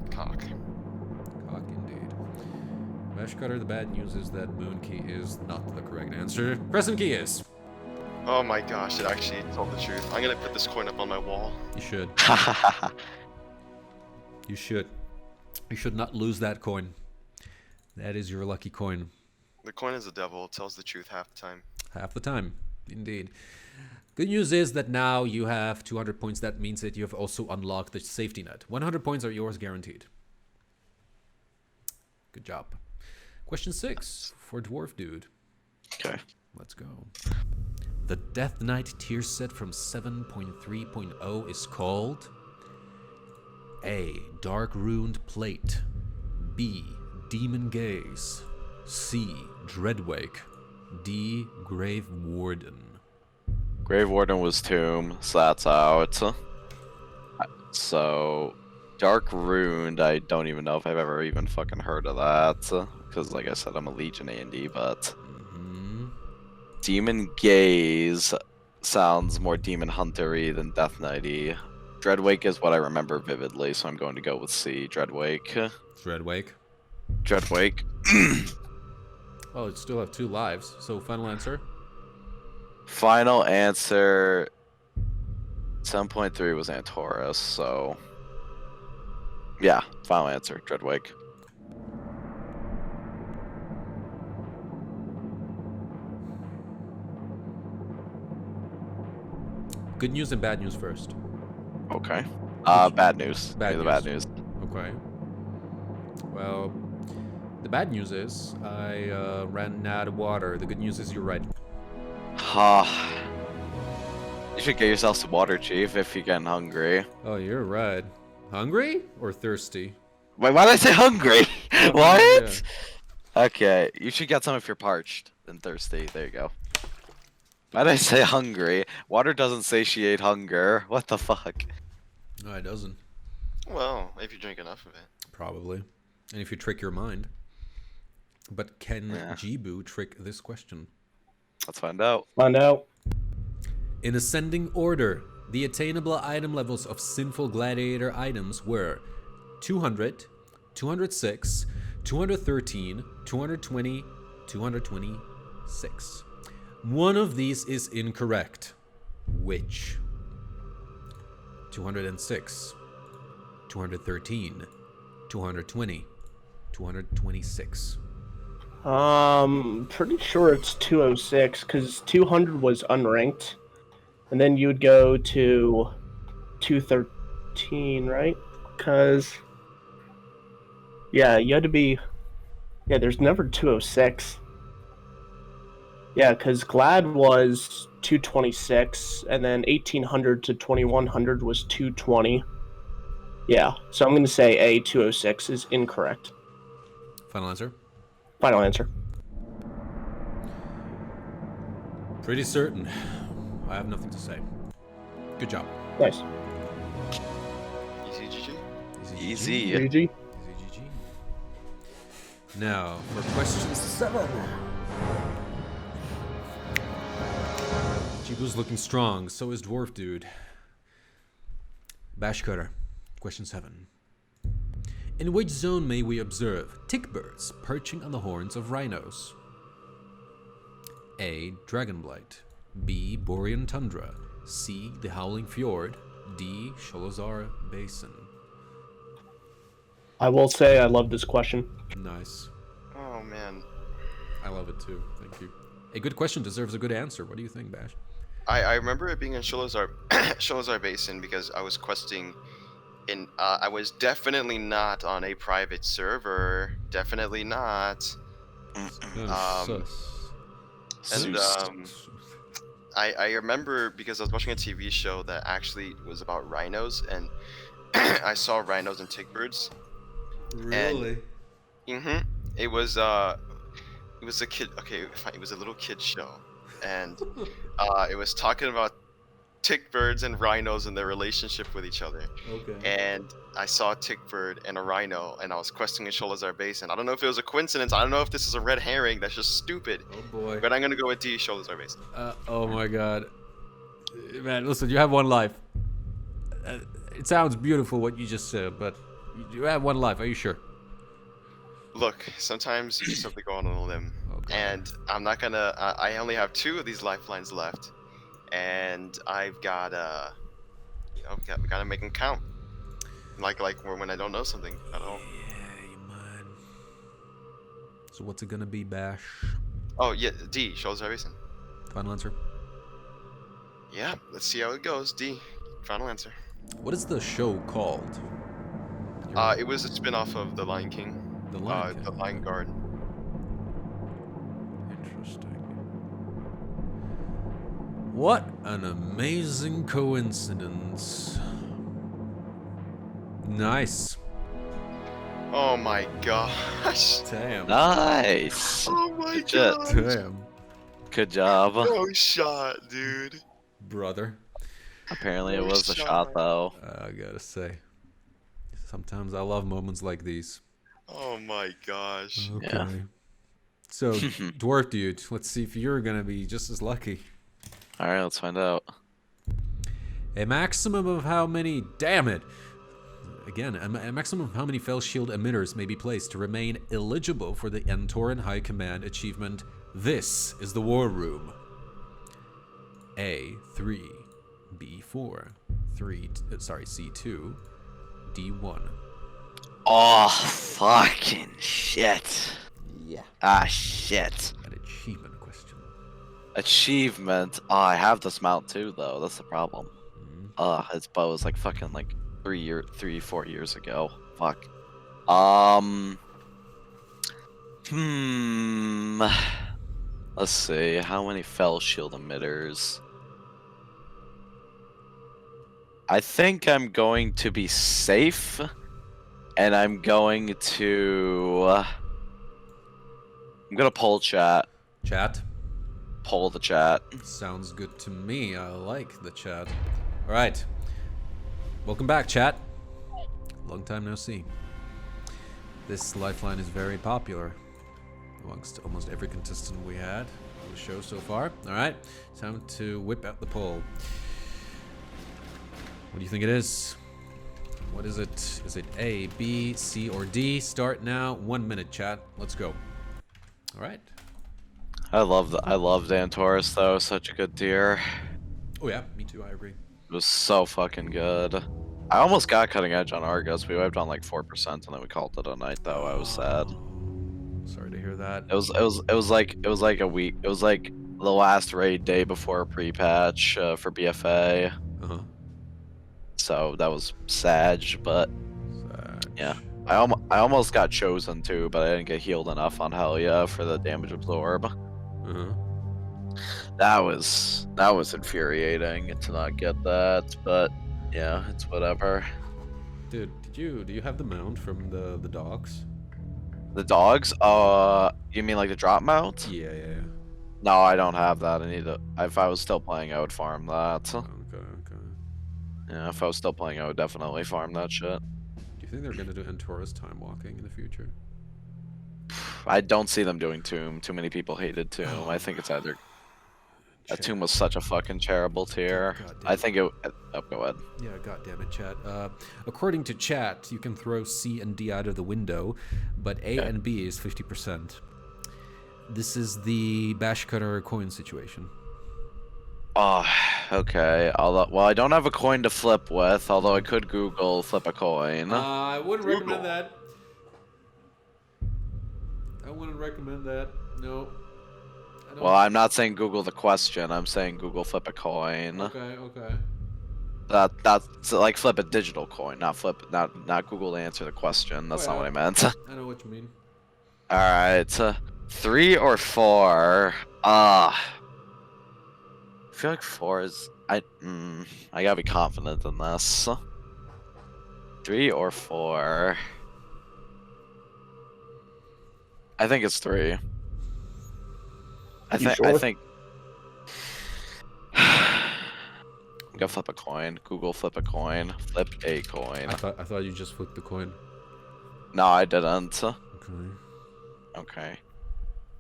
Cock. Cock indeed. Bashcutter, the bad news is that Moon Key is not the correct answer. Crescent Key is. Oh my gosh, it actually told the truth. I'm gonna put this coin up on my wall. You should. You should. You should not lose that coin. That is your lucky coin. The coin is the devil. It tells the truth half the time. Half the time, indeed. Good news is that now you have 200 points. That means that you have also unlocked the safety net. 100 points are yours guaranteed. Good job. Question 6 for DwarfDude. Okay. Let's go. The Death Knight tier set from 7.3.0 is called A. Dark Runed Plate, B. Demon Gaze, C. Dreadwake. D. Grave Warden. Grave Warden was Tomb, so that's out. So, Dark Ruined, I don't even know if I've ever even fucking heard of that. Because, like I said, I'm a Legion A&D, but... Demon Gaze sounds more Demon Hunter-y than Death Knight-y. Dreadwake is what I remember vividly, so I'm going to go with C. Dreadwake. Dreadwake. Dreadwake. Well, it still have 2 lives, so final answer. Final answer. 7.3 was Antorus, so. Yeah, final answer. Dreadwake. Good news and bad news first. Okay. Bad news. Bad Give me the bad news. Okay. Well, the bad news is I ran out of water. The good news is you're right. You should get yourself some water, Chief, if you're getting hungry. Oh, you're right. Hungry or thirsty? Wait, why did I say hungry? Oh, What? yeah. Okay, you should get some if you're parched and thirsty. There you go. Why did I say hungry? Water doesn't satiate hunger. What the fuck? No, it doesn't. Well, if you drink enough of it. Probably. And if you trick your mind. But can Yeah. Jeebu trick this question? Let's find out. Find out. In ascending order, the attainable item levels of Sinful Gladiator items were 200, 206, 213, 220, 226. One of these is incorrect. Which? 206, 213, 220, 226. Pretty sure it's 206 because 200 was unranked, and then you'd go to 213, right? Because you had to be. Yeah, there's never 206. Yeah, because Glad was 226, and then 1800 to 2100 was 220. Yeah, so I'm going to say A, 206 is incorrect. Final answer? Final answer. Pretty certain. I have nothing to say. Good job. Nice. Easy GG. Easy. GG. Easy GG. Now, for question 7. Jeebu's looking strong, so is DwarfDude. Bashcutter, question 7. In which zone may we observe tick birds perching on the horns of rhinos? A. Dragonblight. B. Borean Tundra. C. The Howling Fjord. D. Sholazar Basin. I will say I love this question. Nice. Oh man. I love it too. Thank you. A good question deserves a good answer. What do you think, Bash? I remember it being in Sholazar Sholazar Basin because I was questing in I was definitely not on a private server. Definitely not. And I remember because I was watching a TV show that actually was about rhinos, and I saw rhinos and tick birds. Really? It was a kid. Okay, fine, it was a little kid show, and it was talking about tick birds and rhinos and their relationship with each other. Okay. And I saw a tick bird and a rhino, and I was questing in Sholazar Basin. I don't know if it was a coincidence. I don't know if this is a red herring. That's just stupid. Oh boy. But I'm gonna go with D, Sholazar Basin. Oh my god. Man, listen, you have one life. It sounds beautiful what you just said, but you have one life. Are you sure? Look, sometimes you just have to go on a limb. Okay. And I'm not gonna. I only have 2 of these lifelines left, and I've gotta, gotta make them count. Like when I don't know something at all. Yeah, you mind. So what's it gonna be, Bash? Oh yeah, D, Sholazar Basin. Final answer. Yeah, let's see how it goes. D, final answer. What is the show called? It was a spin-off of The Lion King. The Lion King. The Lion Guard. Interesting. What an amazing coincidence. Nice. Oh my gosh. Damn. Nice. Oh my Good shit. gosh. Damn. Good job. No shot, dude. Brother. Apparently it No was a shot shot. though. I gotta say. Sometimes I love moments like these. Oh my gosh. Okay. Yeah. So, Dwarf Dude, let's see if you're gonna be just as lucky. All right, let's find out. A maximum of how many... Damn it! Again, a maximum of how many Fell Shield emitters may be placed to remain eligible for the Entoran High Command achievement. This is the War Room. A, 3. B, 4. C2. D1. Oh, fucking shit. Yeah. Ah, shit. An achievement question. Achievement. Oh, I have this mount too, though. That's the problem. Mhm. Its bow was like fucking like 4 years ago. Fuck. Let's see. How many fell shield emitters? I think I'm going to be safe, and I'm going to. I'm gonna poll chat. Chat. Poll the chat. Sounds good to me. I like the chat. All right. Welcome back, chat. Long time no see. This lifeline is very popular amongst almost every contestant we had on the show so far. All right. Time to whip out the poll. What do you think it is? What is it? Is it A, B, C, or D? Start now. 1 minute, chat. Let's go. All right. I loved Antorus though. Such a good tier. Oh yeah, me too. I agree. It was so fucking good. I almost got cutting edge on Argus. We wiped on like 4%, and then we called it a night. Though I was sad. Sorry to hear that. It was like a week. It was like the last raid day before pre-patch for BFA. Uh-huh. So that was sad, but Sag. yeah. I almost got chosen too, but I didn't get healed enough on Hell Yeah for the damage absorb. Uh-huh. That was infuriating to not get that, but yeah, it's whatever. Dude, do you have the mount from the dogs? The dogs? You mean like the drop mount? Yeah. No, I don't have that. I need to. If I was still playing, I would farm that. Okay. Yeah, if I was still playing, I would definitely farm that shit. Do you think they're gonna do Entora's time walking in the future? I don't see them doing Tomb. Too many people hated Tomb. I think it's either. Tomb was such a fucking terrible tier. God damn I it. think it. Oh, go ahead. Yeah, goddammit, chat. According to chat, you can throw C and D out of the window, but A and B is 50%. This is the Bashcutter coin situation. Oh, okay. Well, I don't have a coin to flip with, although I could Google flip a coin. I wouldn't Google. recommend that. I wouldn't recommend that. No. I don't. Well, I'm not saying Google the question. I'm saying Google flip a coin. Okay. That's like flip a digital coin, not Google to answer the question. That's not what I meant. I know what you mean. All right, 3 or 4. I feel like 4 is. I gotta be confident in this. 3 or 4. I think it's 3. I sure? think. I'm gonna flip a coin. Google flip a coin. Flip a coin. I thought you just flipped the coin. No, I didn't. Okay. Okay.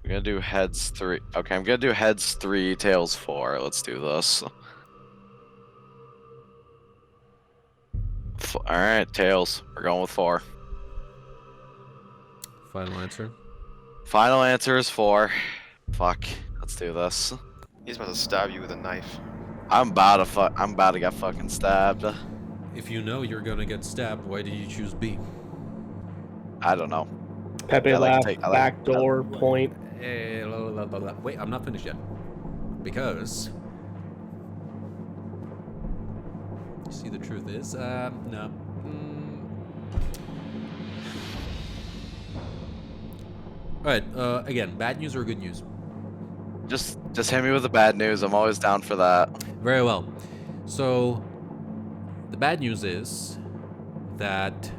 I'm gonna do heads 3. Okay, I'm gonna do heads 3, tails 4. Let's do this. Alright, tails. We're going with 4. Final answer. Final answer is 4. Fuck. Let's do this. He's about to stab you with a knife. I'm about to get fucking stabbed. If you know you're gonna get stabbed, why did you choose B? I don't know. Pepe I like laugh, to take- I like- backdoor, point. Wait, I'm not finished yet. Because you see, the truth is, no. All right. Again, bad news or good news? Just hit me with the bad news. I'm always down for that. Very well. So, the bad news is that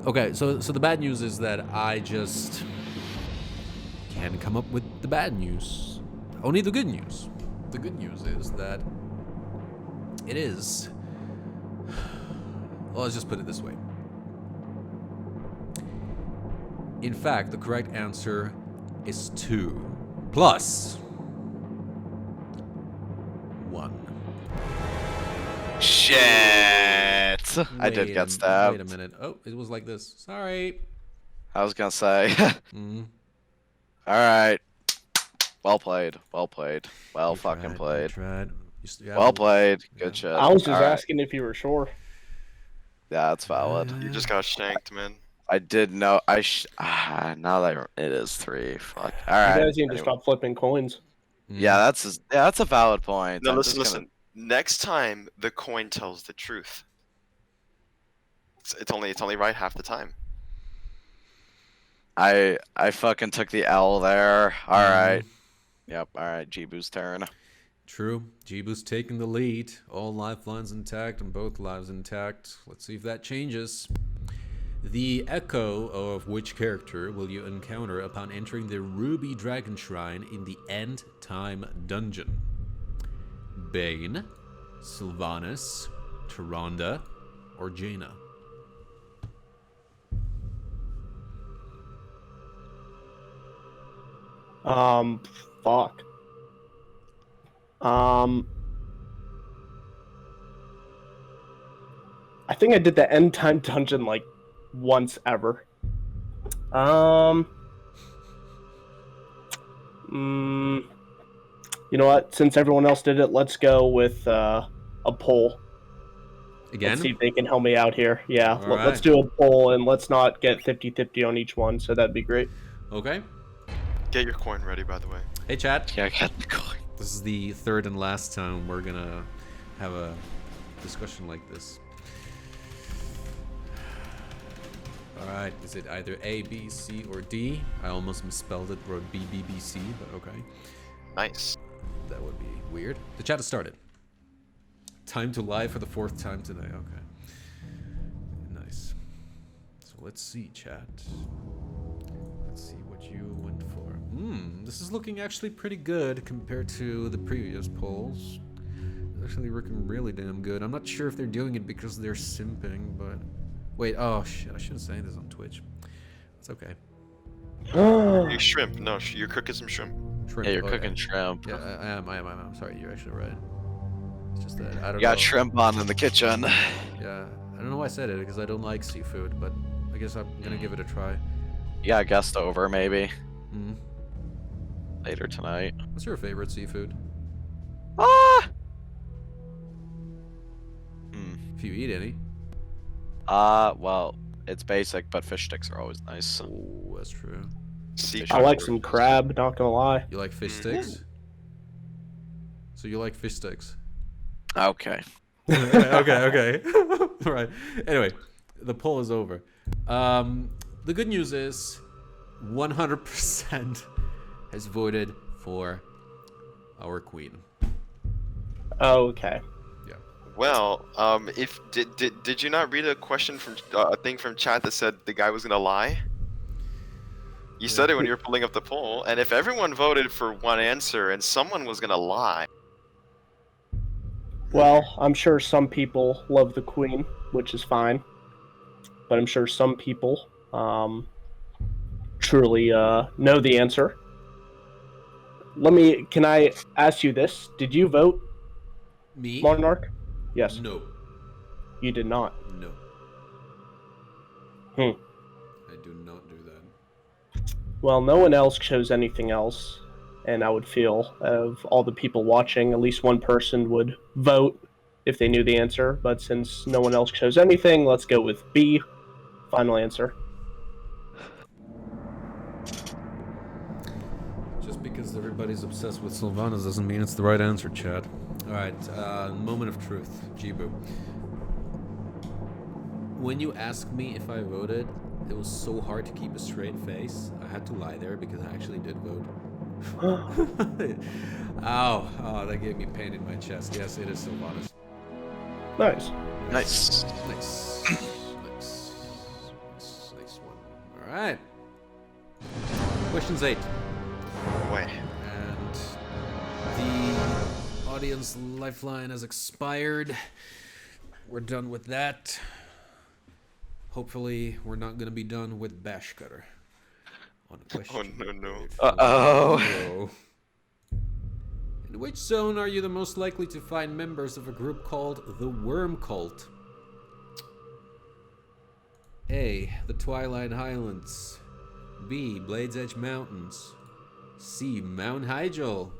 Okay, so the bad news is that I just can't come up with the bad news. Only the good news. The good news is that it is. Well, let's just put it this way. In fact, the correct answer is 2 plus 1. Shit! I did get stabbed. Wait a minute. Oh, it was like this. Sorry. I was gonna say. Mm. All right. Well played. Well played. Well You fucking tried, played. You tried. You Well played. Yeah. Good shit. I was just All right. asking if you were sure. Yeah, that's valid. You just got shanked, man. I did know. Now that it is 3. Fuck. All You right. guys need to Anyway. stop flipping coins. Yeah, that's a valid point. No, I'm listen, just listen. Next time, the coin tells the truth. It's only right half the time. I fucking took the L there. All right. Yep. All right. Jeebu's turn. True. Jeebu's taking the lead. All lifelines intact and both lives intact. Let's see if that changes. The echo of which character will you encounter upon entering the Ruby Dragon Shrine in the End Time Dungeon? Bane, Sylvanas, Tyrande, or Jaina? Fuck. I think I did the end time dungeon like once ever. You know what? Since everyone else did it, let's go with a poll. Again? Let's see if they can help me out here. Yeah, All let's right. do a poll and let's not get 50-50 on each one, so that'd be great. Okay. Get your coin ready, by the way. Hey, chat. Yeah, I got the coin. This is the third and last time we're gonna have a discussion like this. Alright, is it either A, B, C, or D? I almost misspelled it, wrote B, B, B, C, but okay. Nice. That would be weird. The chat has started. Time to live for the 4th time today, okay. Nice. So let's see, chat. Let's see what you went for. This is looking actually pretty good compared to the previous polls. It's actually looking really damn good. I'm not sure if they're doing it because they're simping, but... Wait, oh shit, I shouldn't say this on Twitch. It's okay. You shrimp. No, you're cooking some shrimp. Shrimp. Yeah, you're okay. cooking shrimp. Yeah, I am. I'm sorry, you're actually right. It's just that I don't You got know. shrimp on in the kitchen. Yeah, I don't know why I said it because I don't like seafood, but I guess I'm gonna give it a try. You got a guest over maybe Mm. later tonight. What's your favorite seafood? Ah. If you eat any. Well, it's basic, but fish sticks are always nice. Oh, that's true. Sea I like cucumber. some crab, not gonna lie. You like fish sticks? So you like fish sticks? Okay. okay. All right. Anyway, the poll is over. The good news is 100% has voted for our queen. Okay. Well, if did you not read a question from a thing from chat that said the guy was gonna lie? You said it when you were pulling up the poll, and if everyone voted for one answer and someone was gonna lie, Well, I'm sure some people love the queen, which is fine. But I'm sure some people truly know the answer. Can I ask you this? Did you vote, Me? Monarch? Yes. No. You did not. No. Hmm. I do not do that. Well, no one else chose anything else. And I would feel of all the people watching, at least one person would vote if they knew the answer. But since no one else chose anything, let's go with B. Final answer. Just because everybody's obsessed with Sylvanas doesn't mean it's the right answer, Chad. Alright, moment of truth. Jeebu. When you asked me if I voted, it was so hard to keep a straight face. I had to lie there because I actually did vote. Ow. Oh, that gave me pain in my chest. Yes, it is Sylvanas. Nice. Nice. Nice. Nice one. All right. Questions 8. Boy. And the audience lifeline has expired. We're done with that. Hopefully, we're not going to be done with Bashcutter. On question. Oh, no. Uh-oh. In which zone are you the most likely to find members of a group called the Worm Cult? A. The Twilight Highlands. B. Blades Edge Mountains. C. Mount Hyjal.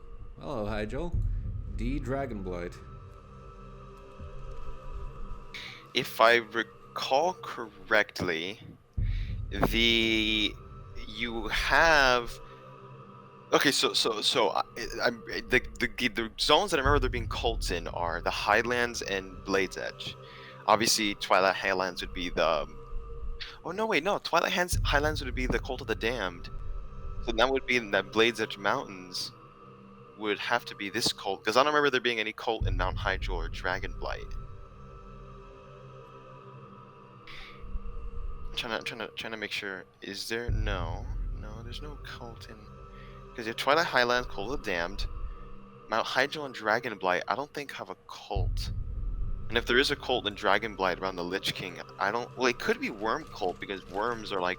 Hello, Hyjal. D. Dragonblight. If I recall correctly, you have. Okay, so the zones that I remember there being cults in are the Highlands and Blades Edge. Obviously, Twilight Highlands would be the. Oh no, wait, no. Twilight Highlands would be the Cult of the Damned. So that would be in the Blades Edge Mountains. Would have to be this cult because I don't remember there being any cult in Mount Hyjal or Dragonblight. I'm trying to make sure. Is there no? There's no cult in. Because you have Twilight Highlands, Cult of the Damned, Mount Hyjal and Dragonblight. I don't think have a cult. And if there is a cult in Dragonblight around the Lich King, I don't. Well, it could be Worm Cult because worms are like.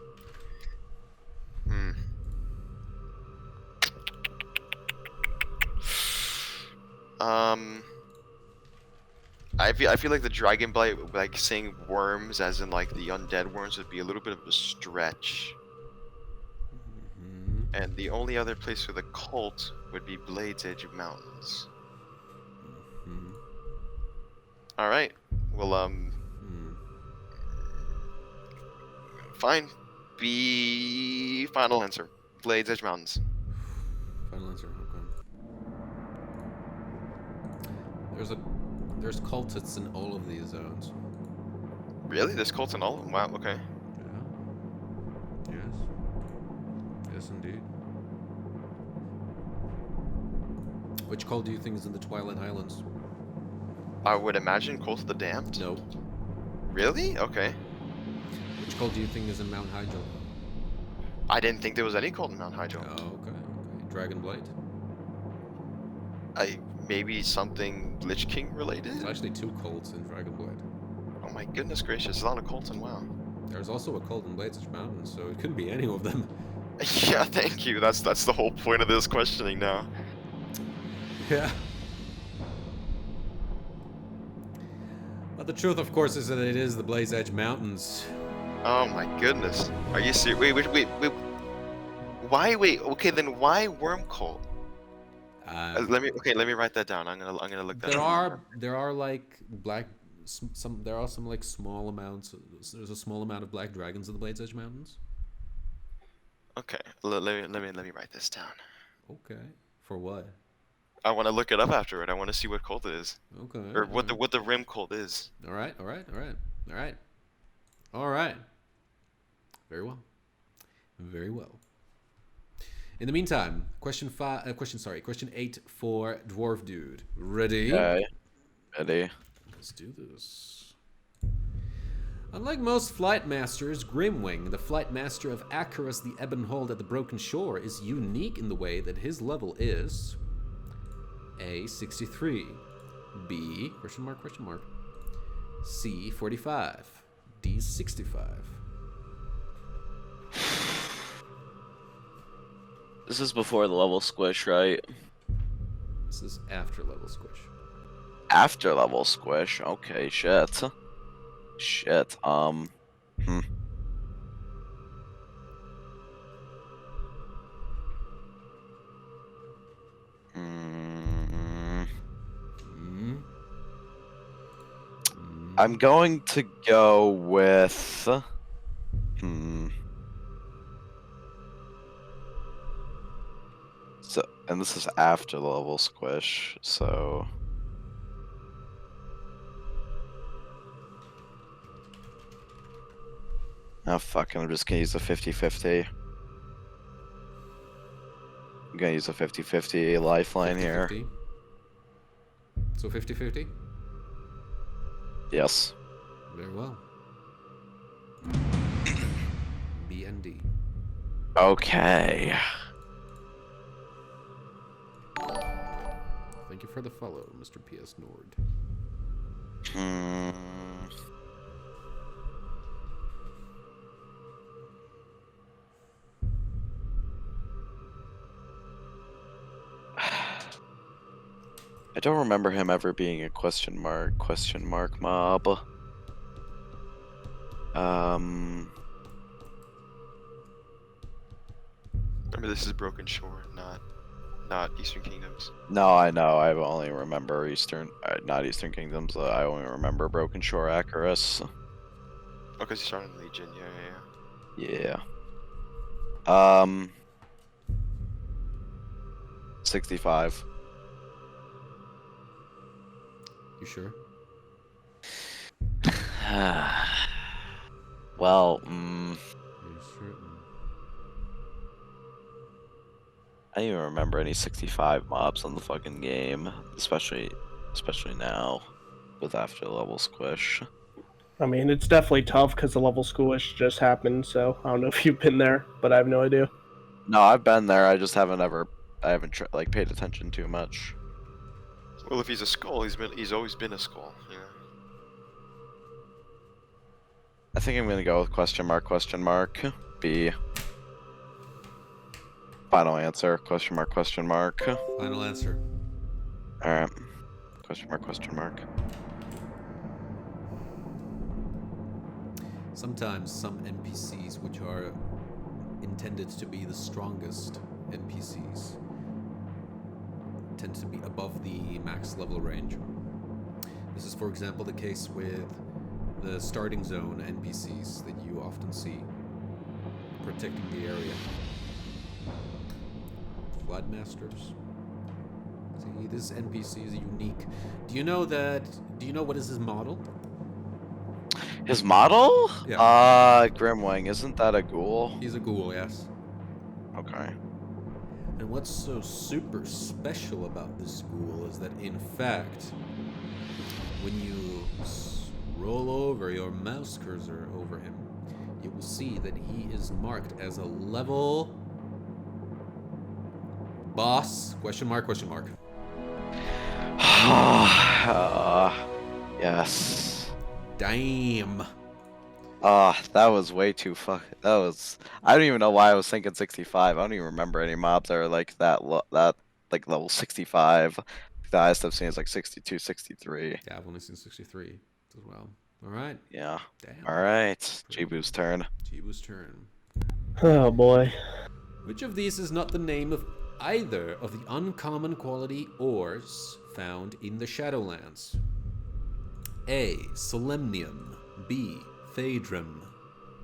I feel like the Dragonblight, like saying worms as in like the undead worms, would be a little bit of a stretch. And the only other place for the cult would be Blades Edge Mountains. All right. Well, fine. B. Final answer. Blades Edge Mountains. Final answer. Okay. There's cultists in all of these zones. Really? There's cults in all of them? Wow. Okay. Yeah. Yes, indeed. Which cult do you think is in the Twilight Highlands? I would imagine Cult of the Damned. No. Really? Okay. Which cult do you think is in Mount Hyjal? I didn't think there was any cult in Mount Hyjal. Oh, okay. Dragonblight? Maybe something Lich King related? There's actually 2 cults in Dragonblight. Oh my goodness gracious, a lot of cults in WoW. There's also a cult in Blades Edge Mountains, so it couldn't be any of them. Yeah, thank you. That's the whole point of this questioning now. Yeah. But the truth, of course, is that it is the Blades Edge Mountains. Oh my goodness. Are you serious? Wait. Why? Wait. Okay, then why Worm Cult? Let me write that down. I'm gonna look that up. There are like there are some like small amounts. There's a small amount of black dragons in the Blades Edge Mountains. Okay, let me write this down. Okay. For what? I want to look it up afterward. I want to see what cult it is. Okay. Or what the Rim cult is. All right. Very well. In the meantime, question 8 for DwarfDude. Ready? Okay. Ready. Let's do this. Unlike most flight masters, Grimwing, the flight master of Acheros the Ebon Hold at the Broken Shore, is unique in the way that his level is A. 63, B. ? C. 45, D. 65. This is before the level squish, right? This is after level squish. After level squish. Okay, shit. I'm going to go with So, and this is after the level squish, so oh fuck, I'm just gonna use a 50-50. I'm gonna use a 50-50 lifeline here. 50-50? So 50-50? Yes. Very well. B and D. Okay. Thank you for the follow, Mr. PS Nord. Hmm. I don't remember him ever being a question mark mob. Remember, this is Broken Shore, not Eastern Kingdoms. No, I know. I only remember not Eastern Kingdoms. I only remember Broken Shore Acarus. Oh, because you started in Legion. Yeah. Yeah. 65. You sure? Well, You certain? I don't even remember any 65 mobs in the fucking game, especially now with after level squish. I mean, it's definitely tough because the level squish just happened, so I don't know if you've been there, but I have no idea. No, I've been there. I just haven't like paid attention too much. Well, if he's a skull, he's always been a skull. Yeah. I think I'm gonna go with question mark B. Final answer, question mark. Final answer. Alright. Question mark. Sometimes some NPCs, which are intended to be the strongest NPCs, tend to be above the max level range. This is, for example, the case with the starting zone NPCs that you often see protecting the area. Floodmasters. See, this NPC is unique. Do you know what is his model? His model? Yeah. Grimwing. Isn't that a ghoul? He's a ghoul, yes. Okay. And what's so super special about this ghoul is that, in fact, when you roll over your mouse cursor over him, you will see that he is marked as a level boss, question mark. Yes. Damn. That was way too I don't even know why I was thinking 65. I don't even remember any mobs that are like that like level 65. The highest I've seen is like 62, 63. Yeah, I've only seen 63 as well. All right. Yeah. Damn. All right. Pretty Jeebu's turn. Jeebu's turn. Oh boy. Which of these is not the name of either of the uncommon quality ores found in the Shadowlands? A. Solemnium. B. Phaedrum.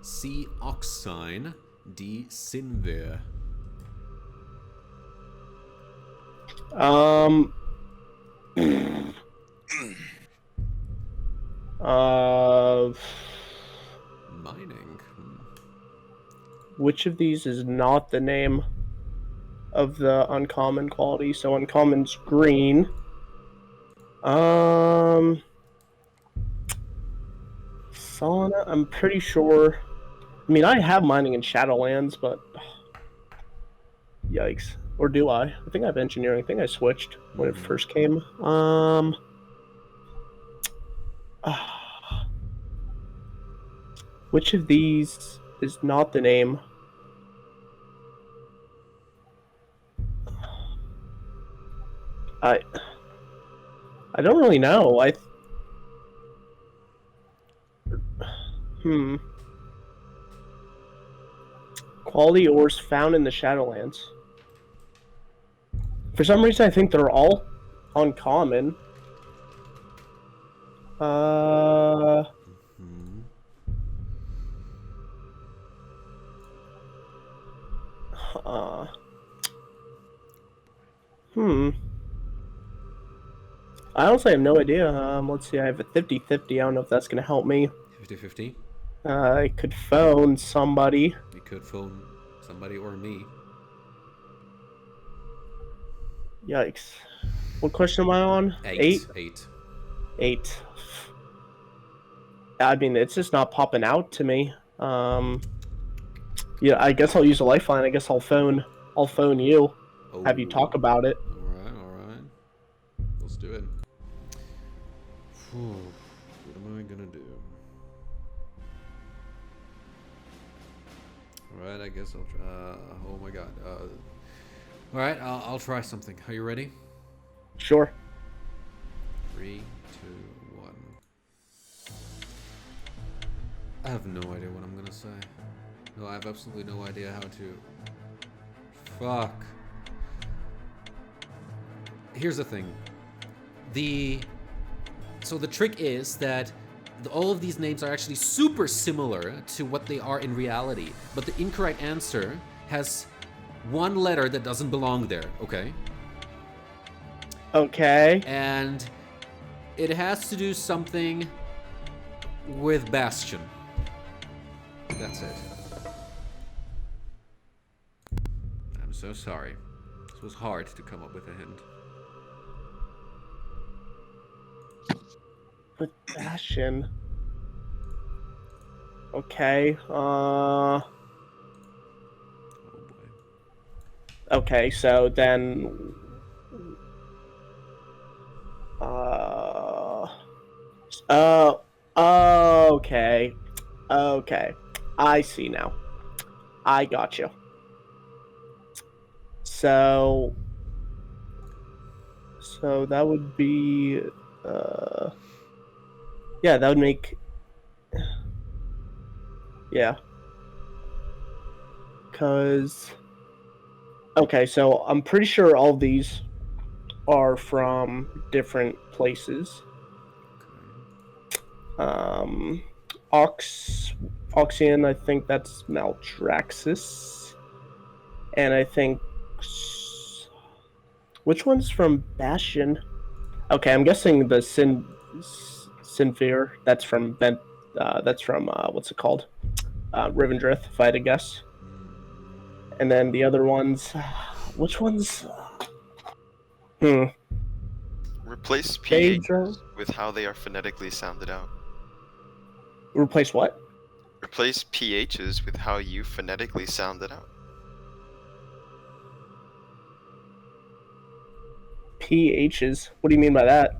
C. Oxine. D. Sinvir. Mining. Which of these is not the name of the uncommon quality? So uncommon's green. Solana, I'm pretty sure. I mean, I have mining in Shadowlands, but yikes. Or do I? I think I have engineering. I think I switched when it first came. Which of these is not the name? I don't really know. Quality ores found in the Shadowlands. For some reason, I think they're all uncommon. I honestly have no idea. Let's see, I have a 50-50. I don't know if that's going to help me. 50-50? I could phone somebody. You could phone somebody or me. Yikes. What question am I on? 8. 8. I mean, it's just not popping out to me. Yeah, I guess I'll use a lifeline. I guess I'll phone you. Have you talk about it? All right. Let's do it. Whew. What am I gonna do? All right, I guess I'll try. Oh my god. All right, I'll try something. Are you ready? Sure. 3, 2, 1. I have no idea what I'm gonna say. No, I have absolutely no idea how to. Fuck. Here's the thing. So the trick is that all of these names are actually super similar to what they are in reality, but the incorrect answer has one letter that doesn't belong there, okay? Okay. And it has to do something with Bastion. That's it. I'm so sorry. This was hard to come up with a hint. With Bastion. Okay. Oh boy. Okay, so then. Okay. Okay. I see now. I got you. So that would be, yeah, that would make, yeah. Because, okay, so I'm pretty sure all these are from different places. Oxian, I think that's Maldraxxus. And I think... Which one's from Bastion? Okay, I'm guessing the Sinfear. That's from what's it called? Rivendrith, if I had to guess. And then the other ones... Which ones? Replace Daedra? PH with how they are phonetically sounded out. Replace what? Replace PHs with how you phonetically sound it out. PHs? What do you mean by that?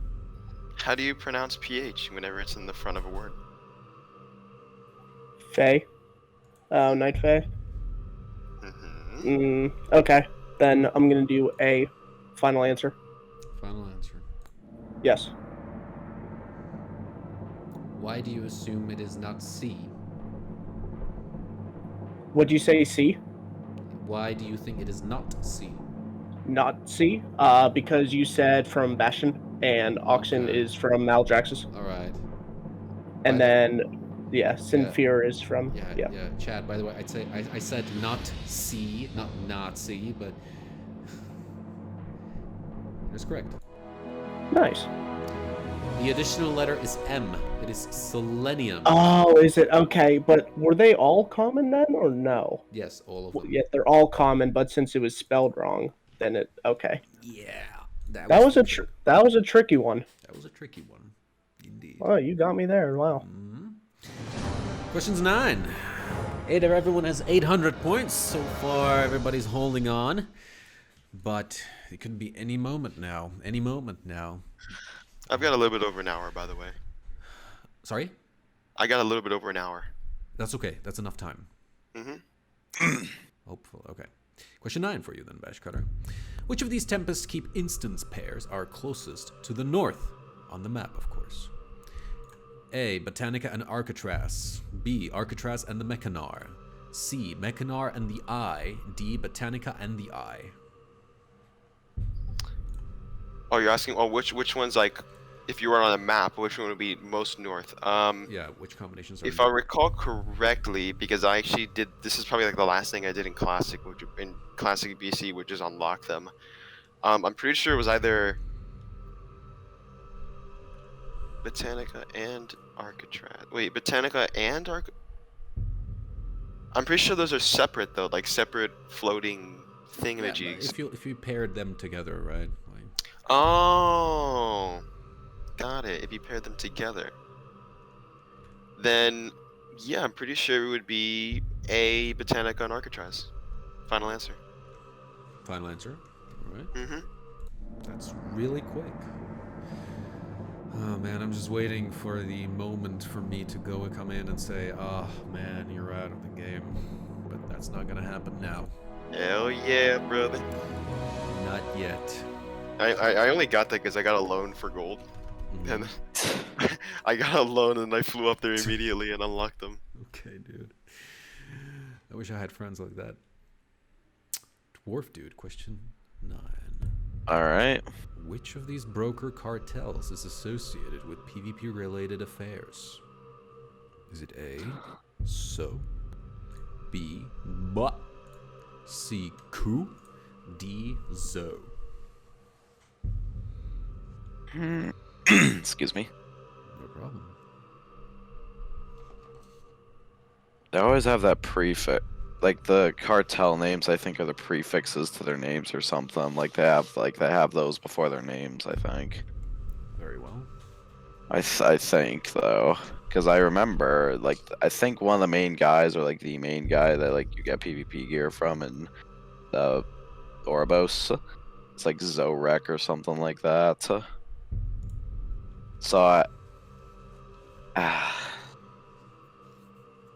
How do you pronounce PH whenever it's in the front of a word? Fae? Oh, Night Fae? Mm-hmm. Okay. Then I'm gonna do A. Final answer. Final answer. Yes. Why do you assume it is not C? What'd you say, C? Why do you think it is not C? Not C? Because you said from Bastion, and Oxen Okay. is from Maldraxxus. Alright. And By the- then, yeah, Sinfear is from... Yeah. Chad, by the way, I said not C, not Nazi, but that's correct. Nice. The additional letter is M. It is selenium. Oh, is it? Okay, but were they all common then, or no? Yes, all of them. Yeah, they're all common, but since it was spelled wrong, then it... Okay. Yeah. That was a tricky one. That was a tricky one. Indeed. Oh, you got me there. Wow. Questions 9. Everyone has 800 points so far. Everybody's holding on. But it could be any moment now. Any moment now. I've got a little bit over an hour, by the way. Sorry? I got a little bit over an hour. That's okay. That's enough time. Mm-hmm. Hopefully. Okay. Question 9 for you then, Bashcutter. Which of these tempests keep instance pairs are closest to the north? On the map, of course. A. Botanica and Arcatraz. B. Arcatraz and the Mechanar. C. Mechanar and the Eye. D. Botanica and the Eye. Oh, you're asking, which one's like, if you were on a map, which one would be most north? Yeah, which combinations are If I recall correctly, because I actually did, this is probably like the last thing I did in Classic, in Classic BC, which is unlock them. I'm pretty sure it was either Botanica and Arcatraz. Wait, Botanica and I'm pretty sure those are separate though, like separate floating thingamajigs. Yeah, if you paired them together, right? Like... Oh, got it. If you paired them together. then yeah, I'm pretty sure it would be a Botanica on Architrave. Final answer. Final answer. All right. Mm-hmm. That's really quick. Oh man, I'm just waiting for the moment for me to come in and say, "Oh man, you're out of the game," but that's not gonna happen now. Hell yeah, brother. Not yet. I only got that because I got a loan for gold, Mhm. and I got a loan and I flew up there immediately and unlocked them. Okay, dude. I wish I had friends like that. DwarfDude, question 9. All right. Which of these broker cartels is associated with PvP-related affairs? Is it A, So, B, Ba, C, Ku, D, Zo? Excuse me. No problem. They always have that prefix. Like the cartel names, I think, are the prefixes to their names or something. Like they have those before their names. I think. Very well. I think though, because I remember I think one of the main guys, or like the main guy that like you get PvP gear from in the Oribos, it's like Zorek or something like that. So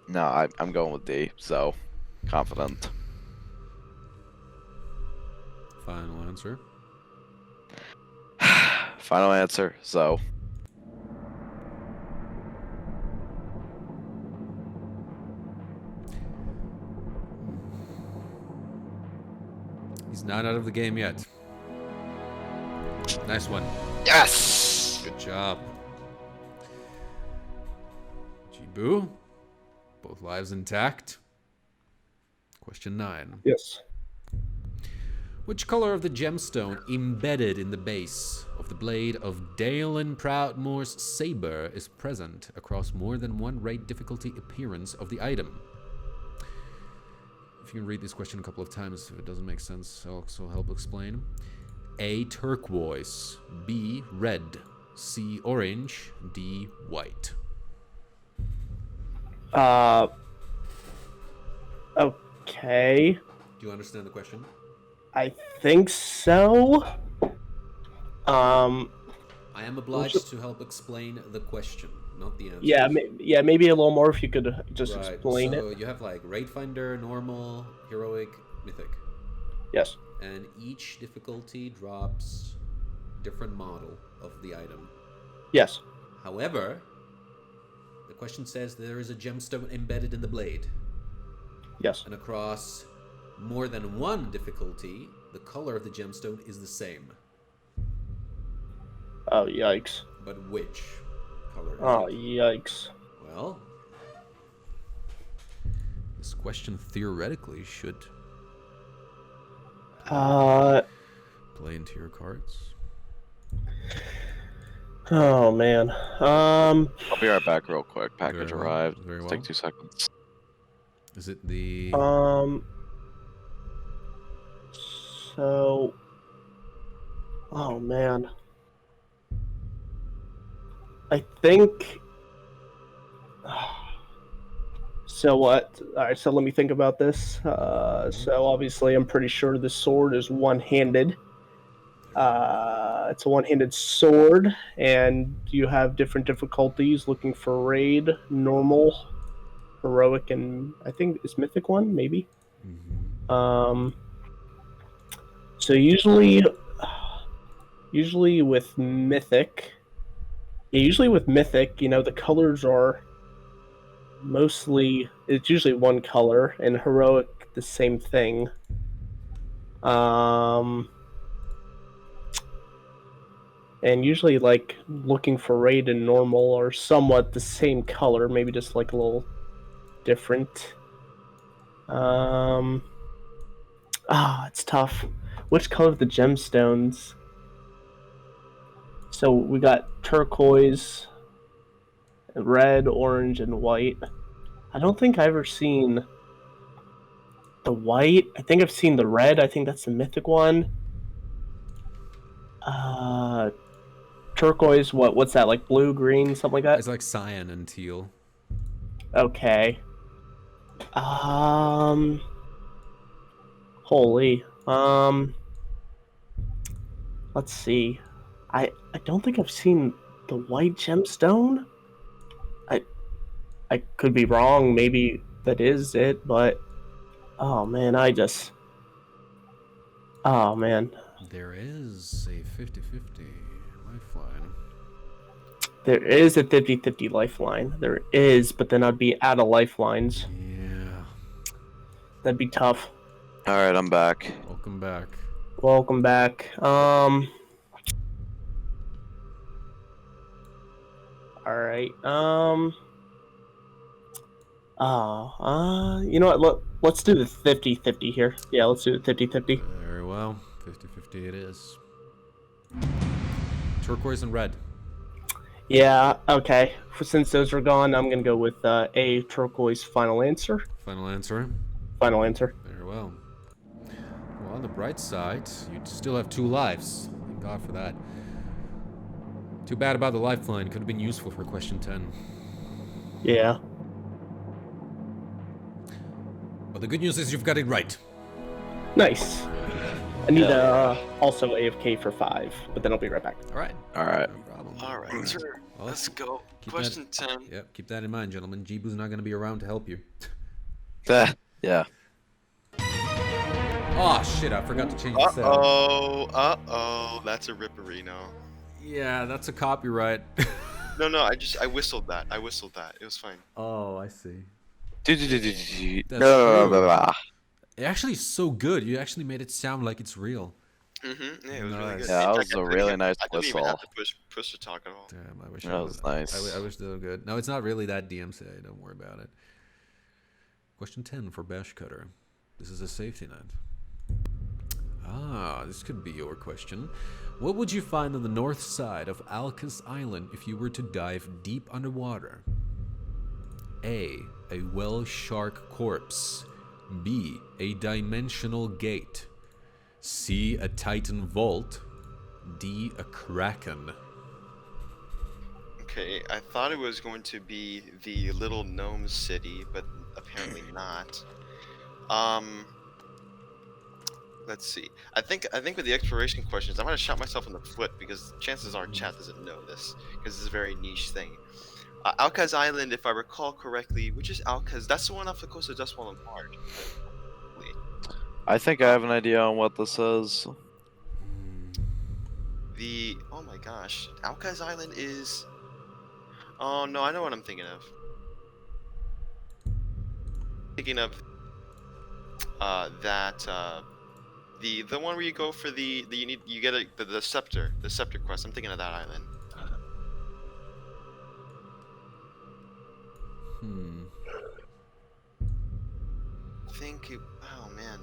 no, I'm going with D. So confident. Final answer. Final answer. So. He's not out of the game yet. Nice one. Yes. Good job. Jeebu, both lives intact. Question 9. Yes. Which color of the gemstone embedded in the base of the blade of Dalen Proudmoore's saber is present across more than one raid difficulty appearance of the item? If you can read this question a couple of times, if it doesn't make sense, I'll also help explain. A, turquoise. B, red. C, orange. D, white. Okay. Do you understand the question? I think so. I am obliged to help explain the question, not the answer. Yeah, maybe a little more if you could just Right. explain So it. you have like Raid Finder, normal, heroic, mythic. Yes. And each difficulty drops different model of the item. Yes. However, the question says there is a gemstone embedded in the blade. Yes. And across more than one difficulty, the color of the gemstone is the same. Oh, yikes. But which color is Oh, it? yikes. Well, this question theoretically should play into your cards. Oh, man. I'll be right back real quick. Package Very well, arrived. very well. Take 2 seconds. Is it the... So... Oh, man. I think... So what? Alright, so let me think about this. So obviously I'm pretty sure the sword is one-handed. It's a one-handed sword, and you have different difficulties looking for raid, normal, heroic, and I think it's mythic one, maybe. So usually with mythic, you know, the colors are mostly, it's usually one color, and heroic the same thing. And usually, like, looking for raid and normal are somewhat the same color, maybe just like a little different. It's tough. Which color of the gemstones? So we got turquoise, red, orange, and white. I don't think I've ever seen the white. I think I've seen the red. I think that's the mythic one. Turquoise, what's that, like blue, green, something like that? It's like cyan and teal. Okay. Holy. Let's see. I don't think I've seen the white gemstone. I could be wrong. Maybe that is it, but oh man, oh man. There is a 50-50 lifeline. There is a 50-50 lifeline. There is, but then I'd be out of lifelines. Yeah. That'd be tough. All right, I'm back. Welcome back. Welcome back. All right. You know what? Let's do the 50-50 here. Yeah, let's do the 50-50. Very well. 50-50 it is. Turquoise and red. Yeah, okay. Since those are gone, I'm gonna go with a turquoise final answer. Final answer. Final answer. Very well. Well, on the bright side, you still have 2 lives. Thank God for that. Too bad about the lifeline. Could have been useful for question 10. Yeah. But the good news is you've got it right. Nice. I need also AFK for 5, but then I'll be right back. All right. All right. No problem. All right, sir. Well, Let's go. keep Question 10. Yep, keep that in mind, gentlemen. Jeebu's not going to be around to help you. Yeah. Oh, shit, I forgot to change the sound. Uh-oh. That's a ripperino. Yeah, that's a copyright. No, I whistled that. It was fine. Oh, I see. No. It actually is so good. You actually made it sound like it's real. Mm-hmm. Yeah, it was really Nice. good. Yeah, that In was fact, a I didn't really even- nice I didn't even have whistle. to push to talk at all. Damn, I wish That was nice. I wish they were good. No, it's not really that DMCA. Don't worry about it. Question 10 for Bashcutter. This is a safety net. Ah, this could be your question. What would you find on the north side of Alcas Island if you were to dive deep underwater? A whale shark corpse. B, a dimensional gate. C, a titan vault. D, a kraken. Okay, I thought it was going to be the little gnome city, but apparently not. Let's see. I think with the exploration questions, I'm gonna shot myself in the foot because chances are chat doesn't know this because it's a very niche thing. Alcaz Island, if I recall correctly, which is Alcaz? That's the one off the coast of Dustwall and March. I think I have an idea on what this is. Oh my gosh, Alcaz Island is. Oh no, I know what I'm thinking of. Thinking of the one where you go for you get the scepter quest. I'm thinking of that island. Oh man.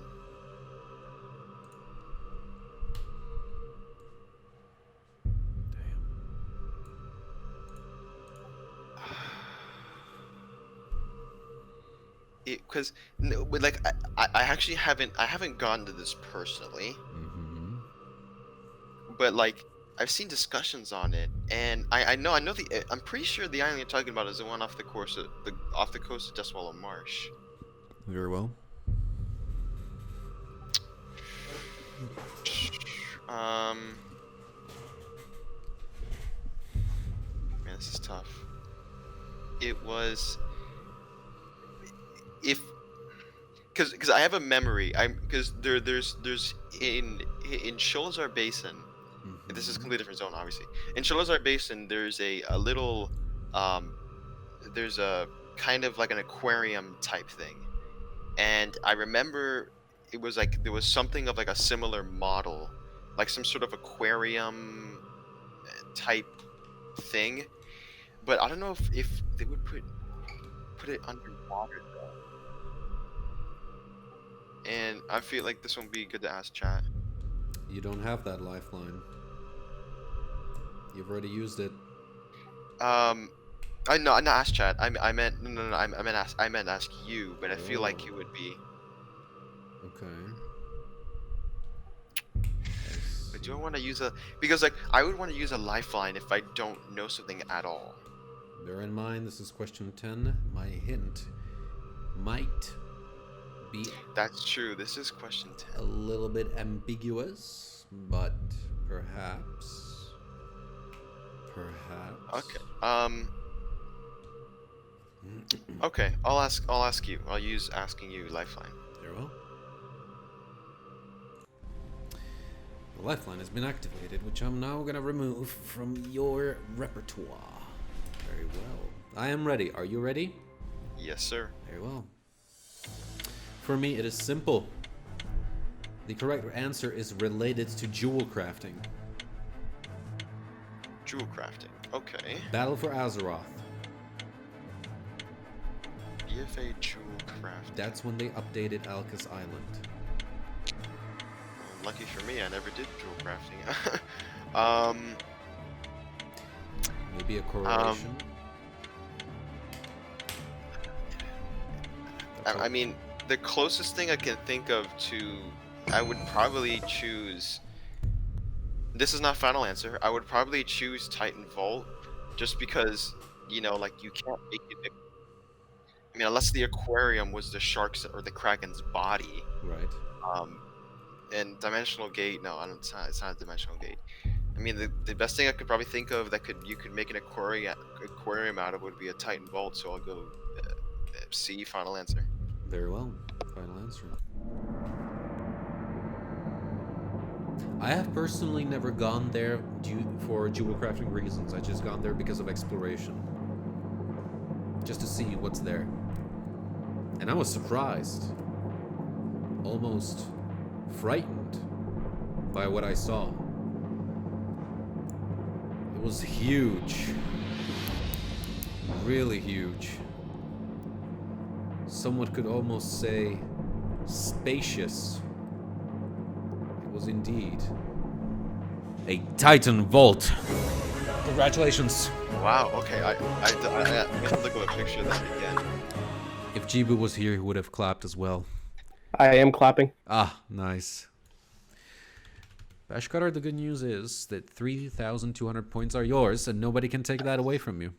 Because like I actually haven't gone to this personally, but like I've seen discussions on it, and I know I'm pretty sure the island you're talking about is the one off the coast of Dustwall Marsh. Very well. Man, this is tough. It was because I have a memory. Because there's in Sholazar Basin. This is a completely different zone, obviously. In Sholazar Basin, there's a little there's a kind of like an aquarium type thing, and I remember it was like there was something of like a similar model, like some sort of aquarium type thing, but I don't know if they would put it underwater though. And I feel like this won't be good to ask chat. You don't have that lifeline. You've already used it. I not ask chat. I meant no. I meant ask you, but I feel like you would be. Okay. Do I want to use because like I would want to use a lifeline if I don't know something at all. Bear in mind, this is question 10. My hint might be That's true. This is question a 10. little bit ambiguous, but perhaps. Okay. Okay. I'll ask you. I'll use asking you lifeline. Very well. The lifeline has been activated, which I'm now gonna remove from your repertoire. Very well. I am ready. Are you ready? Yes, sir. Very well. For me, it is simple. The correct answer is related to jewel crafting. Jewel crafting. Okay. Battle for Azeroth. BFA jewel crafting. That's when they updated Alcus Island. Lucky for me, I never did jewel crafting. Maybe a correlation. I mean, the closest thing I can think of to, I would probably choose. This is not final answer. I would probably choose Titan Vault, just because, you know, like you can't make it. I mean, unless the aquarium was the shark's or the kraken's body. Right. And Dimensional Gate, no, it's not a Dimensional Gate. I mean, the best thing I could probably think of that you could make an aquarium out of would be a Titan Vault. So I'll go C, final answer. Very well. Final answer. I have personally never gone there for jewel crafting reasons. I just gone there because of exploration. Just to see what's there. And I was surprised. Almost frightened by what I saw. It was huge. Really huge. Someone could almost say spacious. It was indeed a Titan Vault. Congratulations. Wow. Okay. I have to look at a picture of that again. If Jeebu was here, he would have clapped as well. I am clapping. Ah, nice. Bashcutter, the good news is that 3,200 points are yours, and nobody can take that away from you.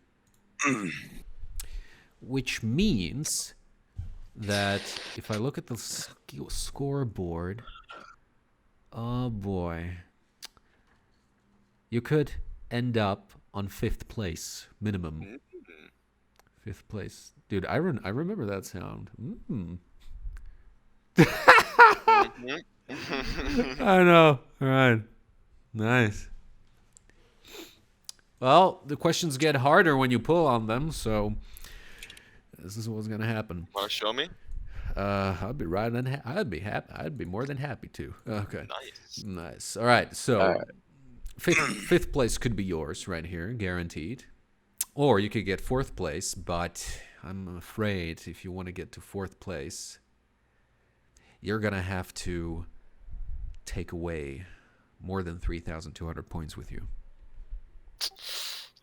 Which means that if I look at the scoreboard, oh boy, you could end up on 5th place minimum. 5th place, dude. I remember that sound. I know. All right. Nice. Well, the questions get harder when you pull on them, so this is what's gonna happen. Want to show me? I'd be right on. I'd be happy. I'd be more than happy to. Okay. Nice. Nice. All right. So, fifth place could be yours right here, guaranteed. Or you could get 4th place, but I'm afraid if you want to get to 4th place, you're gonna have to take away more than 3,200 points with you.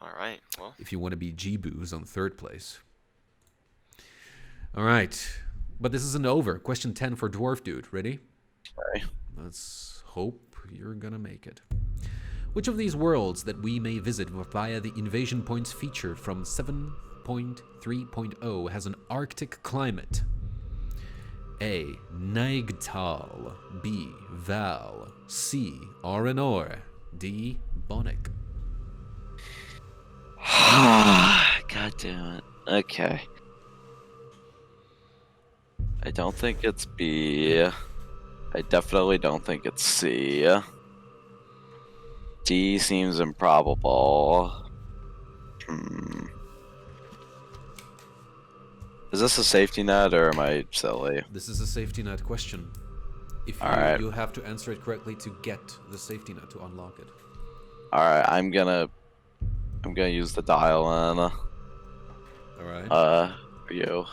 All right. Well, if you want to be Jeebu's on 3rd place. All right. But this isn't over. Question 10 for DwarfDude. Ready? Okay. Let's hope you're gonna make it. Which of these worlds that we may visit via the invasion points feature from 7.3.0 has an Arctic climate? A. Naigtal. B. Val. C. Aranor. D. Bonnick. God damn it. Okay. I don't think it's B. I definitely don't think it's C. D seems improbable. Is this a safety net or am I silly? This is a safety net question. If you have to answer it correctly to get the safety net to unlock it. Alright, I'm gonna use the dial in. Alright. For you.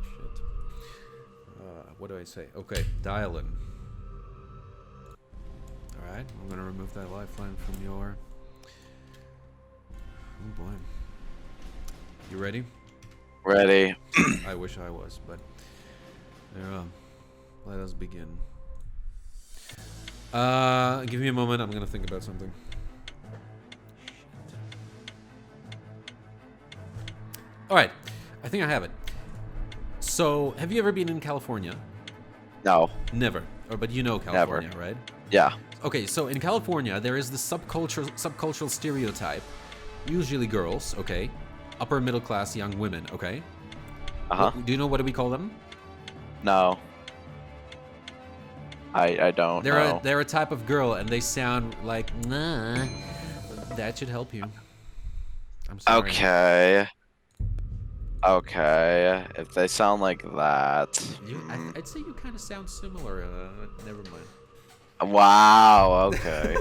Shit. What do I say? Okay, dial in. Alright, I'm gonna remove that lifeline from your... Oh boy. You ready? Ready. I wish I was, but... There, let us begin. Give me a moment, I'm gonna think about something. All right, I think I have it. So, have you ever been in California? No. Never. But you know California, right? Yeah. Okay, so in California, there is the subcultural stereotype, usually girls, okay? Upper middle class young women, okay? Uh-huh. Do you know what do we call them? No. I don't know. They're a type of girl, and they sound like, nah. That should help you. I'm sorry. Okay. Okay. If they sound like that. I'd say you kind of sound similar. Never mind. Wow. Okay.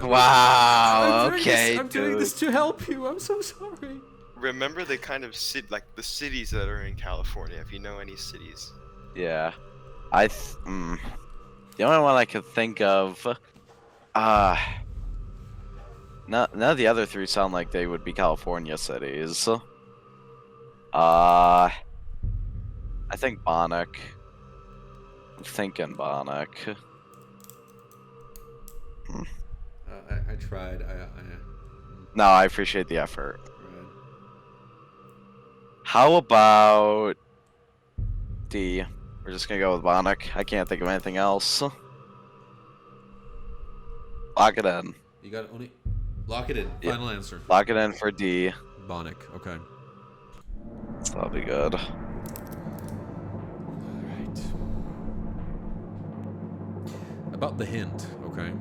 Wow. Okay. I'm doing this to help you. I'm so sorry. Remember the kind of like the cities that are in California, if you know any cities. Yeah. The only one I could think of. None of the other three sound like they would be California cities. I think Bonnick. I'm thinking Bonnick. I tried. No, I appreciate the effort. How about D? We're just gonna go with Bonnick. I can't think of anything else. Lock it in. You got only. Lock it in. Yeah. Final answer. Lock it in for D. Bonnick. Okay. So that'll be good. Alright. About the hint, okay?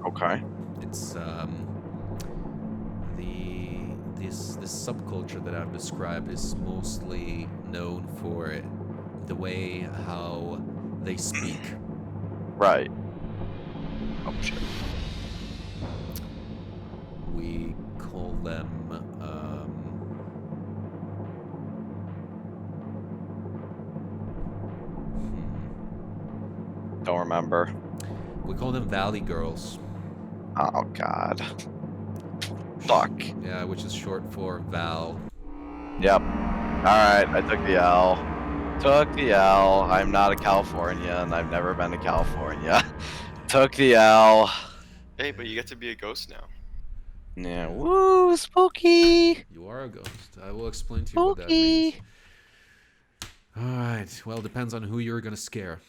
Okay. It's this subculture that I've described is mostly known for the way how they speak. Right. Oh shit. We call them Don't remember. we call them Valley Girls. Oh god. Fuck. Yeah, which is short for Val. Yep. Alright, I took the L. Took the L. I'm not a Californian. I've never been to California. Took the L. Hey, but you get to be a ghost now. Yeah. Woo, spooky. You are a ghost. I will explain to you what that means. Alright, well, depends on who you're gonna scare.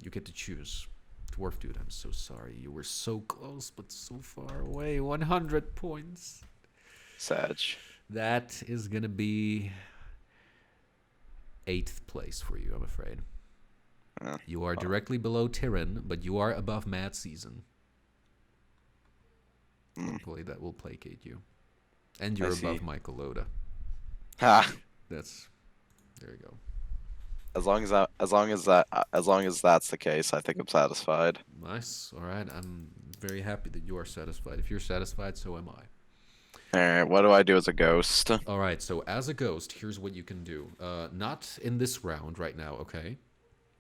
You get to choose. DwarfDude, I'm so sorry. You were so close, but so far away. 100 points. Sag. That is gonna be 8th place for you, I'm afraid. You are directly below Tyrann, but you are above Mad Season. Hopefully that will placate you. And you're above Michael Loda. Ha. That's there you go. As long as that's the case, I think I'm satisfied. Nice. All right. I'm very happy that you are satisfied. If you're satisfied, so am I. Alright, what do I do as a ghost? All right. So as a ghost, here's what you can do. Not in this round right now, okay?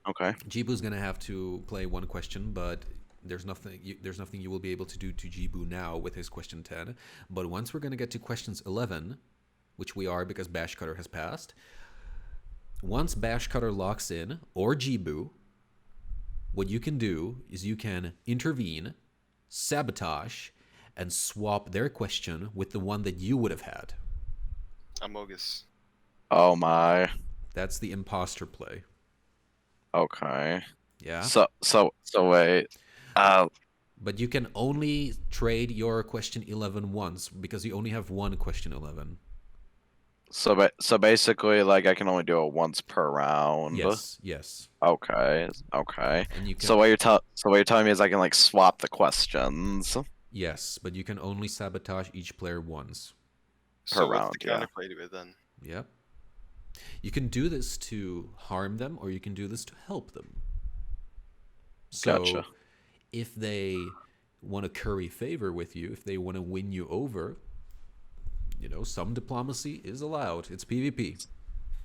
Okay. Jeebu's gonna have to play one question, but there's nothing you will be able to do to Jeebu now with his question 10. But once we're gonna get to questions 11, which we are because Bashcutter has passed. Once Bashcutter locks in, or Jeebu, what you can do is you can intervene, sabotage, and swap their question with the one that you would have had. Amogus. Oh my. That's the imposter play. Okay. Yeah? So wait. But you can only trade your question 11 once, because you only have one question 11. So basically, like, I can only do it once per round. Yes. Okay. And you can, So what you're telling me is I can like swap the questions. yes, but you can only sabotage each player once. So round, what's the counterplay to it then? Yep. You can do this to harm them, or you can do this to help them. So, Gotcha. if they want to curry favor with you, if they want to win you over, you know, some diplomacy is allowed. It's PvP.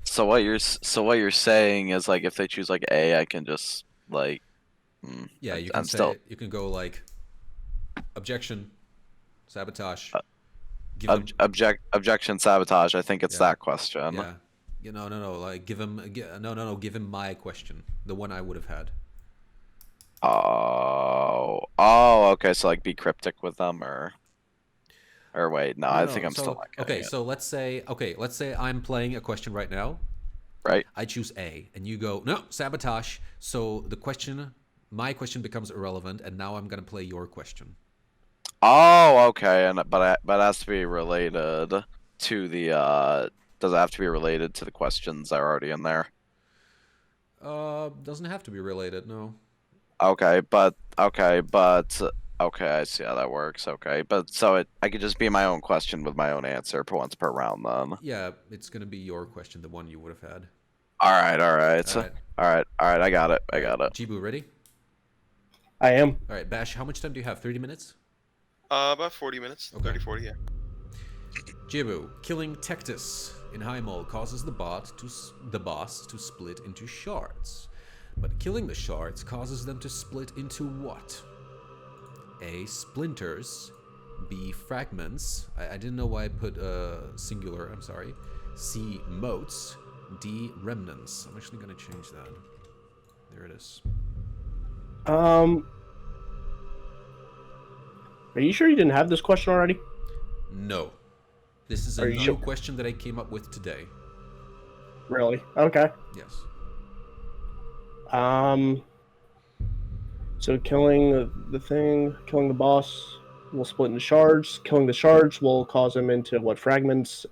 So what you're saying is like if they choose like A, I can just like. Yeah, you can you can go like objection, sabotage. Objection, sabotage. I think it's that question. Yeah. No. Like give him give him my question, the one I would have had. Oh, okay. So like be cryptic with them, or Or wait, no, No, I no. think I'm still So not getting okay, it. so let's say I'm playing a question right now. Right? I choose A, and you go no sabotage. So my question becomes irrelevant, and now I'm gonna play your question. Oh, okay. And but it has to be related to the. Does it have to be related to the questions that are already in there? Doesn't have to be related. No. Okay, okay, I see how that works. Okay, but I could just be my own question with my own answer per once per round then. Yeah, it's gonna be your question, the one you would have had. All right, all right, All right. all right. I got it. All I right. got it. Jeebu, ready? I am. All right, Bash. How much time do you have? 30 minutes. About 40 minutes. Okay. 30-40, yeah. Jeebu, killing Tectus in High Mall causes the boss to split into shards. But killing the shards causes them to split into what? A. Splinters. B. Fragments. I didn't know why I put singular, I'm sorry. C. Motes. D. Remnants. I'm actually going to change that. There it is. Are you sure you didn't have this question already? No. This is a Are you new sure? question that I came up with today. Really? Okay. Yes. So killing killing the boss will split into shards. Killing the shards will cause them into what fragments?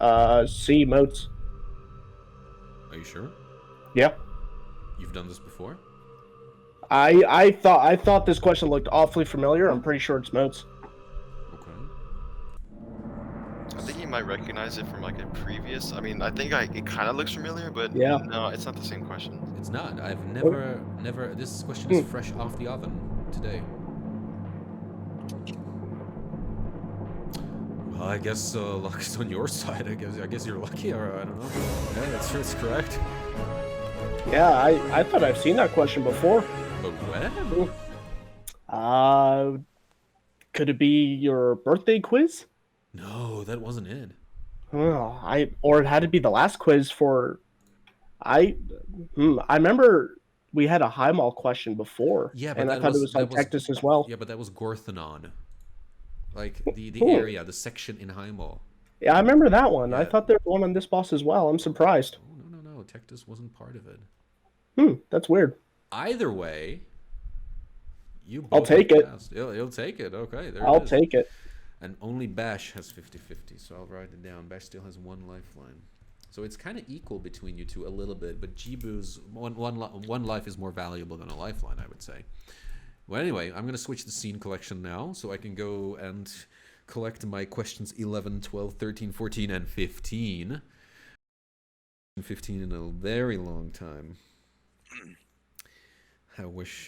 C, motes. Are you sure? Yeah. You've done this before? I thought this question looked awfully familiar. I'm pretty sure it's motes. Okay. I think you might recognize it from like a previous. I mean, I think it kind of looks familiar, but Yeah. no, it's not the same question. It's not. I've never. This question is fresh off the oven today. Well, I guess luck is on your side. I guess you're lucky, or I don't know. Yeah, that's correct. Yeah, I thought I've seen that question before. But when? Could it be your birthday quiz? No, that wasn't it. Oh, or it had to be the last quiz for. I remember we had a High Mall question before. Yeah, but and I that thought was- it was on that was- Tectus as well. Yeah, but that was Gorthanon. Like the Cool. area, the section in High Mall. Yeah, I remember that one. I Yeah. thought there was one on this boss as well. I'm surprised. Oh, no. Tectus wasn't part of it. That's weird. Either way, you I'll both take have it. passed. You'll take it. Okay, there I'll it is. take it. And only Bash has 50-50, so I'll write it down. Bash still has one lifeline. So it's kind of equal between you two a little bit, but Jeebu's one life is more valuable than a lifeline, I would say. Well, anyway, I'm going to switch the scene collection now, so I can go and collect my questions 11, 12, 13, 14, and 15. 15 in a very long time.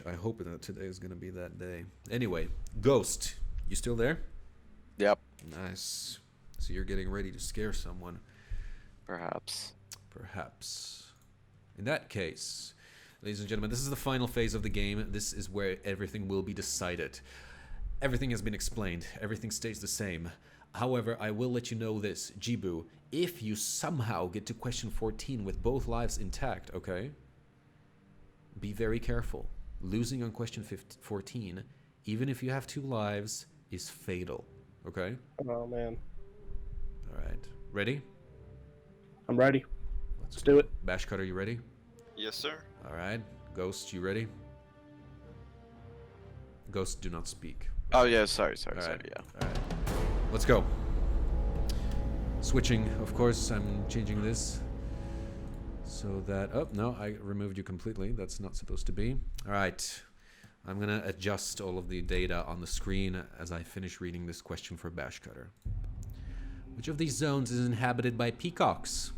I hope that today is going to be that day. Anyway, Ghost, you still there? Yep. Nice. So you're getting ready to scare someone. Perhaps. Perhaps. In that case, ladies and gentlemen, this is the final phase of the game. This is where everything will be decided. Everything has been explained. Everything stays the same. However, I will let you know this, Jeebu. If you somehow get to question 14 with both lives intact, okay? Be very careful. Losing on question 14, even if you have 2 lives, is fatal. Okay? Oh man, All right. Ready? I'm ready. Let's do it. Bashcutter, you ready? Yes, sir. All right. Ghost, you ready? Ghost, do not speak. Oh yeah, sorry, All right. yeah. All right. Let's go. Switching, of course, I'm changing this so that... Oh, no, I removed you completely. That's not supposed to be. All right. I'm going to adjust all of the data on the screen as I finish reading this question for Bashcutter. Which of these zones is inhabited by peacocks?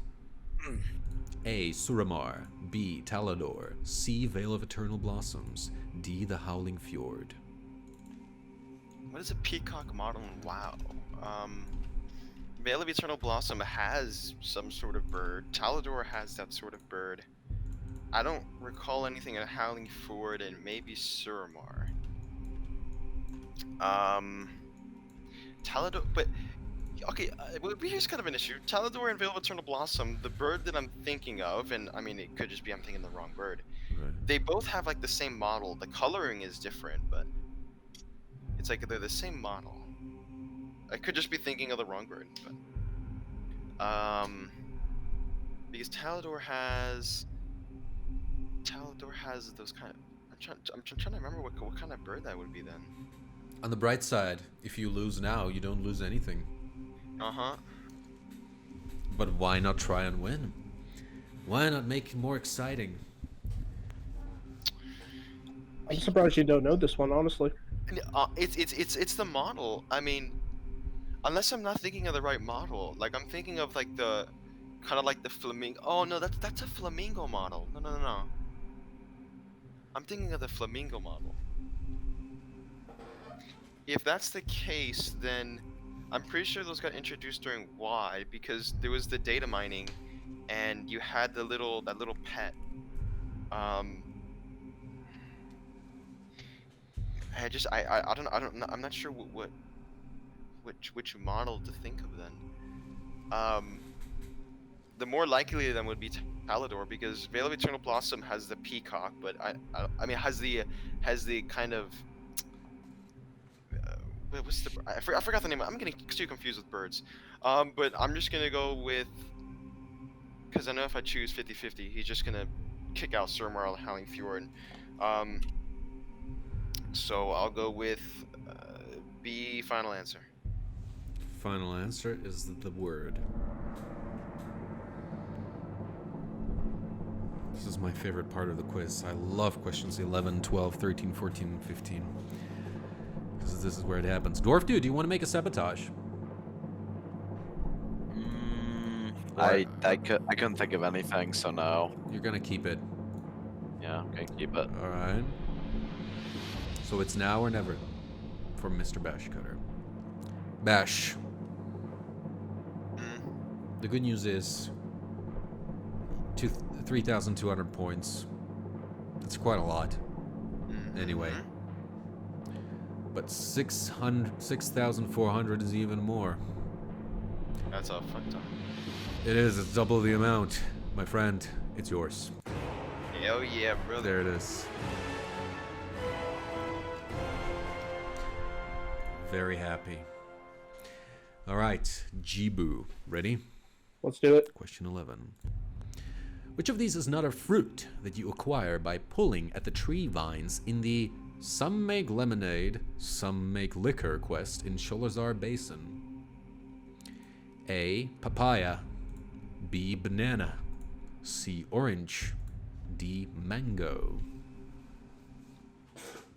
A. Suramar. B. Talador. C. Vale of Eternal Blossoms. D. The Howling Fjord. What is a peacock model in WoW? Vale of Eternal Blossom has some sort of bird. Talador has that sort of bird. I don't recall anything at Howling Fjord and maybe Suramar. Talador, but okay, here's kind of an issue. Talador and Vale of Eternal Blossom, the bird that I'm thinking of, and I mean it could just be I'm thinking the wrong bird. Okay. They both have like the same model. The coloring is different, but it's like they're the same model. I could just be thinking of the wrong bird. But, because Talador has those kind of. I'm trying to remember what kind of bird that would be then. On the bright side, if you lose now, you don't lose anything. Uh-huh. But why not try and win? Why not make it more exciting? I'm surprised you don't know this one, honestly. It's the model. I mean, unless I'm not thinking of the right model. Like I'm thinking of like the kind of like the flamingo. Oh no, that's a flamingo model. No. I'm thinking of the flamingo model. If that's the case, then I'm pretty sure those got introduced during Y because there was the data mining, and you had that little pet. I'm not sure which model to think of then. The more likely then would be Talador because Veil of Eternal Blossom has the peacock, but I mean has the kind of what's the I forgot the name. I'm getting too confused with birds. But I'm just gonna go with because I know if I choose 50-50, he's just gonna kick out Surmar Howling Fjord. So I'll go with B. Final answer. Final answer is the word. This is my favorite part of the quiz. I love questions 11, 12, 13, 14, and 15. Because this is where it happens. DwarfDude, do you want to make a sabotage? I couldn't think of anything, so no. You're going to keep it. Yeah, okay, keep it. Alright. So it's now or never for Mr. Bashcutter. Bash. The good news is 3,200 points. It's quite a lot. Anyway. But 6,400 is even more. That's a fuck ton. It is. It's double the amount. My friend, it's yours. Hell yeah, brother. There it is. Very happy. All right, Jeebu. Ready? Let's do it. Question 11. Which of these is not a fruit that you acquire by pulling at the tree vines in the Some Make Lemonade, Some Make Liquor quest in Sholazar Basin? A. Papaya. B. Banana. C. Orange. D. Mango.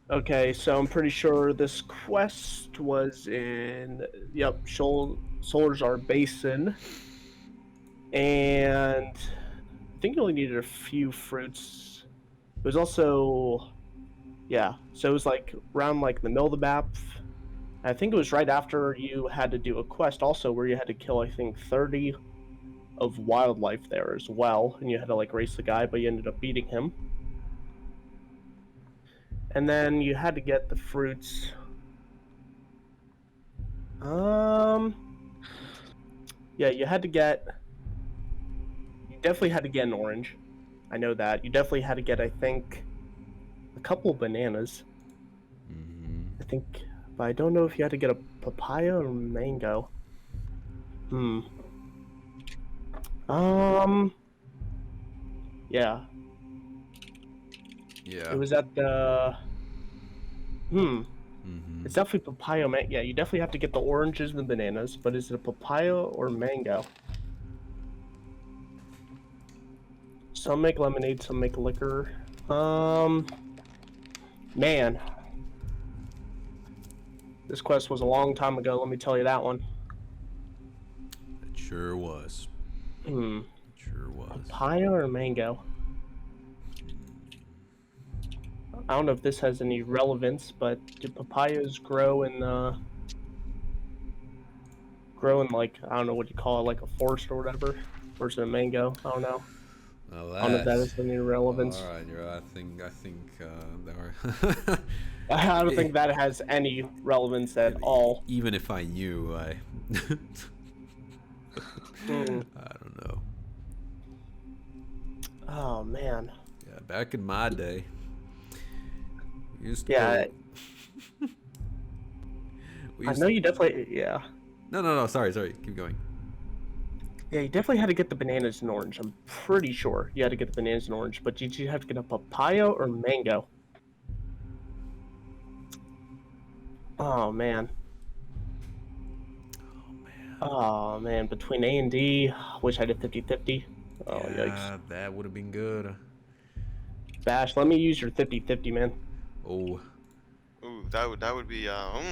Okay, so I'm pretty sure this quest was in, Sholazar Basin. And I think you only needed a few fruits. It was also, so it was like around like the middle of the map. I think it was right after you had to do a quest also where you had to kill, I think, 30 of wildlife there as well. And you had to like race the guy, but you ended up beating him. And then you had to get the fruits. You definitely had to get an orange. I know that. You definitely had to get, I think, a couple of bananas. I think, but I don't know if you had to get a papaya or mango. Yeah. Yeah. It was at the... It's definitely papaya, yeah, you definitely have to get the oranges and the bananas, but is it a papaya or mango? Some make lemonade, some make liquor. Man. This quest was a long time ago, let me tell you that one. It sure was. It sure was. Papaya or mango? I don't know if this has any relevance, but do papayas grow in like, I don't know what you call it, like a forest or whatever? Or is it a mango? I don't know. Well, I don't know if that has any relevance. All right, I think there are. I don't think that has any relevance at all. Even if I knew, I don't know. Oh man. Yeah, back in my day, we used to. Yeah. I know you definitely. Yeah. No. Sorry. Keep going. Yeah, you definitely had to get the bananas and orange. I'm pretty sure you had to get the bananas and orange. But did you have to get a papaya or mango? Oh man. Oh man, between A and D, wish I did 50-50. Oh yeah, yikes. that would have been good. Bash, let me use your 50-50, man. Oh. Ooh, that would be Ay.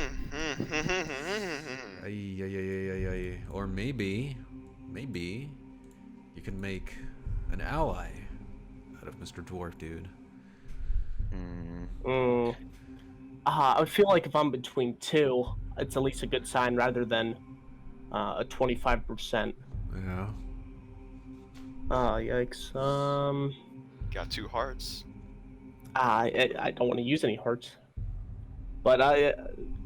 Or maybe you can make an ally out of Mr. Dwarf Dude. I would feel like if I'm between two, it's at least a good sign rather than a 25%. Yeah. Oh yikes. got 2 hearts. I don't want to use any hearts, but I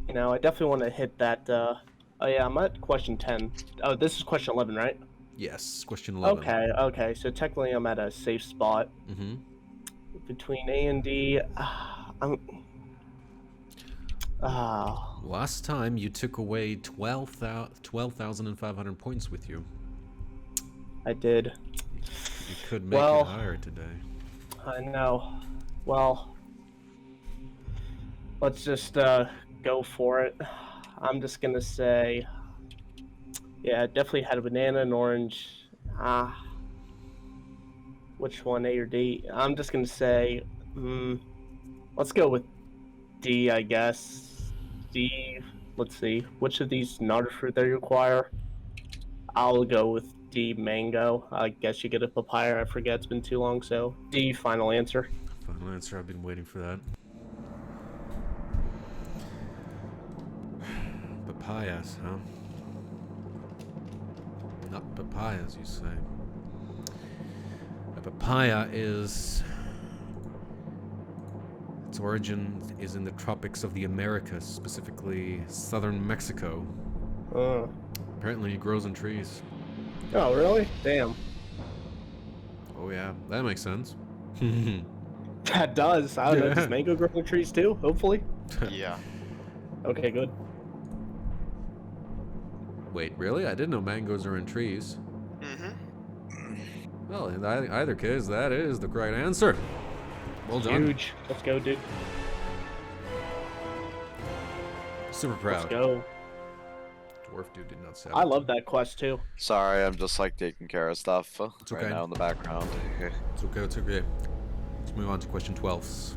definitely want to hit that. Oh yeah, I'm at question 10. Oh, this is question 11, right? Yes. Question 11. Okay. So technically, I'm at a safe spot Mm-hmm. between A and D. Last time you took away 12,500 points with you. I did. You could make Well, it higher today. I know. Well, let's just go for it. I'm just gonna say, yeah, definitely had a banana and orange. Which one, A or D? I'm just gonna say, let's go with D, I guess. D. Let's see, which of these nut fruit they require? I'll go with D, mango. I guess you get a papaya. I forget. It's been too long, so D, final answer. Final answer. I've been waiting for that. Papayas, huh? Not papayas, you say. A papaya is... its origin is in the tropics of the Americas, specifically southern Mexico. Apparently it grows in trees. Oh, really? Damn. Oh yeah, that makes sense. That does. I don't know. Does mango grow in trees too? Hopefully. Yeah. Okay, good. Wait, really? I didn't know mangoes are in trees. Well, in either case, that is the correct answer. Well done. Huge. Let's go, dude. Super proud. Let's go. Dwarf Dude did not say. I love that quest too. Sorry, I'm just like taking care of stuff It's right okay. now in the background. It's okay, it's okay. Let's move on to question 12.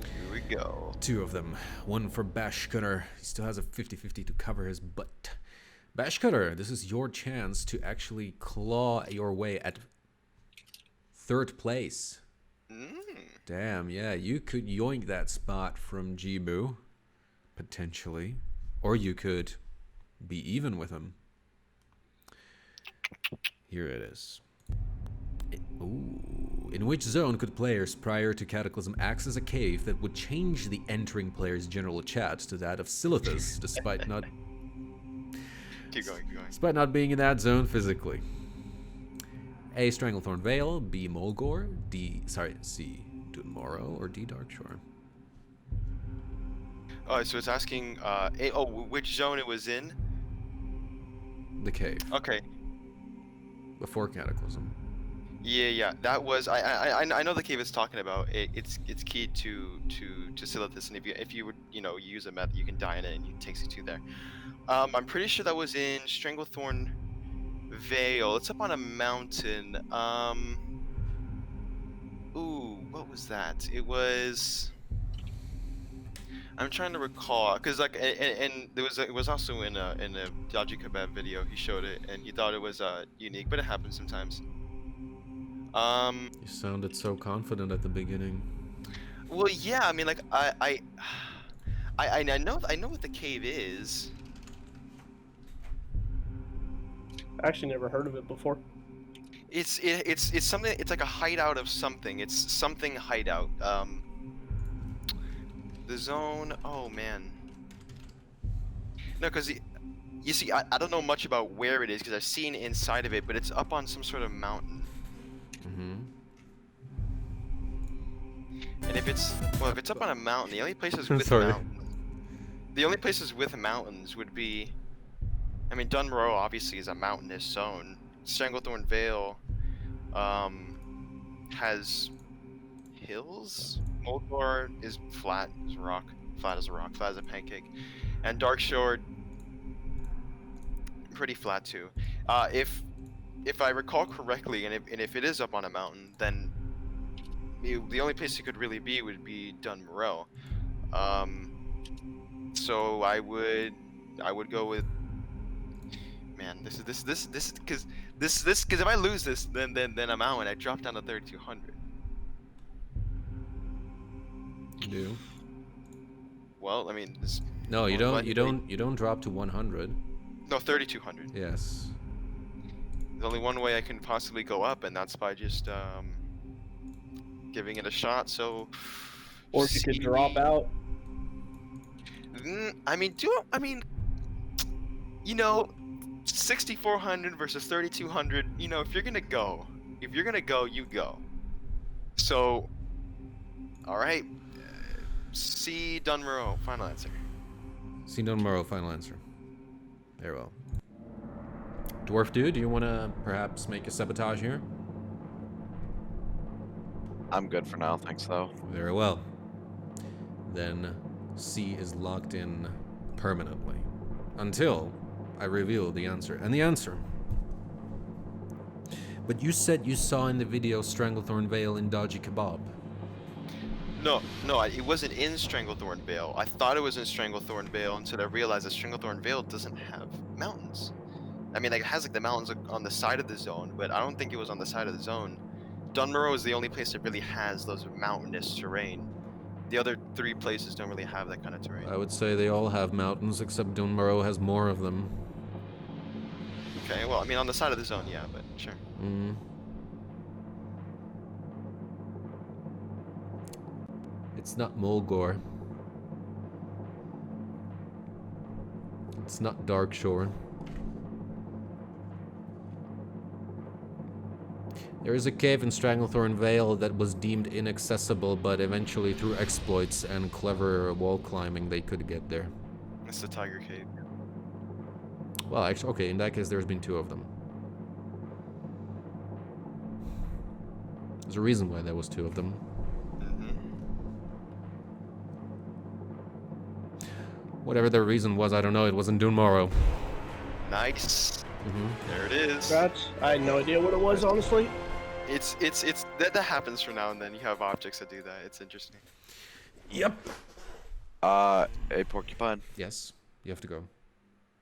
Here we go. 2 of them. One for Bashcutter. He still has a 50-50 to cover his butt. Bashcutter, this is your chance to actually claw your way at 3rd place. Damn, yeah, you could yoink that spot from Jeebu, potentially. Or you could be even with him. Here it is. In which zone could players prior to Cataclysm access a cave that would change the entering player's general chat to that of Silithus, despite not Keep going. despite not being in that zone physically? A. Stranglethorn Vale, B. Mulgore, C. Dunmorrow, or D. Darkshore. Oh, so it's asking, which zone it was in? The cave. Okay. Before Cataclysm. Yeah. That was I know the cave it's talking about. It's keyed to Silithus, and if you would use a method, you can die in it, and it takes you to there. I'm pretty sure that was in Stranglethorn Vale. It's up on a mountain. What was that? It was. I'm trying to recall, cause and it was also in a Dodgy Kebab video. He showed it, and he thought it was unique, but it happens sometimes. You sounded so confident at the beginning. Well, yeah. I mean, like I know what the cave is. I actually never heard of it before. It's something. It's like a hideout of something. It's something hideout. The zone. Oh man. No, because you see, I don't know much about where it is because I've seen inside of it, but it's up on some sort of mountain. And if it's up on a mountain, the only places with Sorry. mountains. The only places with mountains would be I mean, Dunmoreau obviously is a mountainous zone. Stranglethorn Vale has hills. Mulgore is flat as a rock, flat as a rock, flat as a pancake, and Darkshore pretty flat too. If I recall correctly, and if it is up on a mountain, then the only place it could really be would be Dunmoreau. So I would go with, man, this because if I lose this, then I'm out and I drop down to 3,200. Do. Well, I mean, No, you well, don't. You don't. You don't drop to 100. no, 3,200. Yes. There's only one way I can possibly go up, and that's by just giving it a shot. So, Or if you could drop out. I mean, you know, 6,400 versus 3,200. You know, if you're gonna go, you go. So, all right. C. Dunmoreau, final answer. See Dunmoreau, final answer. Very well. DwarfDude, do you want to perhaps make a sabotage here? I'm good for now, thanks though. Very well. Then C is locked in permanently until I reveal the answer. And the answer. But you said you saw in the video Stranglethorn Vale in Dodgy Kebab. No, it wasn't in Stranglethorn Vale. I thought it was in Stranglethorn Vale until I realized that Stranglethorn Vale doesn't have mountains. I mean, like, it has like the mountains on the side of the zone, but I don't think it was on the side of the zone. Dunmoreau is the only place that really has those mountainous terrain. The other 3 places don't really have that kind of terrain. I would say they all have mountains, except Dunmoreau has more of them. Okay, well, I mean, on the side of the zone, yeah, but sure. Mm. It's not Mulgore. It's not Darkshore. There is a cave in Stranglethorn Vale that was deemed inaccessible, but eventually through exploits and clever wall climbing they could get there. It's the Tiger Cave. Well, actually, okay, in that case there's been 2 of them. There's a reason why there was 2 of them. Whatever the reason was, I don't know. It wasn't Dunmoreau. Nice. There it is. Congrats. I had no idea what it was, honestly. It's that happens from now and then. You have objects that do that. It's interesting. Yep. Hey, Porcupine. Yes, you have to go.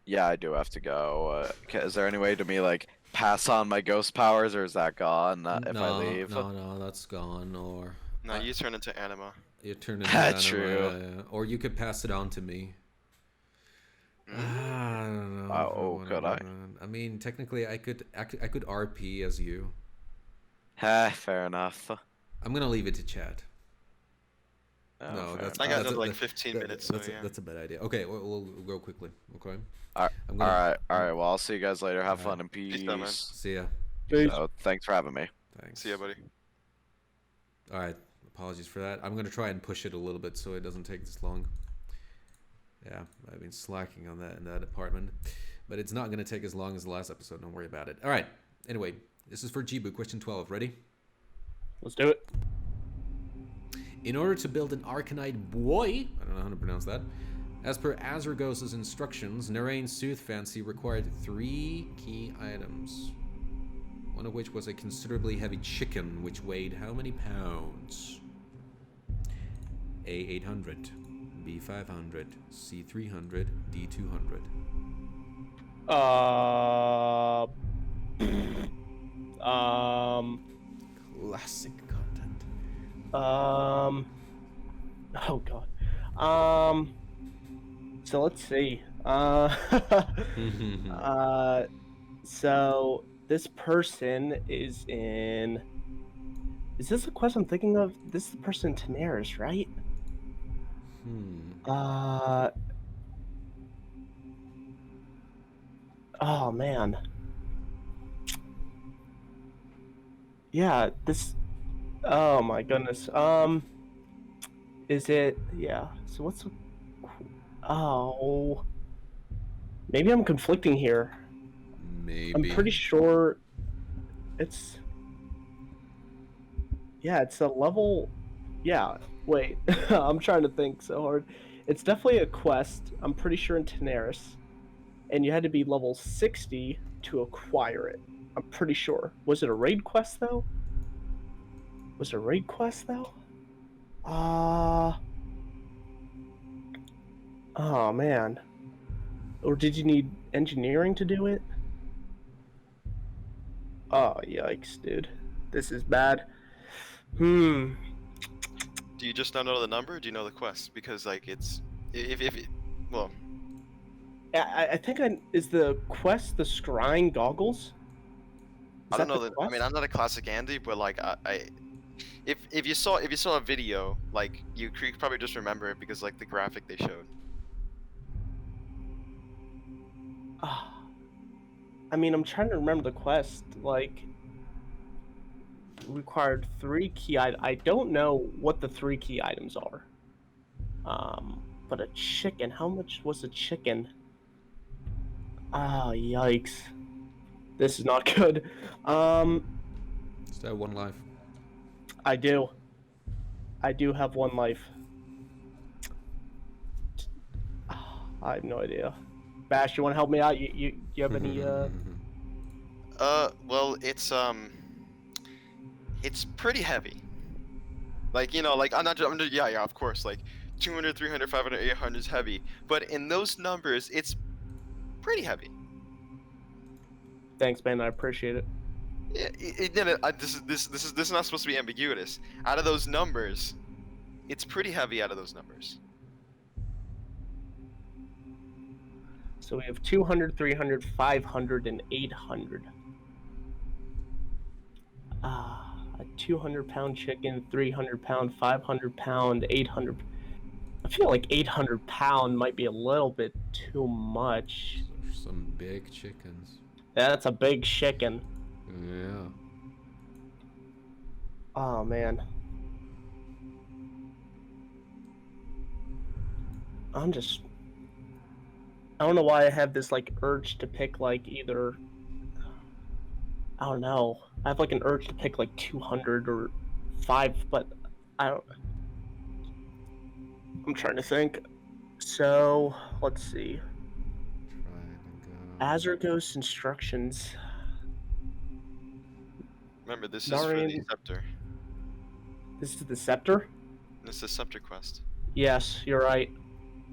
Yeah, I do have to go. Is there any way to me, like, pass on my ghost powers, or is that gone if I leave? No, that's gone. Or No, you turn into anima. you turn into anima, True. or you could pass it on to me. I don't know. Oh, could I? I mean, technically, I could RP as you. Fair enough. I'm gonna leave it to chat. Oh, No, fair that's I got that's another like 15 minutes. So yeah. that's a bad idea. Okay, we'll go quickly. Okay. All I'm gonna, right. Well, I'll see you guys later. Have Alright. fun and Peace out, man. peace. See ya. Peace. Thanks for having me. Thanks. See ya, buddy. All right. Apologies for that. I'm gonna try and push it a little bit so it doesn't take this long. Yeah, I've been slacking on that in that department, but it's not gonna take as long as the last episode. Don't worry about it. All right. Anyway, this is for Jeebu. Question 12. Ready? Let's do it. In order to build an Arcanite boy, I don't know how to pronounce that, as per Azragos' instructions, Narain's Sooth Fancy required 3 key items. One of which was a considerably heavy chicken, which weighed how many pounds? A 800, B 500, C 300, D 200. Classic content. Oh god. So let's see. So this person is in. Is this the quest I'm thinking of? This is the person in Tanaris, right? Oh man. Yeah, this. Oh my goodness. Is it? Yeah. So what's? Oh. Maybe I'm conflicting here. Maybe. I'm pretty sure it's... Yeah, it's a level... Yeah, wait. I'm trying to think so hard. It's definitely a quest, I'm pretty sure in Tenaris. And you had to be level 60 to acquire it. I'm pretty sure. Was it a raid quest, though? Was it a raid quest, though? Oh, man. Or did you need engineering to do it? Oh, yikes, dude. This is bad. Do you just not know the number, or do you know the quest? Because like it's well, I think is the quest the scrying goggles? Is I don't that know the that. I mean, quest? I'm not a classic Andy, but like if you saw a video, like you could probably just remember it because like the graphic they showed. I mean, I'm trying to remember the quest. Like, required 3 key items. I don't know what the 3 key items are. But a chicken. How much was a chicken? Ah, yikes. This is not good. Is that 1 life? I do. I do have 1 life. I have no idea. Bash, you want to help me out? You have any Well, it's pretty heavy. Like, you know, like I'm not yeah, of course, like 200, 300, 500, 800 is heavy, but in those numbers, it's pretty heavy. Thanks, man. I appreciate it. Yeah, this is not supposed to be ambiguous. Out of those numbers, it's pretty heavy out of those numbers. So we have 200, 300, 500, and 800. A 200-pound chicken, 300-pound, 500-pound, 800. I feel like 800-pound might be a little bit too much. There's some big chickens. Yeah, that's a big chicken. Yeah. Oh, man. I don't know why I have this, like, urge to pick, like, either... I don't know. I have, like, an urge to pick, like, 200 or 5, but I don't... I'm trying to think. So, let's see. Azurgos instructions. Remember, this is for the Narian- scepter. This is the scepter? This is scepter quest. Yes, you're right.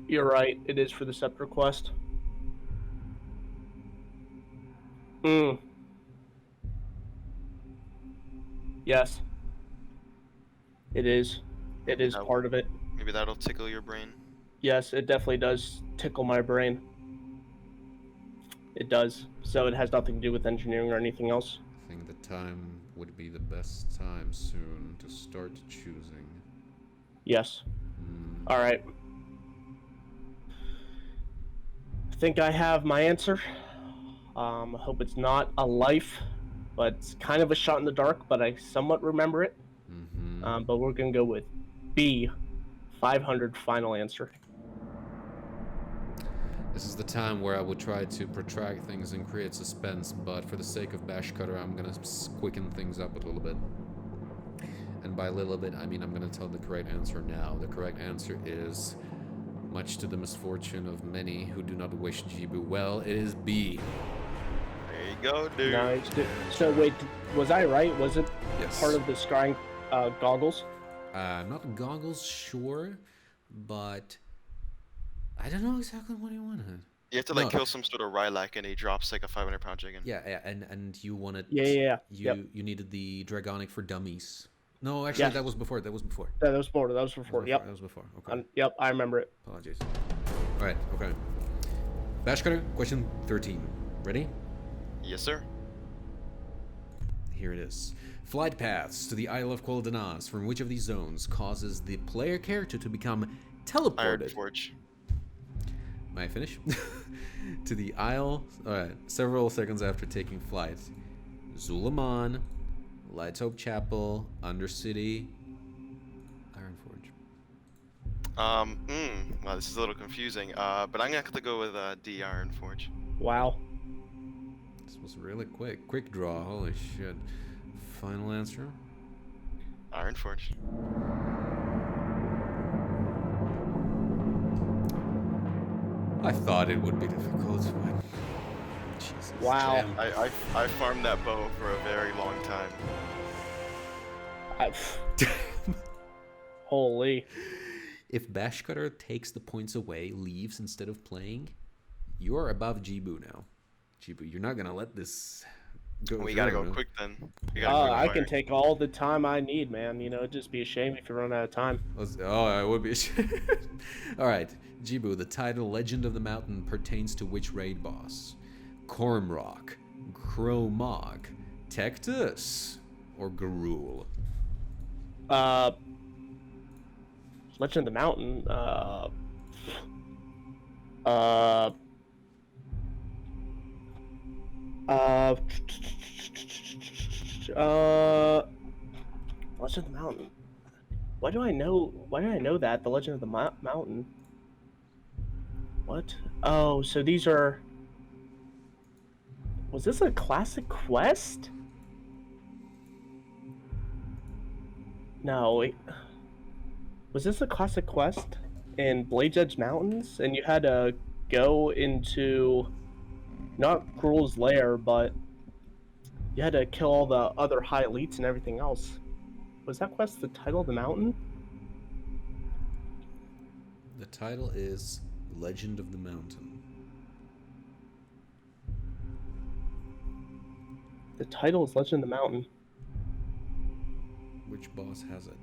You're right. It is for the scepter quest. Yes. It is. It is part of it. Maybe that'll tickle your brain. Yes, it definitely does tickle my brain. It does. So it has nothing to do with engineering or anything else. I think the time would be the best time soon to start choosing. Yes. All right. I think I have my answer. I hope it's not a life, but it's kind of a shot in the dark, but I somewhat remember it. But we're going to go with B, 500, final answer. This is the time where I would try to protract things and create suspense, but for the sake of Bashcutter, I'm gonna quicken things up a little bit. And by a little bit, I mean I'm gonna tell the correct answer now. The correct answer is, much to the misfortune of many who do not wish Jeebu well, it is B. There you go, dude. Nice. So wait, was I right? Was it Yes. part of the scrying goggles? Not goggles, sure, but I don't know exactly what he wanted. You have to like kill some sort of Rylak and he drops like a 500-pound chicken. Yeah, and you wanted... Yeah. You needed the Dragonic for Dummies. No, actually, that was before. That was before. That was before. Yep. That was before. Okay. Yep, I remember it. Apologies. All right. Okay. Bashcutter, question 13. Ready? Yes, sir. Here it is. Flight paths to the Isle of Quildanaz from which of these zones causes the player character to become teleported? Iron Forge. May I finish? To the Isle, several seconds after taking flight. Zulaman, Light Hope Chapel, Undercity, Iron Forge. Well, this is a little confusing. But I'm gonna have to go with D, Ironforge. Wow. This was really quick. Quick draw. Holy shit. Final answer? Ironforge. I thought it would be difficult, but Jesus. Wow. Damn. I farmed that bow for a very long time. Holy. If Bashcutter takes the points away, leaves instead of playing, you're above Jeebu now. Jeebu, you're not gonna let this go. We gotta go no? quick then. We gotta go I can fire. take all the time I need, man. You know, it'd just be a shame if you run out of time. Oh, it would be. All right, Jeebu. The title "Legend of the Mountain" pertains to which raid boss? Cormrock, Cromog, Tectus, or Garul? Legend of the Mountain. Legend of the Mountain. Why do I know that? The Legend of the Mountain. What? Oh, so these are. Was this a classic quest? No, wait. Was this a classic quest in Blade's Edge Mountains? And you had to go into not Gruul's lair, but you had to kill all the other high elites and everything else. Was that quest the title of the mountain? The title is Legend of the Mountain. The title is Legend of the Mountain. Which boss has it?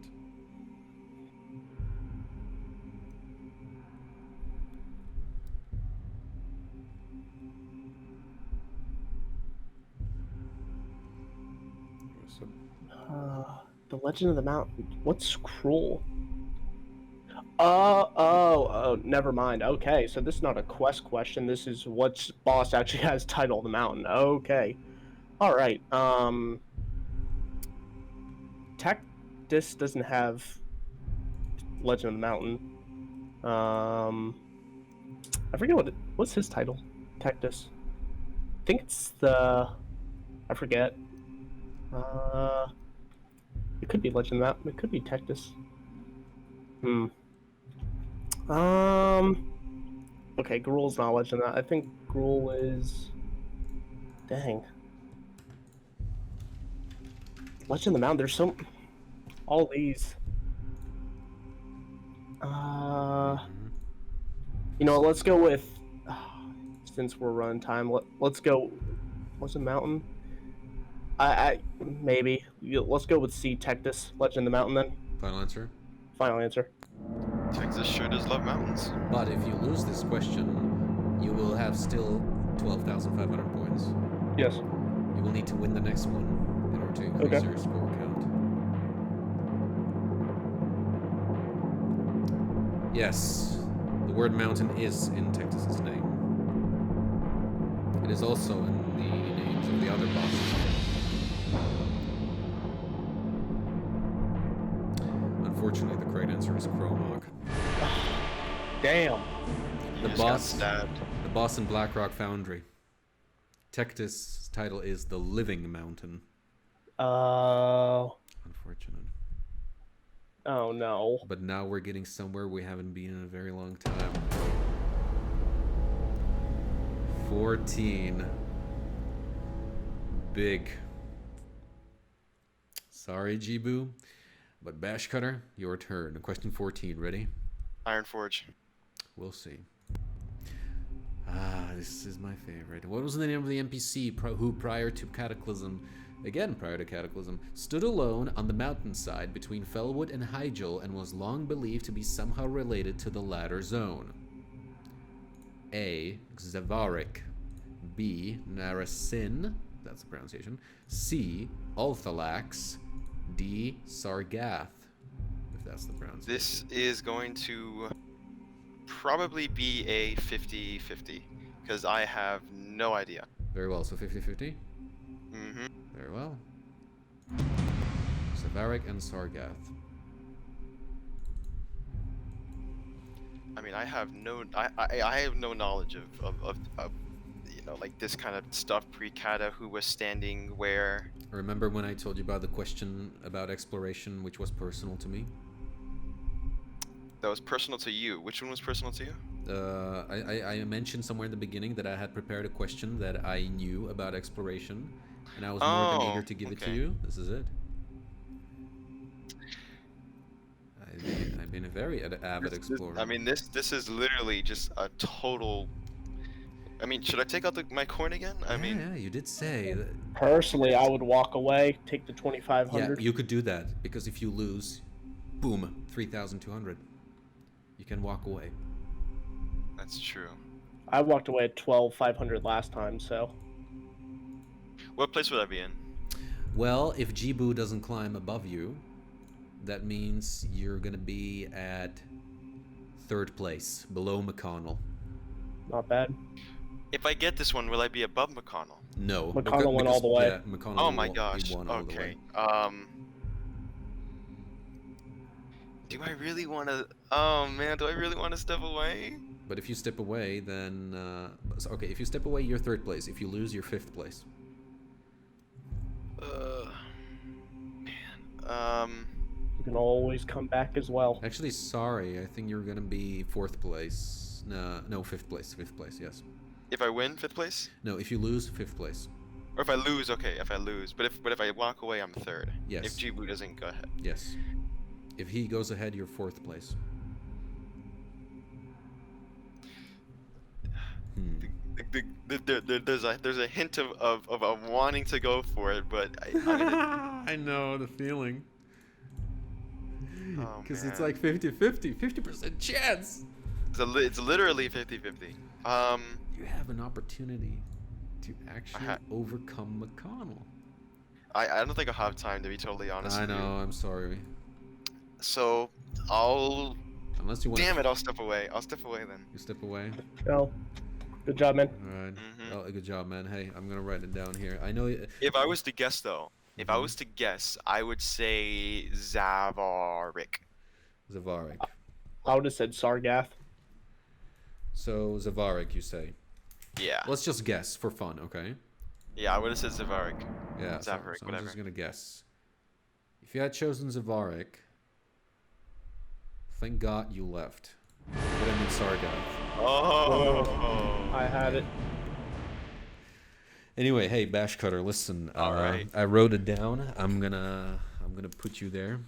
The Legend of the Mountain. What's Cruel? Oh, never mind. Okay, so this is not a quest question. This is what boss actually has title of the mountain. Okay. Alright, Tectus doesn't have Legend of the Mountain. I forget what's his title? Tectus. I think it's I forget. It could be Legend of the Mountain. It could be Tectus. Okay, Gruul's not Legend of the Mountain. I think Gruul is. Dang. Legend of the Mountain. There's so. All these. You know, let's go with. Since we're running time, let's go. What's the mountain? Maybe. Let's go with C. Tectus, Legend of the Mountain then. Final answer? Final answer. Texas sure does love mountains. But if you lose this question, you will have still 12,500 points. Yes. You will need to win the next one in order to increase your score count. Yes, the word mountain is in Tectus's name. It is also in the names of the other bosses. Unfortunately, the correct answer is Cromog. Damn. He The just got boss, stabbed. the boss in Blackrock Foundry. Tectus' title is the Living Mountain. Oh. Unfortunate. Oh no. But now we're getting somewhere we haven't been in a very long time. 14. Big. Sorry, Jeebu. But Bashcutter, your turn. Question 14. Ready? Ironforge. We'll see. Ah, this is my favorite. What was the name of the NPC who prior to Cataclysm, stood alone on the mountainside between Felwood and Hyjal and was long believed to be somehow related to the latter zone? A. Xavarik. B. Narasin. That's the pronunciation. C. Ulthalax. D. Sargath. If that's the pronunciation. This is going to probably be a 50-50 because I have no idea. Very well. So 50-50? Mm-hmm. Very well. Xavarik and Sargath. I mean, I have no knowledge of like this kind of stuff pre-kata, who was standing where. Remember when I told you about the question about exploration, which was personal to me? That was personal to you. Which one was personal to you? I mentioned somewhere in the beginning that I had prepared a question that I knew about exploration, and I was more than eager to give it to you. This is it. I've been a very avid explorer. I mean, this is literally just a total. I mean, should I take out my coin again? I mean, yeah, you did say that. Personally, I would walk away, take the Yeah, 2,500. you could do that because if you lose, boom, 3,200. You can walk away. that's true. I walked away at 12,500 last time, so What place would I be in? Well, if Jeebu doesn't climb above you, that means you're gonna be at 3rd place, below McConnell. not bad. If I get this one, will I be above McConnell? No, McConnell went all the way. Yeah, McConnell Oh my he gosh. won all the Okay. way. Do I really want to? Oh man, do I really want to step away? But if you step away, then okay. If you step away, you're 3rd place. If you lose, you're 5th place. Man. You can always come back as well. Actually, sorry. I think you're gonna be 4th place. No, 5th place. 5th place. Yes. If I win, 5th place. No, if you lose, 5th place. Or if I lose, okay. If I lose, but if I walk away, I'm 3rd. Yes. If Jeebu doesn't go ahead. Yes. If he goes ahead, you're 4th place. There's a hint of wanting to go for it, but I'm gonna, I know the feeling. oh, Because it's man. like 50-50, 50% chance. It's literally 50-50. You have an opportunity to actually overcome McConnell. I don't think I'll have time, to be totally honest I with know, you. I'm sorry. So I'll. Unless you want Damn it! I'll step away. I'll step away then. You step away. Well, good job, man. Alright. Mhm. Well, good job, man. Hey, I'm gonna write it down here. I know. If I was to guess, though, if I was to guess, I would say Zavarik. Zavarik. I would have said Sargath. So Zavarik, you say? Yeah. Let's just guess for fun, okay? Yeah, I would have said Zavarik. Yeah. Zavarik, so I'm whatever. just gonna guess. If you had chosen Zavarik, thank God you left. But I mean Sargath. Oh. I had it. Anyway, hey Bashcutter, listen. Alright. I wrote it down. I'm gonna put you there,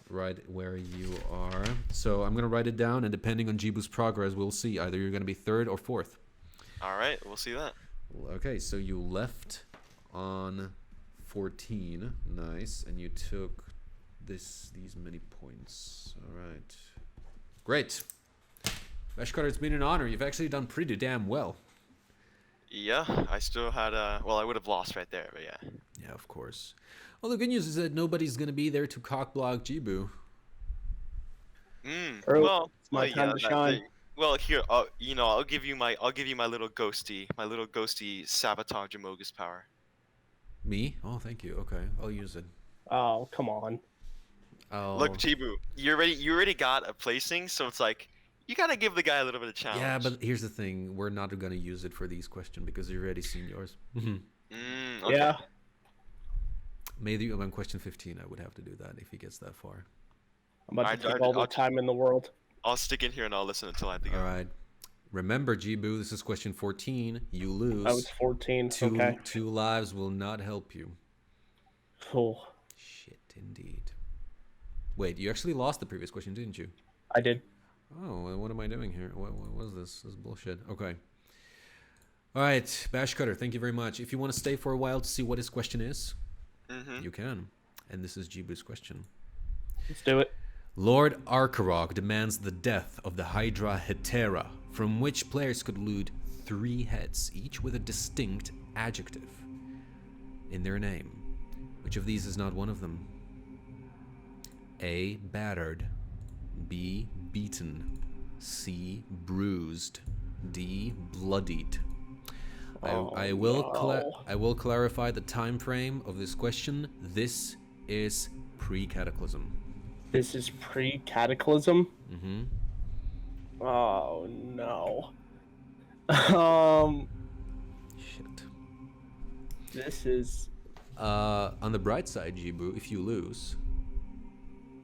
right where you are. So I'm gonna write it down, and depending on Jeebu's progress, we'll see. Either you're gonna be 3rd or 4th. All right, we'll see that. Okay, so you left on 14, nice, and you took these many points. All right, great. Bashcutter, it's been an honor. You've actually done pretty damn well. Yeah, I still had well, I would have lost right there, but yeah. Yeah, of course. Well, the good news is that nobody's gonna be there to cockblock Jeebu. Earl, Well, it's my time to that shine. thing. Well, here, I'll give you my little ghosty sabotage Amogus power. Me? Oh, thank you. Okay, I'll use it. Oh, come on. Oh. Look, Jeebu, you already got a placing, so it's like you gotta give the guy a little bit of challenge. Yeah, but here's the thing: we're not gonna use it for these questions because you've already seen yours. Okay. Yeah. Maybe on question 15, I would have to do that if he gets that far. I'm about to I- take all the I'll- time in the world. I'll stick in here and I'll listen until I have to go. All right. Remember, Jeebu, this is question 14. You lose. I was 14. Okay. Two lives will not help you. Cool. Shit, indeed. Wait, you actually lost the previous question, didn't you? I did. Oh, well, what am I doing here? What was this? This is bullshit. Okay. All right, Bashcutter, thank you very much. If you want to stay for a while to see what his question is, you can. And this is Jeebu's question. Let's do it. Lord Arkarok demands the death of the Hydra Hetera, from which players could loot 3 heads, each with a distinct adjective in their name. Which of these is not one of them? A. Battered. B. Beaten. C. Bruised. D. Bloodied. I will clarify the time frame of this question. This is pre-cataclysm. This is pre-cataclysm. Oh no. Um, Shit. this is On the bright side, Jeebu, if you lose,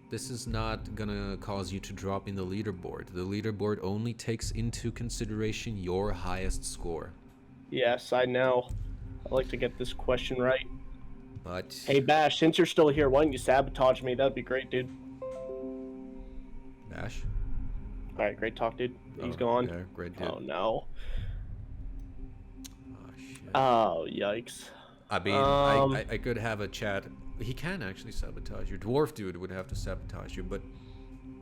this is not gonna cause you to drop in the leaderboard. The leaderboard only takes into consideration your highest score. yes, I know. I'd like to get this question right. But Hey Bash, since you're still here, why don't you sabotage me? That'd be great, dude. Bash. All right, great talk, dude. He's Oh, gone. yeah, great dude. Oh no. Oh shit. Oh yikes. I mean, I could have a chat. He can actually sabotage you. DwarfDude would have to sabotage you, but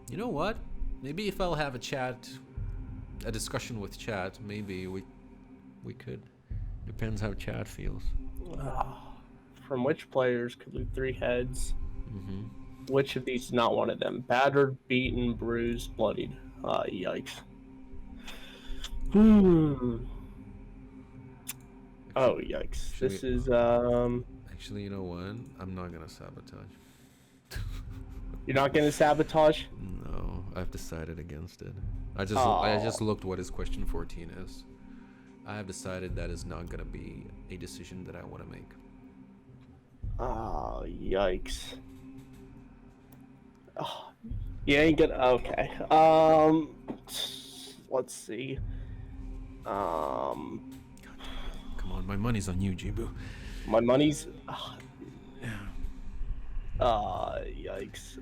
you know what? Maybe if I'll have a discussion with chat, maybe we could. Depends how chat feels. From which players could lose 3 heads? Mm-hmm. Which of these is not one of them? Battered, beaten, bruised, bloodied. Yikes. Oh yikes. This is Actually, you know what? I'm not gonna sabotage. You're not gonna sabotage? No, I've decided against it. I just looked what his question 14 is. I have decided that is not gonna be a decision that I want to make. Oh yikes. Oh, you ain't gonna. Okay. Let's see. Come on, my money's on you, Jeebu. My money's. Yeah. Yikes.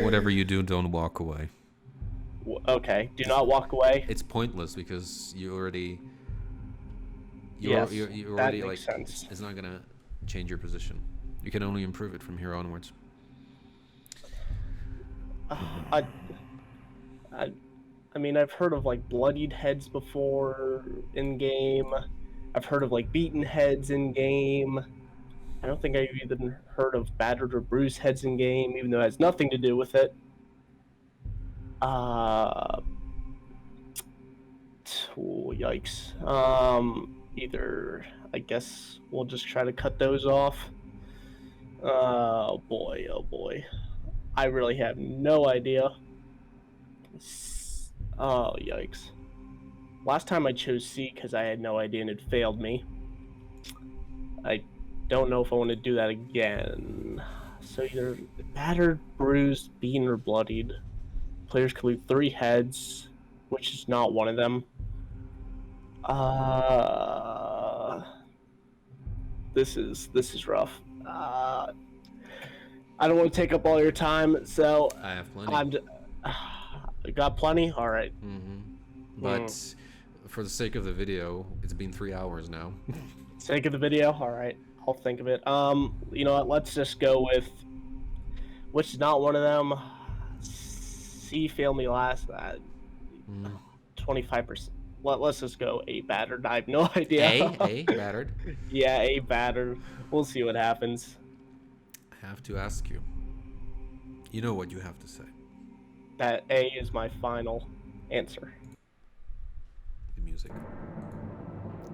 Whatever you do, don't walk away. Okay. Do not walk away. It's pointless because you already. Yes, you that already makes like. sense. It's not gonna change your position. You can only improve it from here onwards. I mean, I've heard of like bloodied heads before in game. I've heard of like beaten heads in game. I don't think I've even heard of battered or bruised heads in game, even though it has nothing to do with it. Yikes. Either I guess we'll just try to cut those off. Oh boy, oh boy. I really have no idea. Oh, yikes. Last time I chose C because I had no idea and it failed me. I don't know if I want to do that again. So either battered, bruised, beaten, or bloodied. Players could lose 3 heads, which is not one of them. This is rough. I don't want to take up all your time, so I have plenty. Got plenty? All right. But for the sake of the video, it's been 3 hours now. Sake of the video? All right. I'll think of it. You know what? Let's just go with which is not one of them. C failed me last. 25%. Let's just go A battered. I have no idea. A battered. Yeah, A battered. We'll see what happens. I have to ask you. You know what you have to say. That A is my final answer. The music.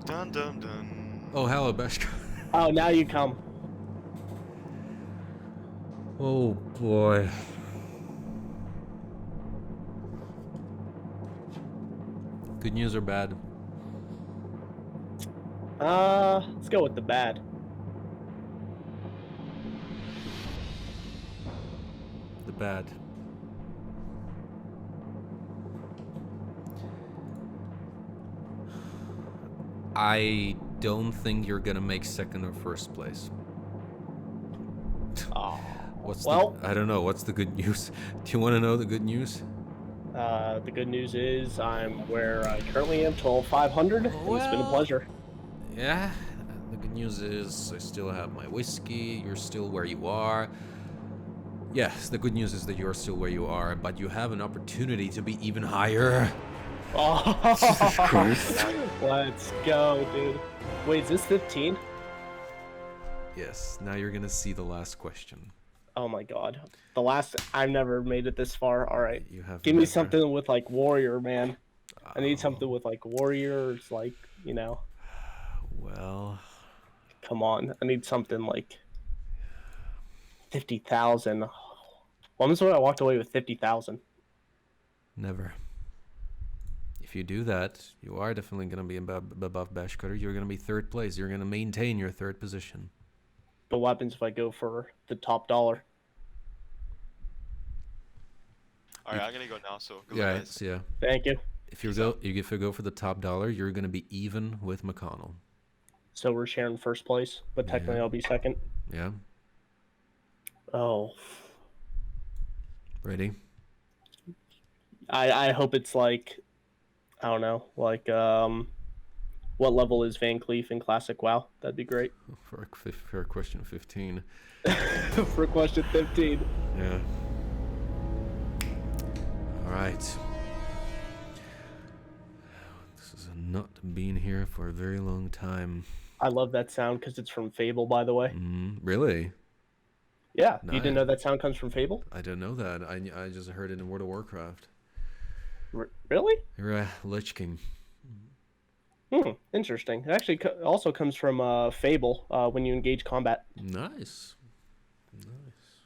Dun dun dun. Oh, hello, Bashcutter. Oh, now you come. Oh boy. Good news or bad? Let's go with the bad. The bad. I don't think you're gonna make second or first place. Oh, I don't know. What's the good news? Do you want to know the good news? The good news is I'm where I currently am, 12,500. It's been a pleasure. Yeah. The good news is I still have my whiskey. You're still where you are. Yes, the good news is that you're still where you are, but you have an opportunity to be even higher. Oh, Jesus Christ. Let's go, dude. Wait, is this 15? Yes. Now you're gonna see the last question. Oh my god. The last, I've never made it this far. All right. You have. Give me never- something with like warrior, man. I need something with like warriors, like, you know. Well. Come on. I need something like 50,000. When was when I walked away with 50,000? Never. If you do that, you are definitely going to be above Bashcutter. You're going to be third place. You're going to maintain your third position. But what happens if I go for the top dollar? All right, I'm gonna go now. So good Yeah, luck, guys. yeah. Thank you. If you Peace go, out. if you go for the top dollar, you're going to be even with McConnell. So we're sharing first place, but technically Yeah. I'll be second. Yeah. Oh, Ready? I hope it's like, I don't know, like what level is Van Cleef in Classic WoW? That'd be great. For question 15. For question 15. Yeah. All right. This has not been here for a very long time. I love that sound because it's from Fable, by the way. Really? Yeah, No, you didn't know that sound comes from Fable? I don't know that. I just heard it in World of Warcraft. Really? You're a Lich King. Interesting. It actually also comes from Fable when you engage combat. Nice. Nice.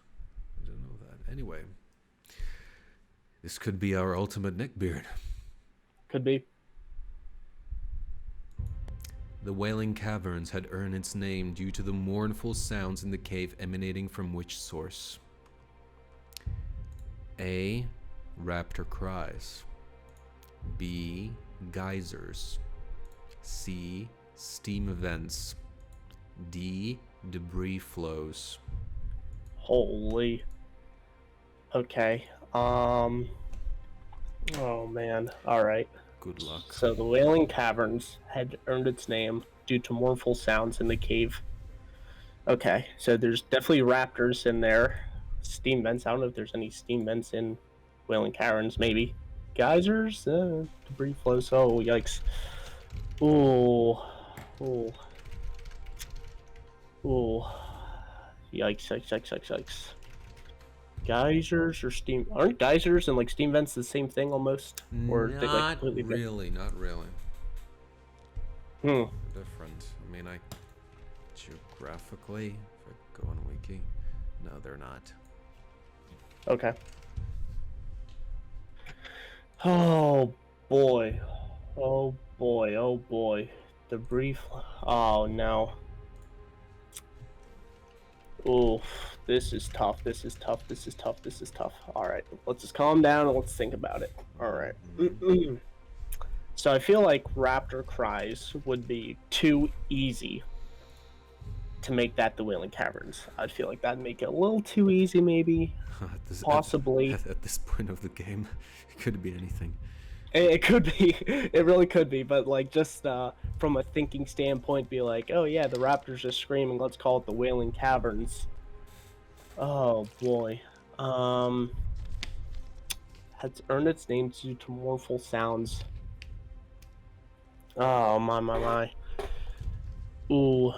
I didn't know that. Anyway. This could be our ultimate Neckbeard. Could be. The Wailing Caverns had earned its name due to the mournful sounds in the cave emanating from which source? A. Raptor cries. B. Geysers. C. Steam vents. D. Debris flows. Holy. Okay. Oh man. All right. Good luck. So the Wailing Caverns had earned its name due to mournful sounds in the cave. Okay, so there's definitely raptors in there. Steam vents. I don't know if there's any steam vents in Wailing Caverns. Maybe geysers. Debris flows. Oh yikes. Ooh. Ooh. Ooh. Yikes! Yikes! Yikes! Yikes! Yikes! Geysers or steam? Aren't geysers and like steam vents the same thing almost? Or they, like, Not completely different? really, not really. Hmm. They're different. I mean, geographically, if I go on Wiki, no, they're not. Okay. Oh boy. Oh boy. Oh boy. The brief. Oh no. Ooh, this is tough. This is tough. This is tough. This is tough. All right, let's just calm down and let's think about it. All right. So I feel like Raptor Cries would be too easy to make that the Wailing Caverns. I feel like that'd make it a little too easy, maybe. Possibly. At this point of the game, it could be anything. It could be. It really could be. But like just from a thinking standpoint, be like, oh yeah, the raptors just screaming. Let's call it the Wailing Caverns. Oh boy. Has earned its name due to mournful sounds. Oh my. Ooh.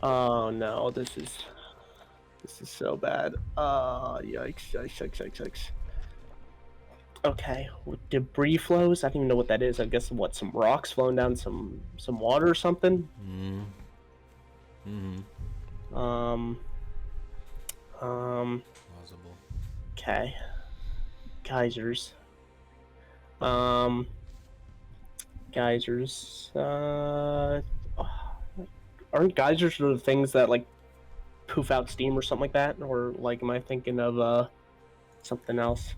Oh no, this is so bad. Yikes. Okay, with debris flows. I don't even know what that is. I guess what, some rocks flowing down some water or something. Plausible. Okay. Geysers. Geysers. Aren't geysers the things that like poof out steam or something like that? Or like, am I thinking of something else?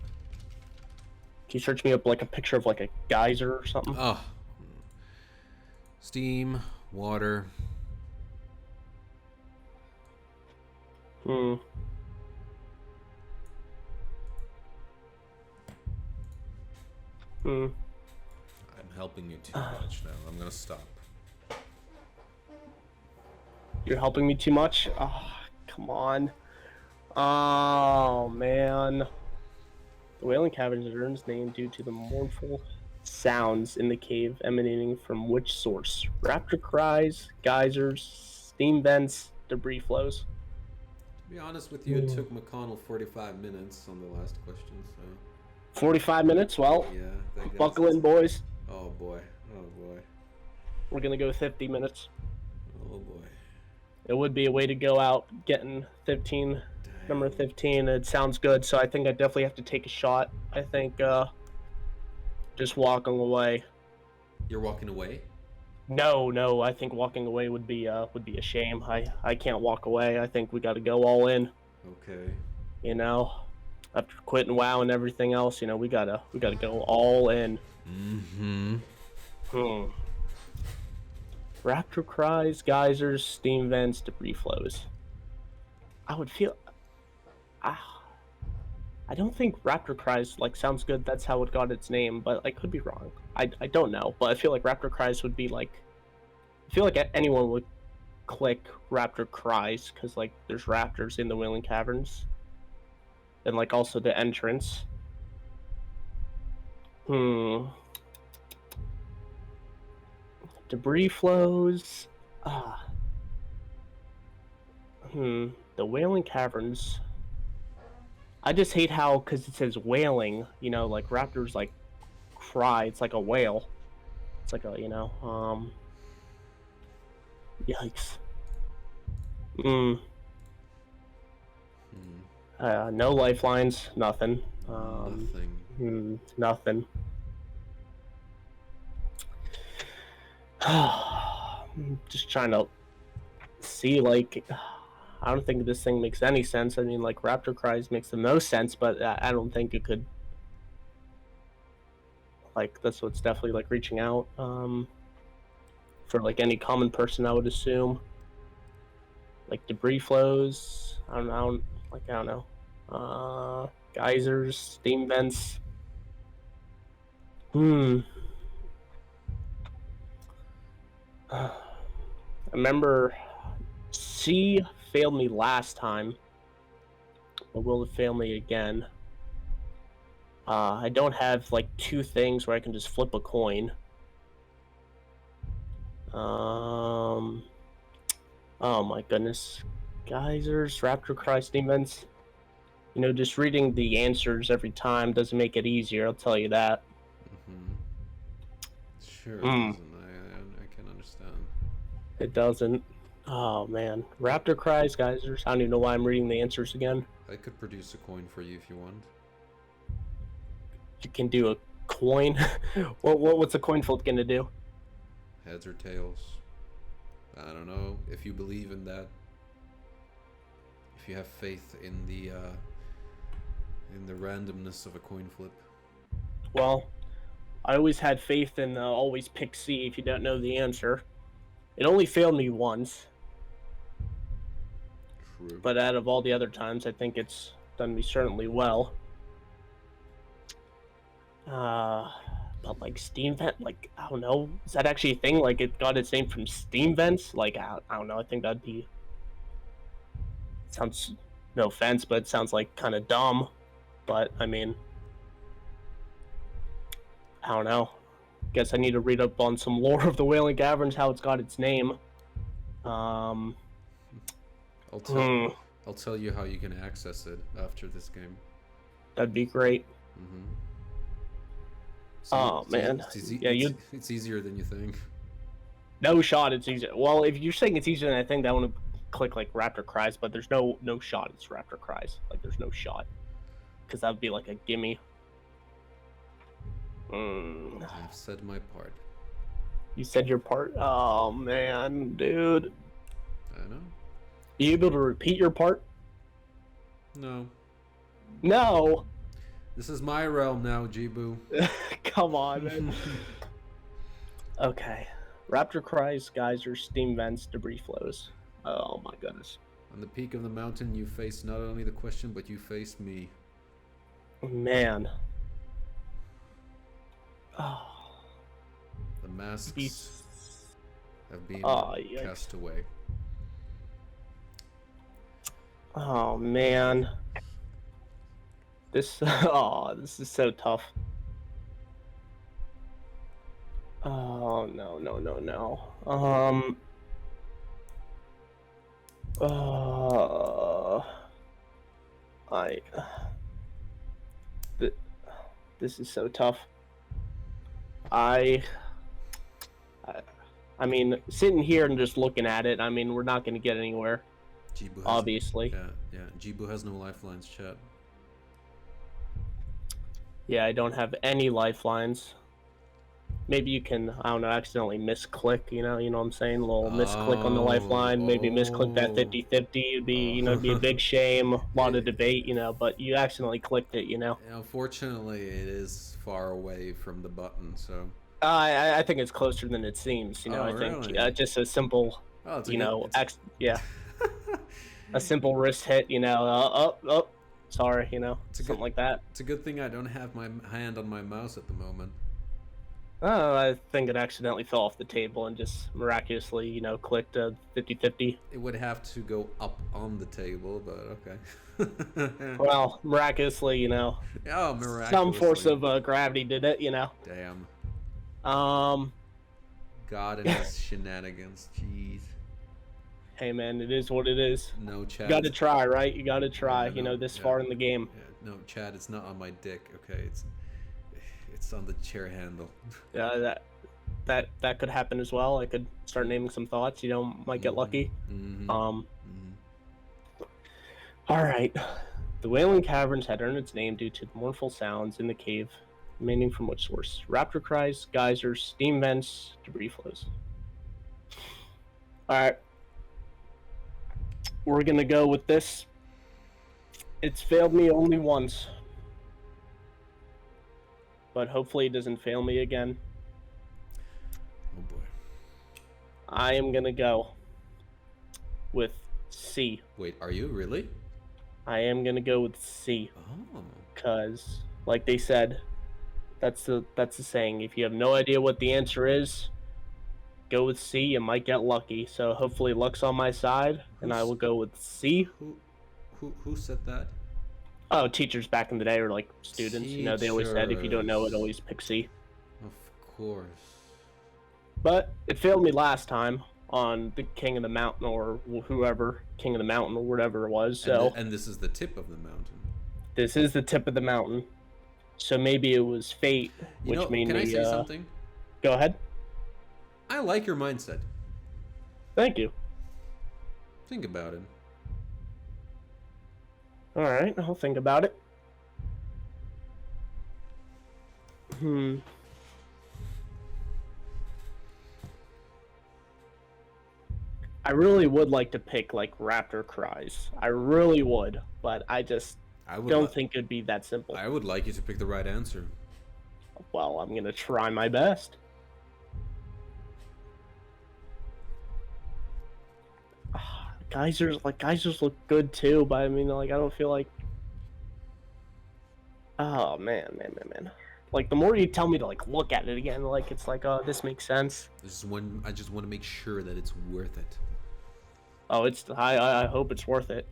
Can you search me up like a picture of like a geyser or something? Oh. Steam, water. I'm helping you too much now. I'm gonna stop. You're helping me too much? Oh, come on. Oh, man. The Wailing Caverns earned its name due to the mournful sounds in the cave emanating from which source? Raptor cries, geysers, steam vents, debris flows. To be honest with you, it took McConnell 45 minutes on the last question, so... 45 minutes? Well, yeah, buckle in, boys. Oh boy. We're gonna go 50 minutes. Oh boy. It would be a way to go out getting 15, number 15. It sounds good, so I think I definitely have to take a shot. I think just walking away. You're walking away? No, I think walking away would be a shame. I can't walk away. I think we got to go all in. Okay. You know, after quitting WoW and everything else, you know, we gotta go all in. Raptor cries, geysers, steam vents, debris flows. I would feel. I don't think Raptor cries like sounds good. That's how it got its name, but I could be wrong. I don't know, but I feel like Raptor cries would be like. I feel like anyone would click Raptor cries because like there's raptors in the Wailing Caverns, and like also the entrance. Debris flows. The Wailing Caverns. I just hate how, because it says wailing, you know, like raptors like cry. It's like a whale. It's like a, you know, yikes. No lifelines, nothing. Nothing. Nothing. Just trying to see, like, I don't think this thing makes any sense. I mean, like, Raptor Cries makes the most sense, but I don't think it could. Like, that's what's definitely, like, reaching out for, like, any common person, I would assume. Like, debris flows. I don't know. Geysers, steam vents. I remember C failed me last time, but will it fail me again? I don't have like two things where I can just flip a coin. Oh my goodness. Geysers, Raptor Cry, steam vents. You know, just reading the answers every time doesn't make it easier, I'll tell you that. Sure it doesn't. I can understand. It doesn't. Oh man. Raptor Cries, Geysers. I don't even know why I'm reading the answers again. I could produce a coin for you if you want. You can do a coin? What's a coin flip gonna do? Heads or tails? I don't know. If you believe in that. If you have faith in the randomness of a coin flip. Well, I always had faith in always pick C if you don't know the answer. It only failed me once. True. But out of all the other times, I think it's done me certainly well. But like steam vent, like, I don't know, is that actually a thing? Like, it got its name from steam vents? Like, I don't know, I think that'd be... Sounds, no offense, but it sounds like kind of dumb. But, I mean... I don't know. Guess I need to read up on some lore of the Wailing Caverns, how it's got its name. I'll tell you how you can access it after this game. That'd be great. Man. Yeah, it's easier than you think. No shot, it's easier. Well, if you're saying it's easier than I think, I want to click like Raptor Cries, but there's no shot. It's Raptor Cries. Like, there's no shot, because that would be like a gimme. I've said my part. You said your part. Oh man, dude. I know. You able to repeat your part? No. No. This is my realm now, Jeebu. Come on, man. Okay. Raptor Cries, geysers, steam vents, debris flows. Oh my goodness. On the peak of the mountain, you face not only the question, but you face me. Man. Oh. The masks have been cast away. Oh man. This this is so tough. Oh no. This is so tough. I mean, sitting here and just looking at it, I mean, we're not going to get anywhere. Jeebu has, Obviously. Yeah. Jeebu has no lifelines, chat. Yeah, I don't have any lifelines. Maybe you can, I don't know, accidentally misclick, you know what I'm saying? A little misclick on the lifeline, maybe misclick that 50-50. It'd be, it'd be a big shame, a lot of debate, but you accidentally clicked it, Unfortunately, it is far away from the button, so. I think it's closer than it seems, I think really? just a simple, Oh, a simple wrist hit, sorry, something like that. It's a good thing I don't have my hand on my mouse at the moment. Oh, I think it accidentally fell off the table and just miraculously, clicked 50-50. It would have to go up on the table, but okay. Well, miraculously, Oh, miraculously. some force of gravity did it, Damn. Um, God and his shenanigans. Jeez. Hey, man, it is what it is. No, Chad. You gotta try, right? You gotta try, No, this far in the game. Yeah, no, Chad, it's not on my dick, okay? It's on the chair handle. Yeah, that could happen as well. I could start naming some thoughts, might get lucky. All right. The Wailing Caverns had earned its name due to the mournful sounds in the cave, emanating from which source? Raptor cries, geysers, steam vents, debris flows. All right. We're gonna go with this. It's failed me only once, but hopefully it doesn't fail me again. Oh boy. I am gonna go with C. Wait, are you really? I am gonna go with C. Oh. Cause, like they said, that's the saying. If you have no idea what the answer is, go with C. You might get lucky. So hopefully luck's on my side, and I will go with C. Who said that? Oh, teachers back in the day, or like students. They always said if you don't know it, always pick C. Of course. But it failed me last time on the King of the Mountain, or whoever, King of the Mountain, or whatever it was. So and this is the tip of the mountain. This is the tip of the mountain. So maybe it was fate, which made me. Can I say something? Go ahead. I like your mindset. Thank you. Think about it. All right, I'll think about it. I really would like to pick like Raptor Cries. I really would, but I just don't think it'd be that simple. I would like you to pick the right answer. Well, I'm gonna try my best. Geysers look good too, but I mean, like, I don't feel like. Oh man. Like, the more you tell me to like look at it again, like it's like, oh, this makes sense. This is when I just want to make sure that it's worth it. Oh, I hope it's worth it.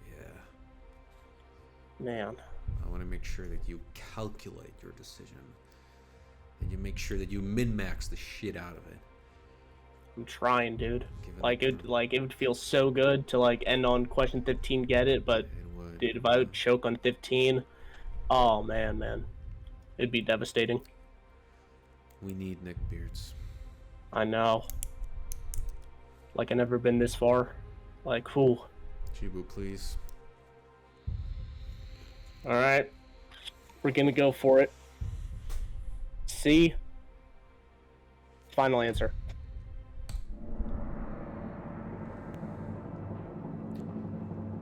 Yeah. Man. I want to make sure that you calculate your decision, and you make sure that you min-max the shit out of it. I'm trying, dude. It would feel so good to like end on question 15, get it, but dude, if I would choke on 15, oh man, it'd be devastating. We need neckbeards. I know. Like, I've never been this far. Like, whew. Jeebu, please. All right, we're gonna go for it. C. Final answer.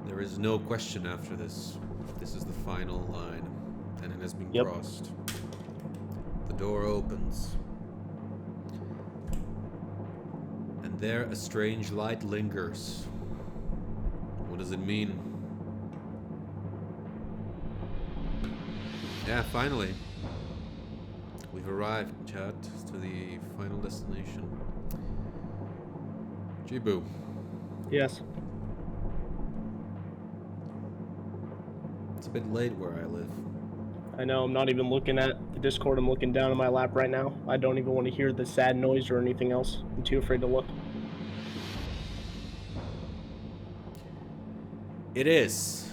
There is no question after this. This is the final line, and it has been crossed. The door opens, and there a strange light lingers. What does it mean? Yeah, finally. We've arrived, chat, to the final destination. Jeebu. Yes. It's a bit late where I live. I know, I'm not even looking at the Discord, I'm looking down on my lap right now. I don't even want to hear the sad noise or anything else. I'm too afraid to look. It is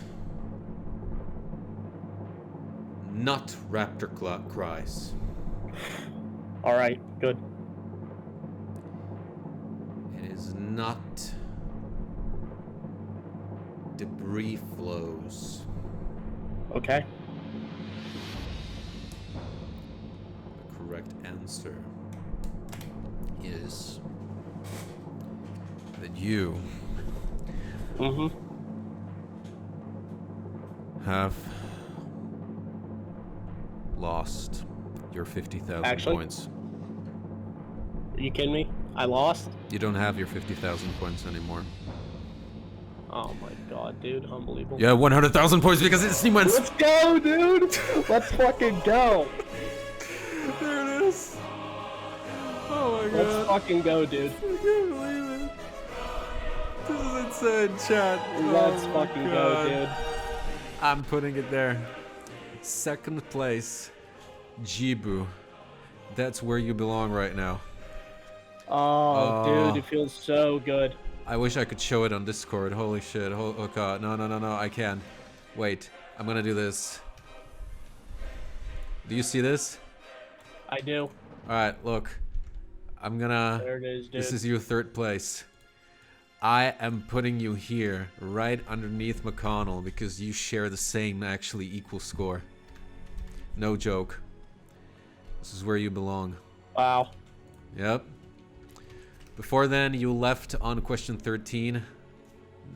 not raptor cries. Alright, good. is not debris flows. Okay. The correct answer is that you Mm-hmm. have lost your 50,000 Actually? points. Are you kidding me? I lost? You don't have your 50,000 points anymore. Oh my god, dude. Unbelievable. You have 100,000 points because it's Steamans. Let's go, dude! Let's fucking go! There it is. Oh my Let's fucking go, dude. I can't believe it. This is insane, chat. Let's Oh my fucking God. go, dude. I'm putting it there. Second place, Jeebu. That's where you belong right now. Oh, Oh. dude, it feels so good. I wish I could show it on Discord. Holy shit. Oh god. No, I can. Wait. I'm gonna do this. Do you see this? I do. Alright, look. I'm gonna... There it is, dude. This is your third place. I am putting you here, right underneath McConnell, because you share the same, actually equal score. No joke. This is where you belong. Wow. Yep. Before then, you left on question 13.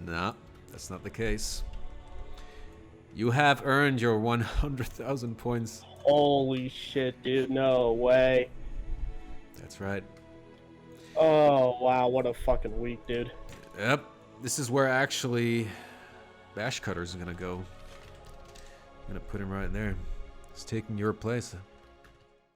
No, that's not the case. You have earned your 100,000 points. Holy shit, dude. No way. That's right. Oh, wow. What a fucking week, dude. Yep. This is where actually Bashcutter is gonna go. I'm gonna put him right there. He's taking your place.